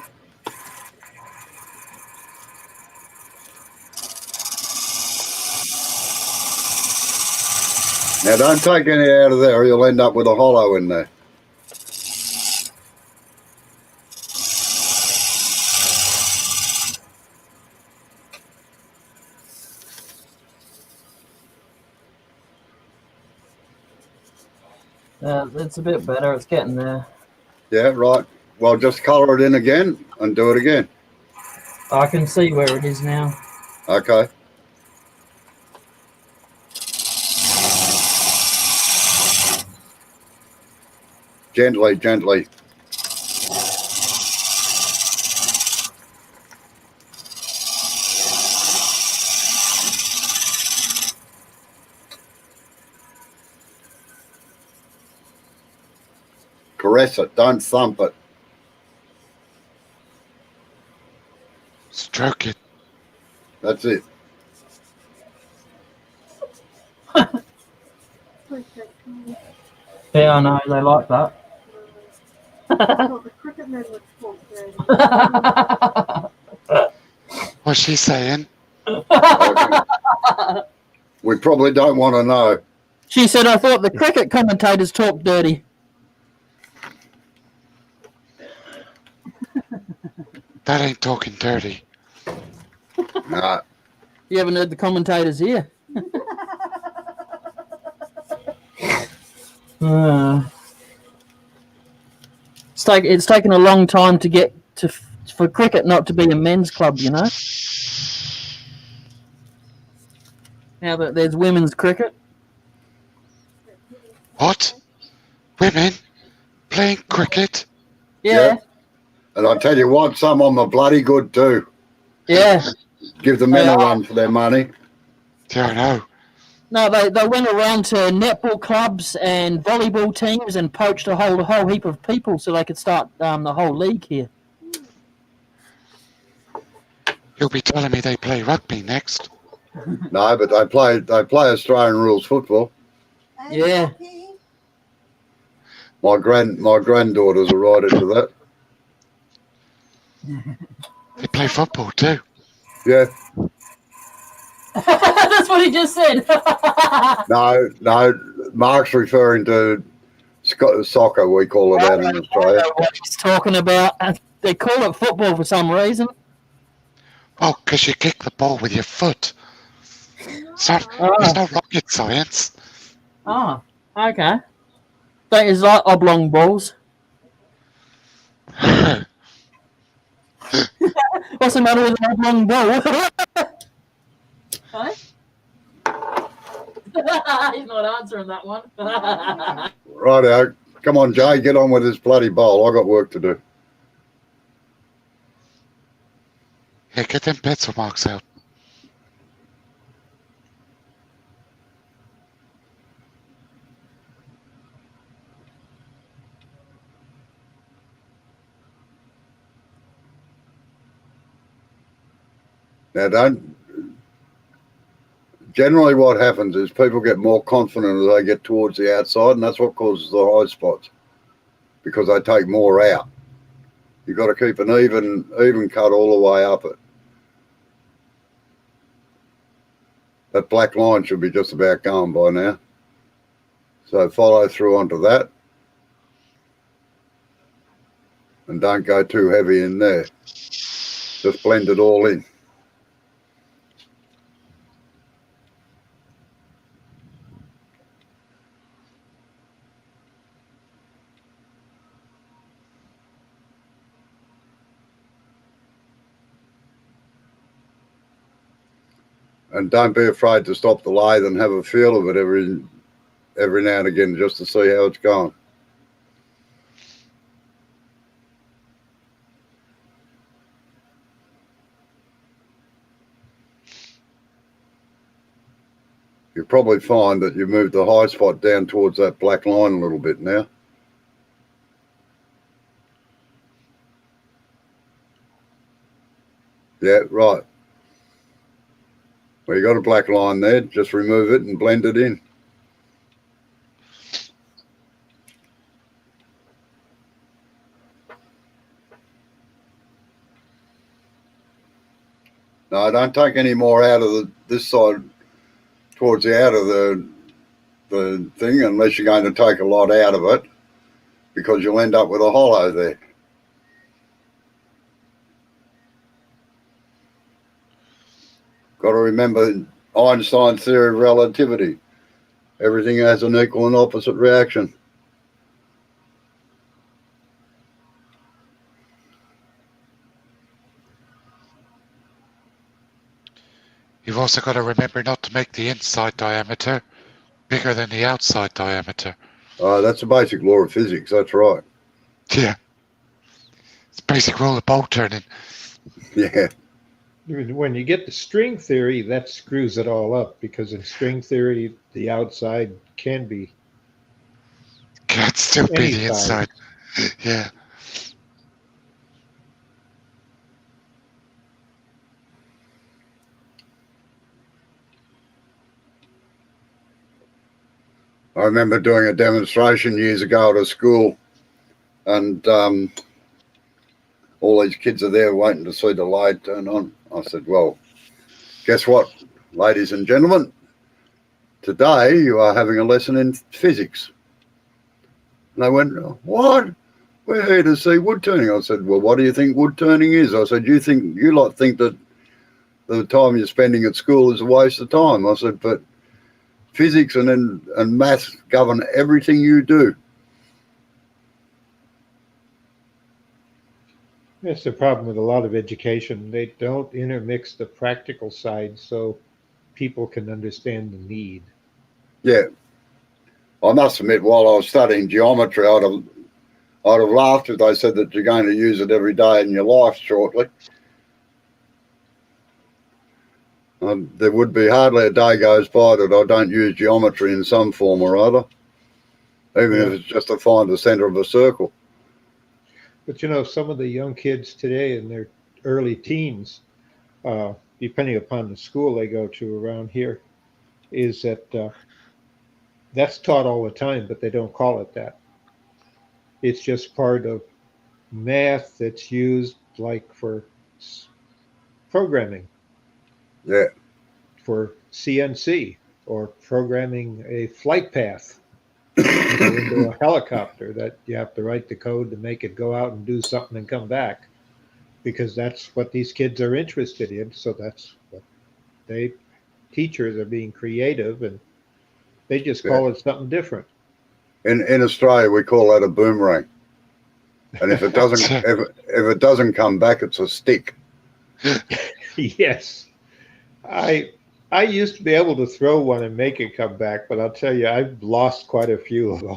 Now don't take any out of there or you'll end up with a hollow in there. It's a bit better. It's getting there. Yeah, right. Well, just colour it in again and do it again. I can see where it is now. Okay. Gently, gently. Caress it, don't thump it. Stroke it. That's it. Yeah, I know. They like that. Thought the cricket men would talk dirty. What's she saying? We probably don't want to know. She said, I thought the cricket commentators talk dirty. That ain't talking dirty. Nah. You haven't heard the commentators here. It's taken a long time to get for cricket not to be a men's club, you know. Now that there's women's cricket. What? Women playing cricket? Yeah, And I tell you what, some of them are bloody good too. yeah. Give the men They a are. run for their money. Yeah, I know. No, they went around to netball clubs and volleyball teams and poached a whole heap of people so they could start the whole league here. You'll be telling me they play rugby next. No, but they play Australian rules football. And Yeah. hockey. My granddaughters are right into that. They play football too. Yeah. That's what he just said. No, Mark's referring to soccer, we call it out in I Australia. know what he's talking about. They call it football for some reason. Oh, 'cause you kick the ball with your foot. It's not rocket science. Oh, okay. That is like oblong balls. What's the matter with an oblong ball? Huh? He's not answering that one. Righto. Come on, Jay, get on with this bloody bowl. I got work to do. Yeah, get them pencil marks out. Now, generally what happens is people get more confident as they get towards the outside, and that's what causes the high spots, because they take more out. You've got to keep an even cut all the way up it. That black line should be just about gone by now. So follow through onto that. And don't go too heavy in there. Just blend it all in. And don't be afraid to stop the lathe and have a feel of it every now and again, just to see how it's going. you'll probably find that you move the high spot down towards that black line a little bit now. Yeah, right. Well, you got a black line there. Just remove it and blend it in. No, don't take any more out of this side towards the out of the thing unless you're going to take a lot out of it, because you'll end up with a hollow there. Got to remember Einstein's theory of relativity. Everything has an equal and opposite reaction. You've also got to remember not to make the inside diameter bigger than the outside diameter. That's a basic law of physics. That's right. Yeah. It's basic rule of bolt turning. Yeah. When you get to string theory, that screws it all up, because in string theory, the outside can be Can't still be any the side. inside. Yeah. I remember doing a demonstration years ago at a school, and all these kids are there waiting to see the light turn on. I said, well, guess what, ladies and gentlemen? Today you are having a lesson in physics. And they went, what? We're here to see wood turning. I said, well, what do you think wood turning is? I said, you lot think that the time you're spending at school is a waste of time. I said, but physics and maths govern everything you do. That's the problem with a lot of education. They don't intermix the practical side so people can understand the need. Yeah. I must admit, while I was studying geometry, I'd have laughed if they said that you're going to use it every day in your life shortly. There would be hardly a day goes by that I don't use geometry in some form or other, even if it's just to find the center of a circle. But you know, some of the young kids today in their early teens, depending upon the school they go to around here, is that that's taught all the time, but they don't call it that. It's just part of math that's used like for programming. Yeah. For CNC, or programming a flight path into a helicopter that you have to write the code to make it go out and do something and come back, because that's what these kids are interested in. So that's what teachers are being creative, and they just call it something different. In Australia, we call that a boomerang. And if it doesn't if it doesn't come back, it's a stick. Yes. I used to be able to throw one and make it come back, but I'll tell you, I've lost quite a few of them.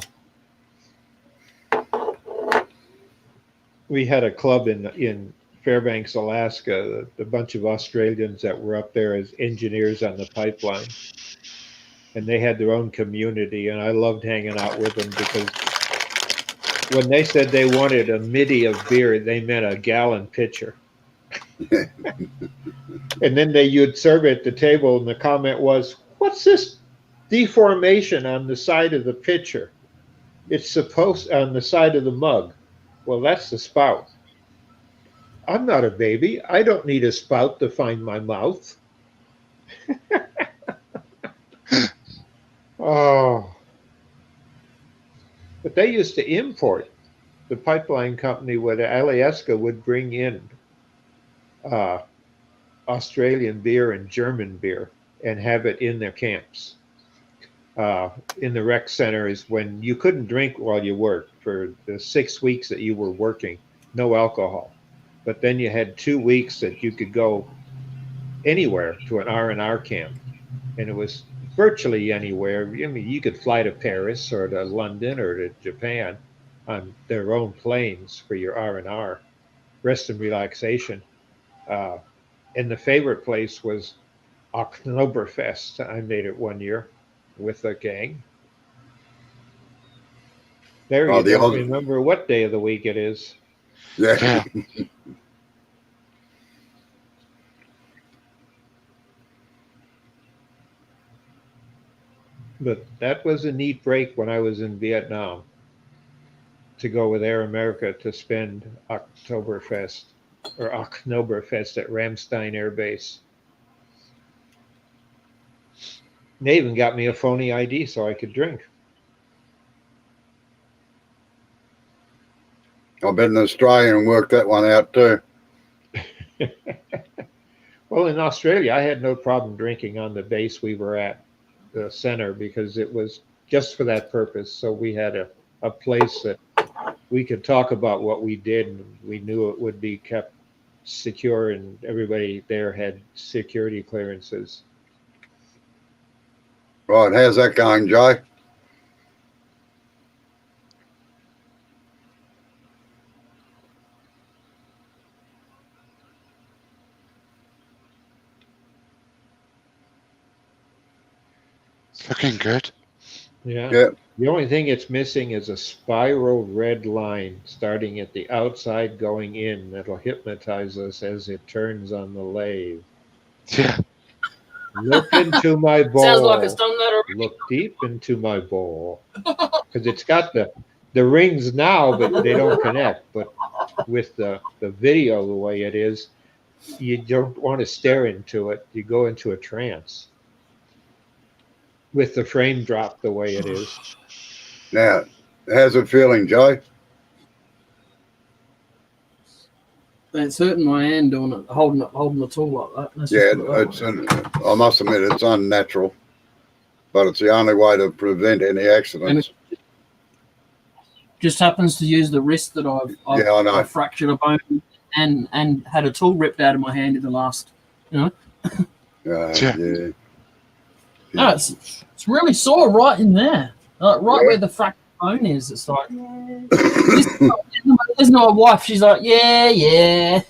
We had a club in Fairbanks, Alaska, a bunch of Australians that were up there as engineers on the pipeline. And they had their own community, and I loved hanging out with them, because when they said they wanted a middy of beer, they meant a gallon pitcher. And then you'd serve it at the table, and the comment was, what's this deformation on the side of the pitcher? It's supposed on the side of the mug. Well, that's the spout. I'm not a baby. I don't need a spout to find my mouth. Oh. But they used to import. The pipeline company with Alyeska would bring in Australian beer and German beer and have it in their camps. In the rec centers, when you couldn't drink while you worked for the 6 weeks that you were working, no alcohol. But then you had 2 weeks that you could go anywhere to an R&R camp, and it was virtually anywhere. I mean, you could fly to Paris or to London or to Japan on their own planes for your R&R, rest and relaxation. And the favorite place was Oktoberfest. I made it one year with a gang. There, Oh, you the don't old- remember what day of the week it is. Yeah. Yeah. But that was a neat break when I was in Vietnam to go with Air America to spend Oktoberfest or Oktoberfest at Ramstein Air Base. They even got me a phony ID so I could drink. I've been in Australia and worked that one out too. Well, in Australia, I had no problem drinking on the base we were at, the center, because it was just for that purpose. So we had a place that we could talk about what we did, and we knew it would be kept secure, and everybody there had security clearances. Right, how's that going, Jay? It's looking good. Yeah. Yeah. The only thing it's missing is a spiral red line starting at the outside going in that'll hypnotize us as it turns on the lathe. Yeah. Look into my bowl. Sounds like it's done that already. Look deep into my bowl. Because it's got the rings now, but they don't connect. But with the video the way it is, you don't want to stare into it. You go into a trance. With the frame drop the way it is. Now, how's it feeling, Jay? It's hurting my hand doing it, holding the tool like that. Let's Yeah, just put it that way. I must admit it's unnatural, but it's the only way to prevent any accidents. Just happens to use the wrist that I've, Yeah, I know. I've fractured a bone and had a tool ripped out of my hand in the last, Yeah. Yeah. No, it's really sore right in there, like right where the fractured bone is. It's like there's no wife. She's like, yeah.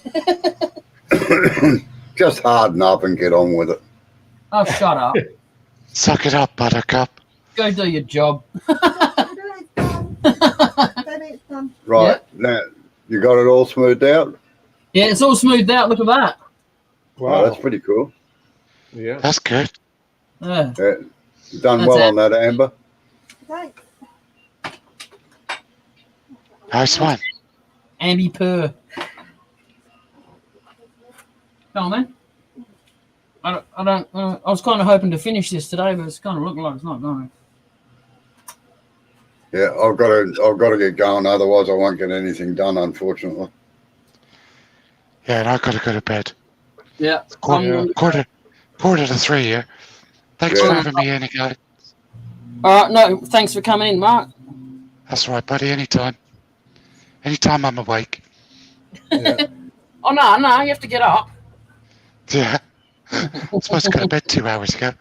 Just harden up and get on with it. Oh, shut up. Suck it up, Buttercup. Go do your job. It's done. It's done. Right. Now, you got it all smoothed out? Yeah, it's all smoothed out. Look at that. Wow. That's pretty cool. Yeah. That's good. Yeah. Yeah. You've done That's well it. on that, Amber. Thanks. Nice one. Andy Purr. Come on, man. I was kind of hoping to finish this today, but it's kind of looking like it's not going. Yeah, I've got to get going. Otherwise, I won't get anything done, unfortunately. Yeah, and I've got to go to bed. Yeah. Quarter to 3 here. Thanks Yeah. for having me in again. All right. No, thanks for coming in, Mark. That's right, buddy. Anytime. Anytime I'm awake. Yeah. Oh no, you have to get up. Yeah. I'm supposed to go to bed 2 hours ago.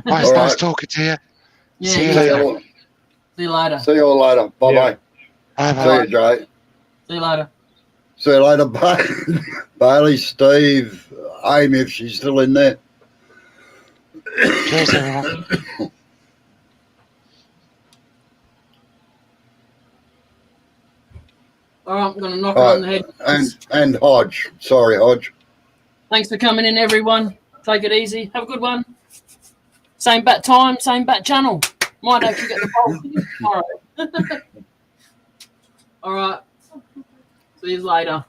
Right, it's All nice right. talking to you. Yeah. See you you See later. you, See you later. see you all later. Bye Yeah. bye. Bye See bye. you, Jay. See you later. See you later, Bailey, Steve, Amy, if she's still in there. Cheers, everyone. All right, I'm going to knock her All on the head. And Hodge. Sorry, Hodge. Thanks for coming in, everyone. Take it easy. Have a good one. Same bat time, same bat channel. Might actually get the poll tomorrow. All right. See you later.